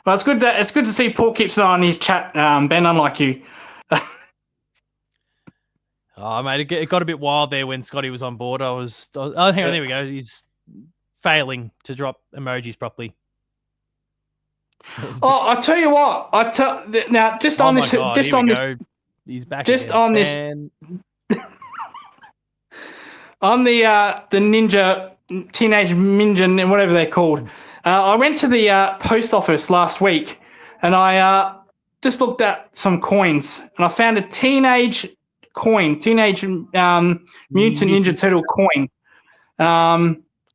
Well, it's good to see Paul keeps an eye on his chat, Ben, unlike you. Mate, it got a bit wild there when Scotty was on board. Hang on, there we go. He's failing to drop emojis properly. I tell you what. Now, just on this. He's back. Just again. On this. Ninja Teenage Ninja, whatever they're called. I went to the post office last week, and I just looked at some coins, and I found a Teenage Mutant Ninja Turtle coin,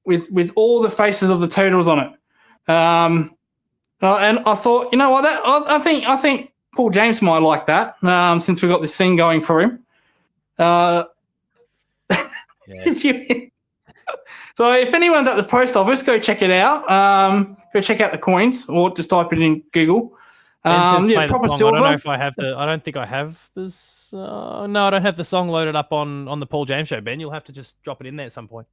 with all the faces of the turtles on it. And I thought, you know what, I think Paul James might like that, since we got this thing going for him. So if anyone's at the post office, go check it out. Go check out the coins, or just type it in Google. Proper silver. I don't know if I have I don't think I have this. No, I don't have the song loaded up on the Paul James show, Ben. You'll have to just drop it in there at some point.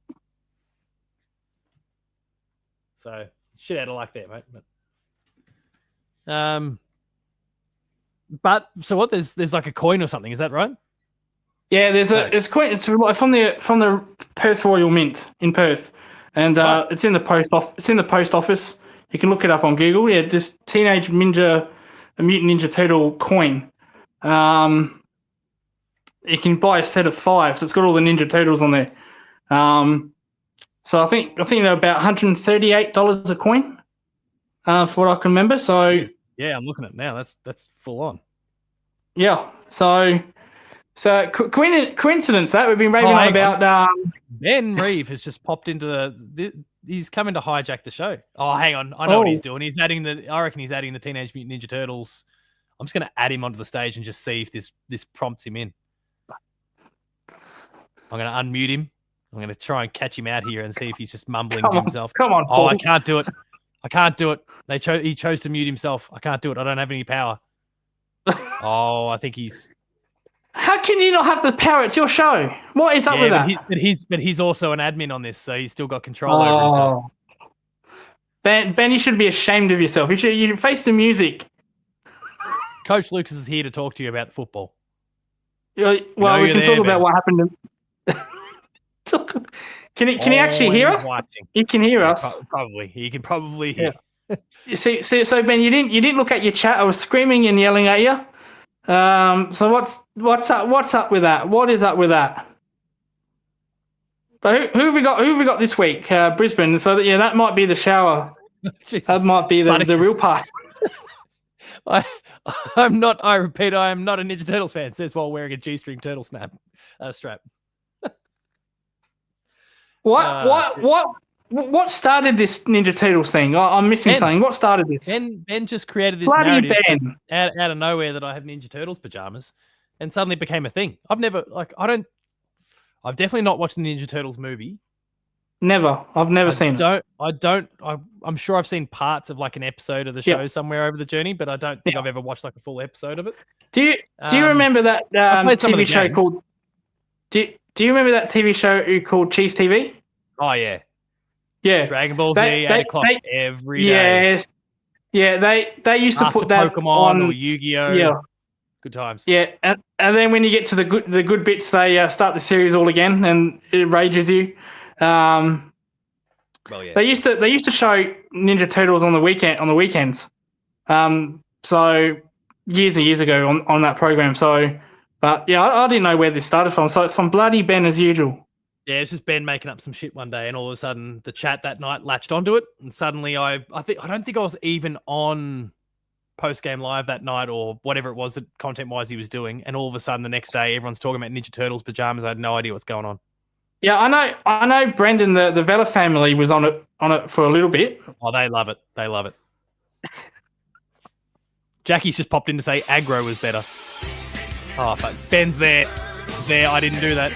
So shit out of luck there, mate. But so what? There's like a coin or something. Is that right? Yeah, there's a coin. It's from the Perth Royal Mint in Perth, and it's in the post office. You can look it up on Google. Yeah, just Teenage Mutant Ninja Turtle coin. You can buy a set of 5. So it's got all the Ninja Turtles on there. So I think they're about $138 a coin, for what I can remember. So yeah, I'm looking at it now. That's full on. Yeah. So coincidence that we've been raving on about. Ben Reeve has just popped into he's coming to hijack the show. Oh, hang on, I know what he's doing. I reckon he's adding the Teenage Mutant Ninja Turtles. I'm just going to add him onto the stage and just see if this prompts him in. I'm going to unmute him. I'm going to try and catch him out here and see if he's just mumbling to himself. Come on, Paul. Oh, I can't do it. He chose to mute himself. I can't do it. I don't have any power. Oh, I think he's. How can you not have the power? It's your show. What is up with that? But he's also an admin on this, so he's still got control over himself. Ben, you should be ashamed of yourself. You face the music. Coach Lucas is here to talk to you about football. We can talk about what happened. Can he actually hear us? Watching. He can hear us. Probably. He can probably hear. Yeah. So Ben, you didn't look at your chat. I was screaming and yelling at you. So what's up with that? What is up with that? But who have we got this week? Brisbane. So that might be the shower. Jesus, that might be the real part. I repeat, I am not a Ninja Turtles fan, says while wearing a G-string turtle strap. What started this Ninja Turtles thing? I'm missing something. What started this? Ben just created this Bloody narrative out of nowhere that I have Ninja Turtles pajamas, and suddenly it became a thing. I've definitely not watched the Ninja Turtles movie. Never. I've never seen it. I'm sure I've seen parts of like an episode of the show somewhere over the journey, but I don't think I've ever watched like a full episode of it. Do you remember that TV show called? Do you remember that TV show called Cheese TV? Oh yeah. Yeah. Dragon Ball Z 8 o'clock every day. Yes. Yeah, they used to put that Pokemon on or Yu-Gi-Oh. Yeah. Good times. Yeah, and then when you get to the good bits, they start the series all again, and it rages you. Well, yeah. They used to show Ninja Turtles on the weekends. So years and years ago on that program. So, but yeah, I didn't know where this started from. So it's from bloody Ben as usual. Yeah, it's just Ben making up some shit one day, and all of a sudden the chat that night latched onto it, and suddenly I don't think I was even on Post Game Live that night or whatever it was that content-wise he was doing, and all of a sudden the next day everyone's talking about Ninja Turtles pajamas. I had no idea what's going on. Yeah, I know. Brendan, the Vela family was on it for a little bit. Oh, they love it. They love it. Jackie's just popped in to say aggro was better. Oh, fuck. Ben's there. I didn't do that.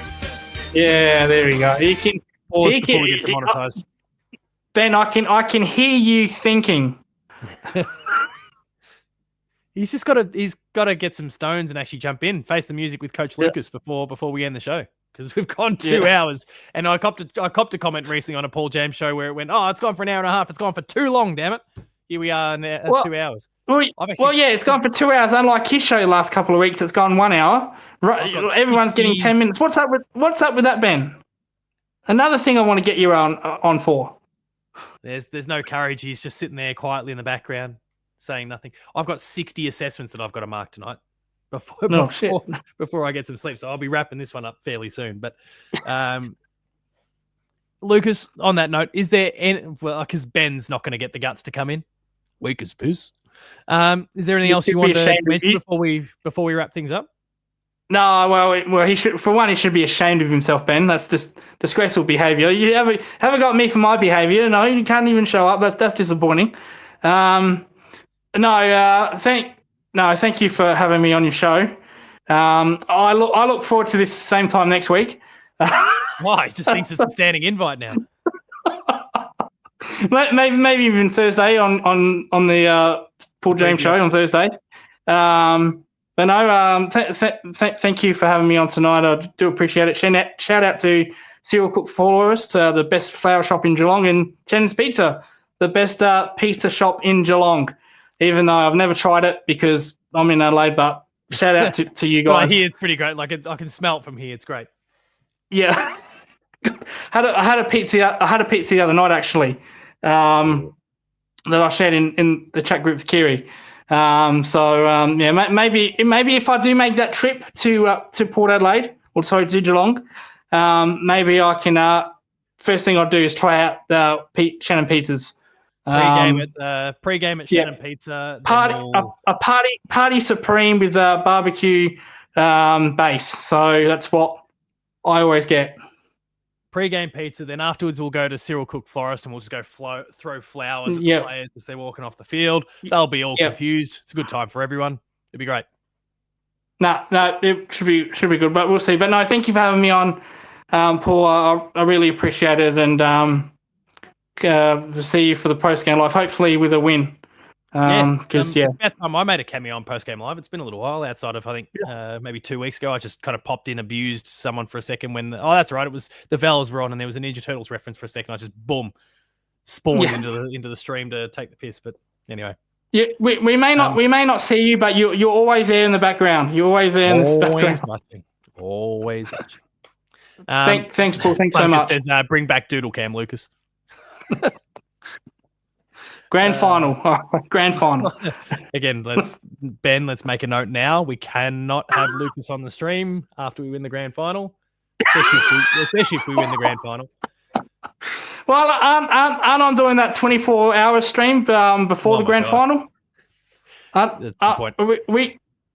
Yeah, there we go. You can pause before we get demonetized. Ben, I can hear you thinking. He's got to get some stones and actually jump in, face the music with Coach Lucas before we end the show, because we've gone 2 hours. And I copped a comment recently on a Paul James show where it went, oh, it's gone for an hour and a half. It's gone for too long, damn it. Here we are at 2 hours. It's gone for 2 hours. Unlike his show last couple of weeks, it's gone 1 hour. Right, everyone's getting 10 minutes. What's up with that, Ben? Another thing I want to get you on for. There's no courage. He's just sitting there quietly in the background, saying nothing. I've got 60 assessments that I've got to mark tonight before I get some sleep. So I'll be wrapping this one up fairly soon. But Lucas, on that note, is there any, well, because Ben's not going to get the guts to come in, weak as piss. Is there anything else you want to mention before we wrap things up? No, well, he should. For one, he should be ashamed of himself, Ben. That's just disgraceful behaviour. You haven't got me for my behaviour. No, you can't even show up. That's disappointing. Thank you for having me on your show. I look forward to this same time next week. Why? He just thinks it's a standing invite now. Maybe even Thursday on the Paul James show on Thursday. But no, thank you for having me on tonight. I do appreciate it. Shout out to Cyril Cook Florist, the best flower shop in Geelong, and Jen's Pizza, the best pizza shop in Geelong. Even though I've never tried it because I'm in Adelaide, but shout out to you guys. I hear it's pretty great. Like I can smell it from here. It's great. Yeah, I had a pizza the other night actually, that I shared in the chat group with Kiri. Maybe if I do make that trip to Port Adelaide, or sorry, to Geelong, maybe I can. First thing I'll do is try out Shannon Pizzas. Pre-game at Shannon Pizza. Party supreme with barbecue base. So that's what I always get. Pre-game pizza, then afterwards we'll go to Cyril Cook Florist and we'll just go throw flowers at the players as they're walking off the field. They'll be all confused. It's a good time for everyone. It'll be great. No, it should be good, but we'll see. But no, thank you for having me on, Paul. I really appreciate it, and we'll see you for the post-game live, hopefully with a win. It's about time I made a cameo on Post Game Live. It's been a little while outside of, I think, maybe 2 weeks ago. I just kind of popped in, abused someone for a second when, that's right, it was the Vels were on and there was a Ninja Turtles reference for a second. I just, boom, spawned into the stream to take the piss. But anyway. Yeah, we may not see you, but you're always there in the background. You're always there in the background. Always watching. Thanks, Paul. Thanks so much. Says, bring back Doodle Cam, Lucas. Grand final. Again, let's make a note now. We cannot have Lucas on the stream after we win the grand final, especially if we win the grand final. Well, aren't I doing that 24-hour stream before the grand final? That's the point.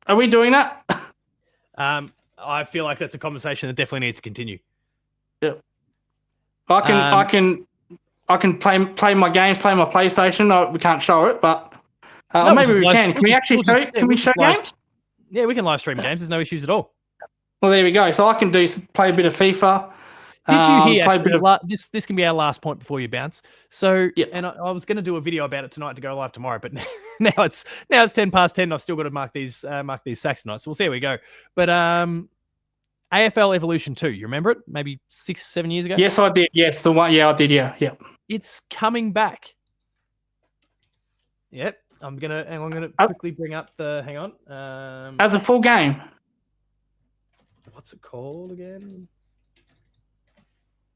Are we doing that? I feel like that's a conversation that definitely needs to continue. Yeah. I can play my games, play my PlayStation. We can't show it, but maybe we can. Can we actually show games? Yeah, we can live stream games. There's no issues at all. Well, there we go. So I can play a bit of FIFA. Did you hear? This can be our last point before you bounce. So, and I was going to do a video about it tonight to go live tomorrow, but now it's 10 past 10. And I've still got to mark these sacks tonight. So we'll see how we go. But AFL Evolution 2, you remember it? Maybe 6-7 years ago. Yes, I did. Yes, the one. Yeah, I did. Yeah. It's coming back. Yep. I'm gonna quickly bring up the. Hang on. As a full game. What's it called again?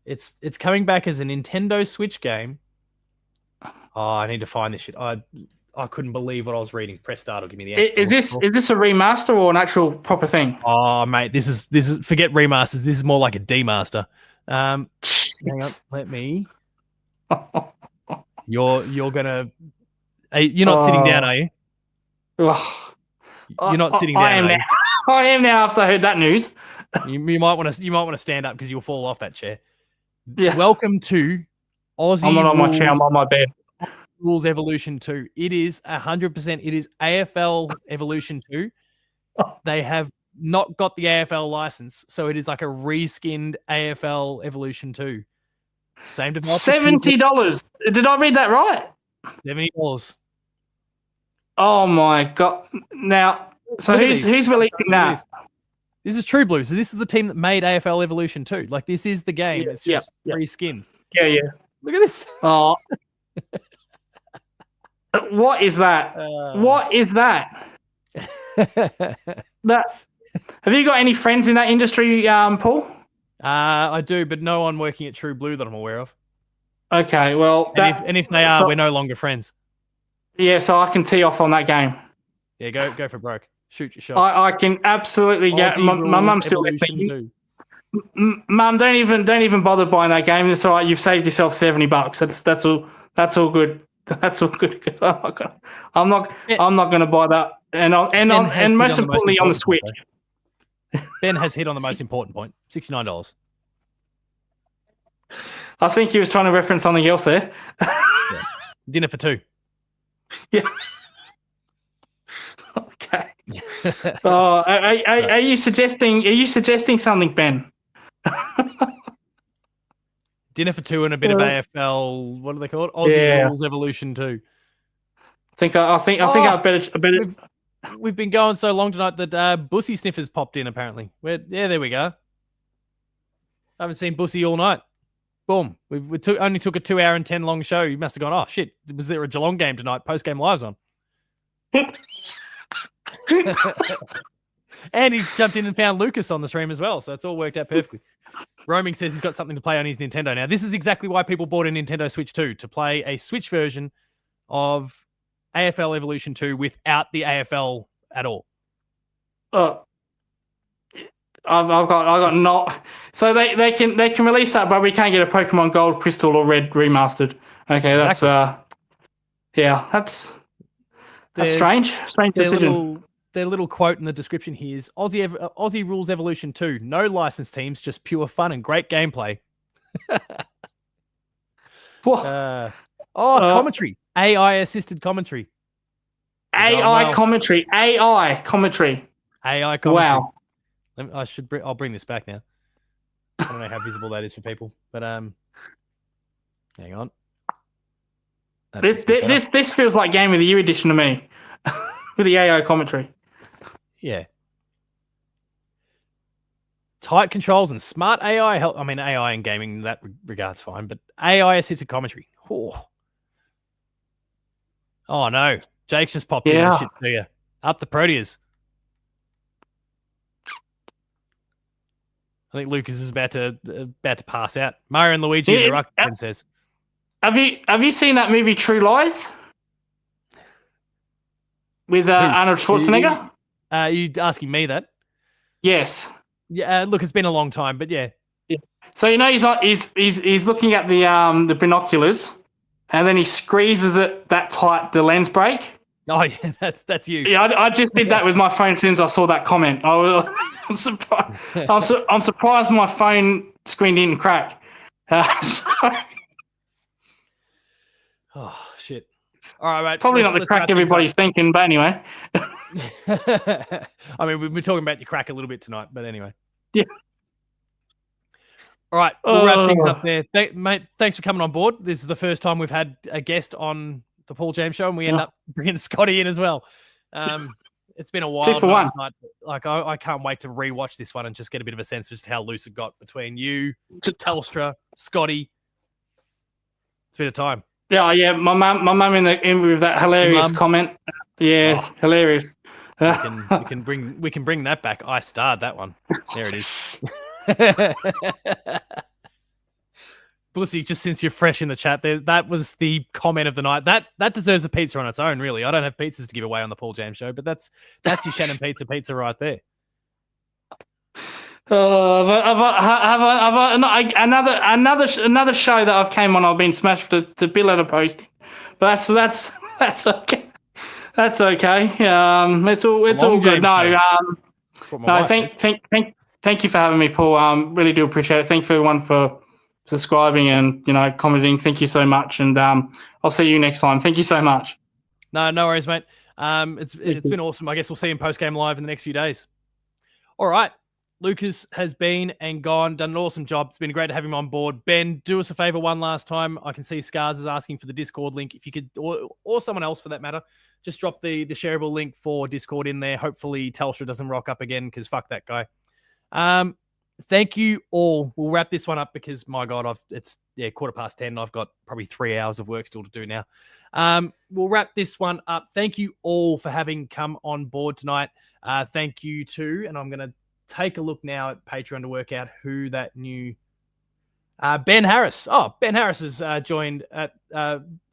It's coming back as a Nintendo Switch game. Oh, I need to find this shit. I couldn't believe what I was reading. Press start will give me the answer. Is this a remaster or an actual proper thing? Oh, mate, this is forget remasters. This is more like a demaster. Hang on, let me. You're gonna. You're not sitting down, are you? You're not sitting down. I am now after I heard that news. You might want to stand up because you'll fall off that chair. Yeah. Welcome to Aussie. I'm not on my chair. I'm on my bed. Rules Evolution 2. It is 100%. It is AFL Evolution 2. They have not got the AFL license, so it is like a reskinned AFL Evolution 2. Same developer. $70. Did I read that right? $70. Oh my god! Now, so who's releasing that? This is True Blue. So this is the team that made AFL Evolution 2. Like this is the game. It's just reskin. Yeah. Look at this. Oh. What is that? What is that? Have you got any friends in that industry, Paul? I do, but no one working at True Blue that I'm aware of. Okay, well... if they are, we're no longer friends. Yeah, so I can tee off on that game. Yeah, go for broke. Shoot your shot. I can absolutely get... My mum's still listening. Mum, don't even bother buying that game. It's all right. You've saved yourself $70. That's all. That's all good. That's all good. I'm not going to buy that. And most importantly, on the Switch. Ben has hit on the most important point. $69. I think he was trying to reference something else there. Yeah. Dinner for two. Yeah. Okay. Are you suggesting something, Ben? Dinner for two and a bit of AFL. What are they called? Aussie Rules Evolution 2. I think I better. We've been going so long tonight that Bussy Sniffers popped in. Apparently, there we go. I haven't seen Bussy all night. Boom. We only took a 2 hour and 10 long show. You must have gone, oh shit, was there a Geelong game tonight? Post game live's on. And he's jumped in and found Lucas on the stream as well, so it's all worked out perfectly. Roaming says he's got something to play on his Nintendo now. This is exactly why people bought a Nintendo Switch 2, to play a Switch version of AFL Evolution 2 without the AFL at all. I've got not. So they can release that, but we can't get a Pokemon Gold, Crystal, or Red remastered. Okay, that's that's strange. Strange decision. Their little quote in the description here is Aussie Rules Evolution 2. No licensed teams, just pure fun and great gameplay. Commentary. AI assisted commentary. AI commentary. Wow. I'll bring this back now. I don't know how visible that is for people, but hang on. This feels like Game of the Year edition to me, with the AI commentary. Yeah. Tight controls and smart AI help. I mean, AI in gaming in that regard's fine, but AI assisted commentary. Oh no, Jake's just popped in. Shit to you. Up the Proteas. I think Lucas is about to pass out. Mario and Luigi and the Rock Princess. Have you seen that movie True Lies with Arnold Schwarzenegger? Are you asking me that? Yes. Yeah. Look, it's been a long time, but yeah. So he's looking at the binoculars, and then he squeezes it that tight, the lens break. Oh yeah, that's you. Yeah, I just did that with my phone as soon as I saw that comment. I'm surprised. I'm surprised my phone screen didn't crack. Oh shit! All right, mate. Probably not the crack everybody's thinking, but anyway. I mean, we've been talking about your crack a little bit tonight, but anyway. Yeah. All right, we'll wrap things up there. Mate, thanks for coming on board. This is the first time we've had a guest on the Paul James Show, and we end up bringing Scotty in as well. It's been a while. Night. Like, I can't wait to rewatch this one and just get a bit of a sense of just how loose it got between you, Telstra, Scotty. It's been a time. Yeah. My mum in with that hilarious comment. Yeah, hilarious. We can bring that back. I starred that one. There it is. Bussy, just since you're fresh in the chat, that was the comment of the night. That deserves a pizza on its own, really. I don't have pizzas to give away on the Paul James Show, but that's your Shannon pizza right there. Another show that I've came on, I've been smashed to bill at a posting, but that's okay. That's okay. It's all good. No, thank you for having me, Paul. Really do appreciate it. Thank you for everyone for subscribing and commenting. Thank you so much, and I'll see you next time. Thank you so much. No worries, mate. It's been awesome. I guess we'll see you in post game live in the next few days. All right. Lucas has been and gone, done an awesome job. It's been great to have him on board. Ben, do us a favor one last time. I can see Scars is asking for the Discord link. If you could, or someone else for that matter, just drop the shareable link for Discord in there. Hopefully Telstra doesn't rock up again, because fuck that guy. Thank you all. We'll wrap this one up because, my God, it's 10:15. I've got probably 3 hours of work still to do now. We'll wrap this one up. Thank you all for having come on board tonight. Thank you too. And I'm going to take a look now at Patreon to work out who that new Ben Harris. Oh, Ben Harris has joined at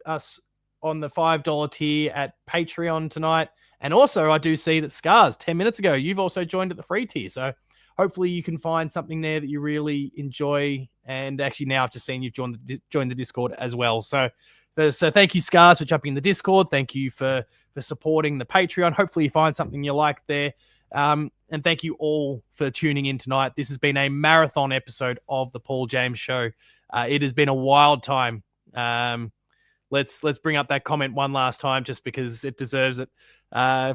us on the $5 tier at Patreon tonight. And also, I do see that Scars, 10 minutes ago, you've also joined at the free tier. So hopefully you can find something there that you really enjoy. And actually now I've just seen you've joined the Discord as well. So thank you, Scars, for jumping in the Discord. Thank you for supporting the Patreon. Hopefully you find something you like there. And thank you all for tuning in tonight. This has been a marathon episode of the Paul James Show. It has been a wild time. Let's bring up that comment one last time just because it deserves it.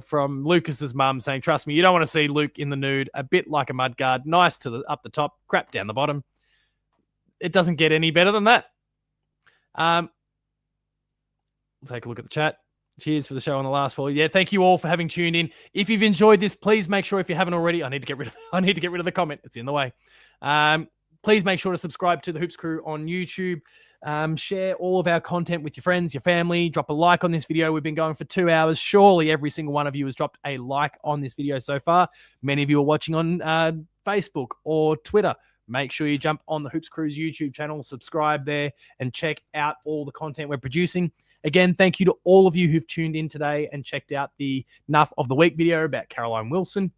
From Lucas's mum saying, "Trust me, you don't want to see Luke in the nude. A bit like a mudguard. Nice up the top, crap down the bottom." It doesn't get any better than that. We'll take a look at the chat. Cheers for the show on the last fall. Yeah, thank you all for having tuned in. If you've enjoyed this, please make sure, if you haven't already, I need to get rid of the comment. It's in the way. Please make sure to subscribe to the Hoops Crew on YouTube. Share all of our content with your friends, your family. Drop a like on this video. We've been going for 2 hours. Surely every single one of you has dropped a like on this video so far. Many of you are watching on Facebook or Twitter. Make sure you jump on the Hoops Crew's YouTube channel, subscribe there, and check out all the content we're producing. Again, thank you to all of you who've tuned in today and checked out the Nuff of the Week video about Caroline Wilson.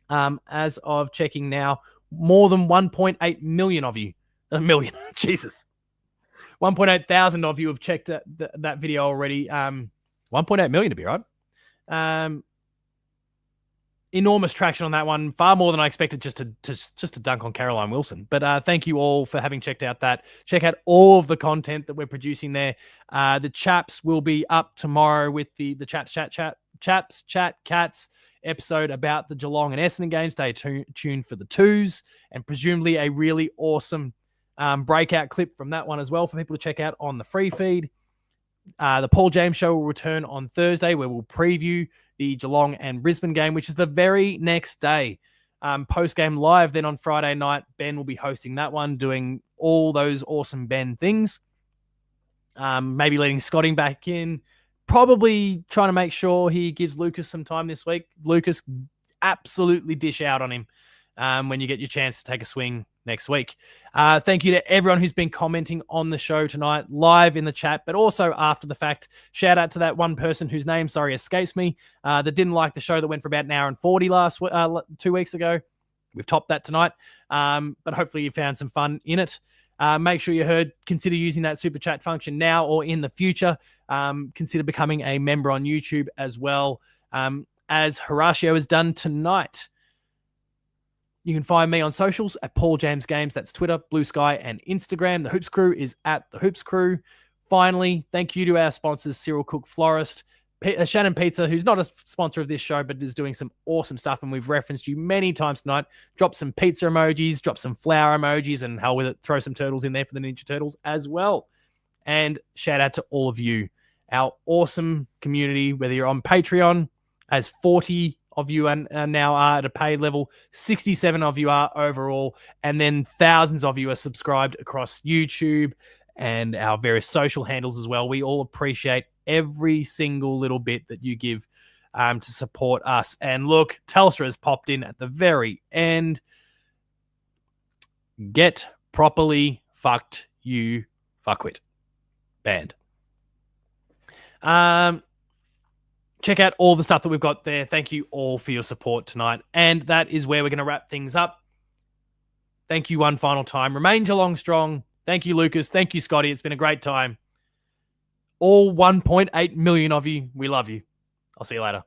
As of checking now, more than 1.8 million of you, Jesus, 1.8 thousand of you have checked that video already. 1.8 million to be right. Enormous traction on that one, far more than I expected just to dunk on Caroline Wilson. But thank you all for having checked out that. Check out all of the content that we're producing there. The chaps will be up tomorrow with the Chaps Chat Cats episode about the Geelong and Essendon game. Stay tuned for the twos and presumably a really awesome breakout clip from that one as well for people to check out on the free feed. The Paul James Show will return on Thursday where we'll preview the Geelong and Brisbane game, which is the very next day. Post-game live then on Friday night. Ben will be hosting that one, doing all those awesome Ben things. Maybe letting Scotty back in. Probably trying to make sure he gives Lucas some time this week. Lucas, absolutely dish out on him when you get your chance to take a swing next week. Thank you to everyone who's been commenting on the show tonight, live in the chat, but also after the fact. Shout out to that one person whose name, sorry, escapes me, that didn't like the show that went for about an hour and 40 2 weeks ago. We've topped that tonight, but hopefully you found some fun in it. Make sure you consider using that super chat function now or in the future. Consider becoming a member on YouTube as well, as Horatio has done tonight. You can find me on socials at Paul James Games. That's Twitter, Blue Sky, and Instagram. The Hoops Crew is at The Hoops Crew. Finally, thank you to our sponsors, Cyril Cook Florist, Shannon Pizza, who's not a sponsor of this show, but is doing some awesome stuff, and we've referenced you many times tonight. Drop some pizza emojis, drop some flower emojis, and hell with it, throw some turtles in there for the Ninja Turtles as well. And shout out to all of you, our awesome community, whether you're on Patreon, as 40 of you now are at a paid level, 67 of you are overall, and then thousands of you are subscribed across YouTube and our various social handles as well. We all appreciate every single little bit that you give to support us. And look, Telstra has popped in at the very end. Get properly fucked, you fuckwit. Banned. Check out all the stuff that we've got there. Thank you all for your support tonight. And that is where we're going to wrap things up. Thank you one final time. Remain Geelong strong. Thank you, Lucas. Thank you, Scotty. It's been a great time. All 1.8 million of you, we love you. I'll see you later.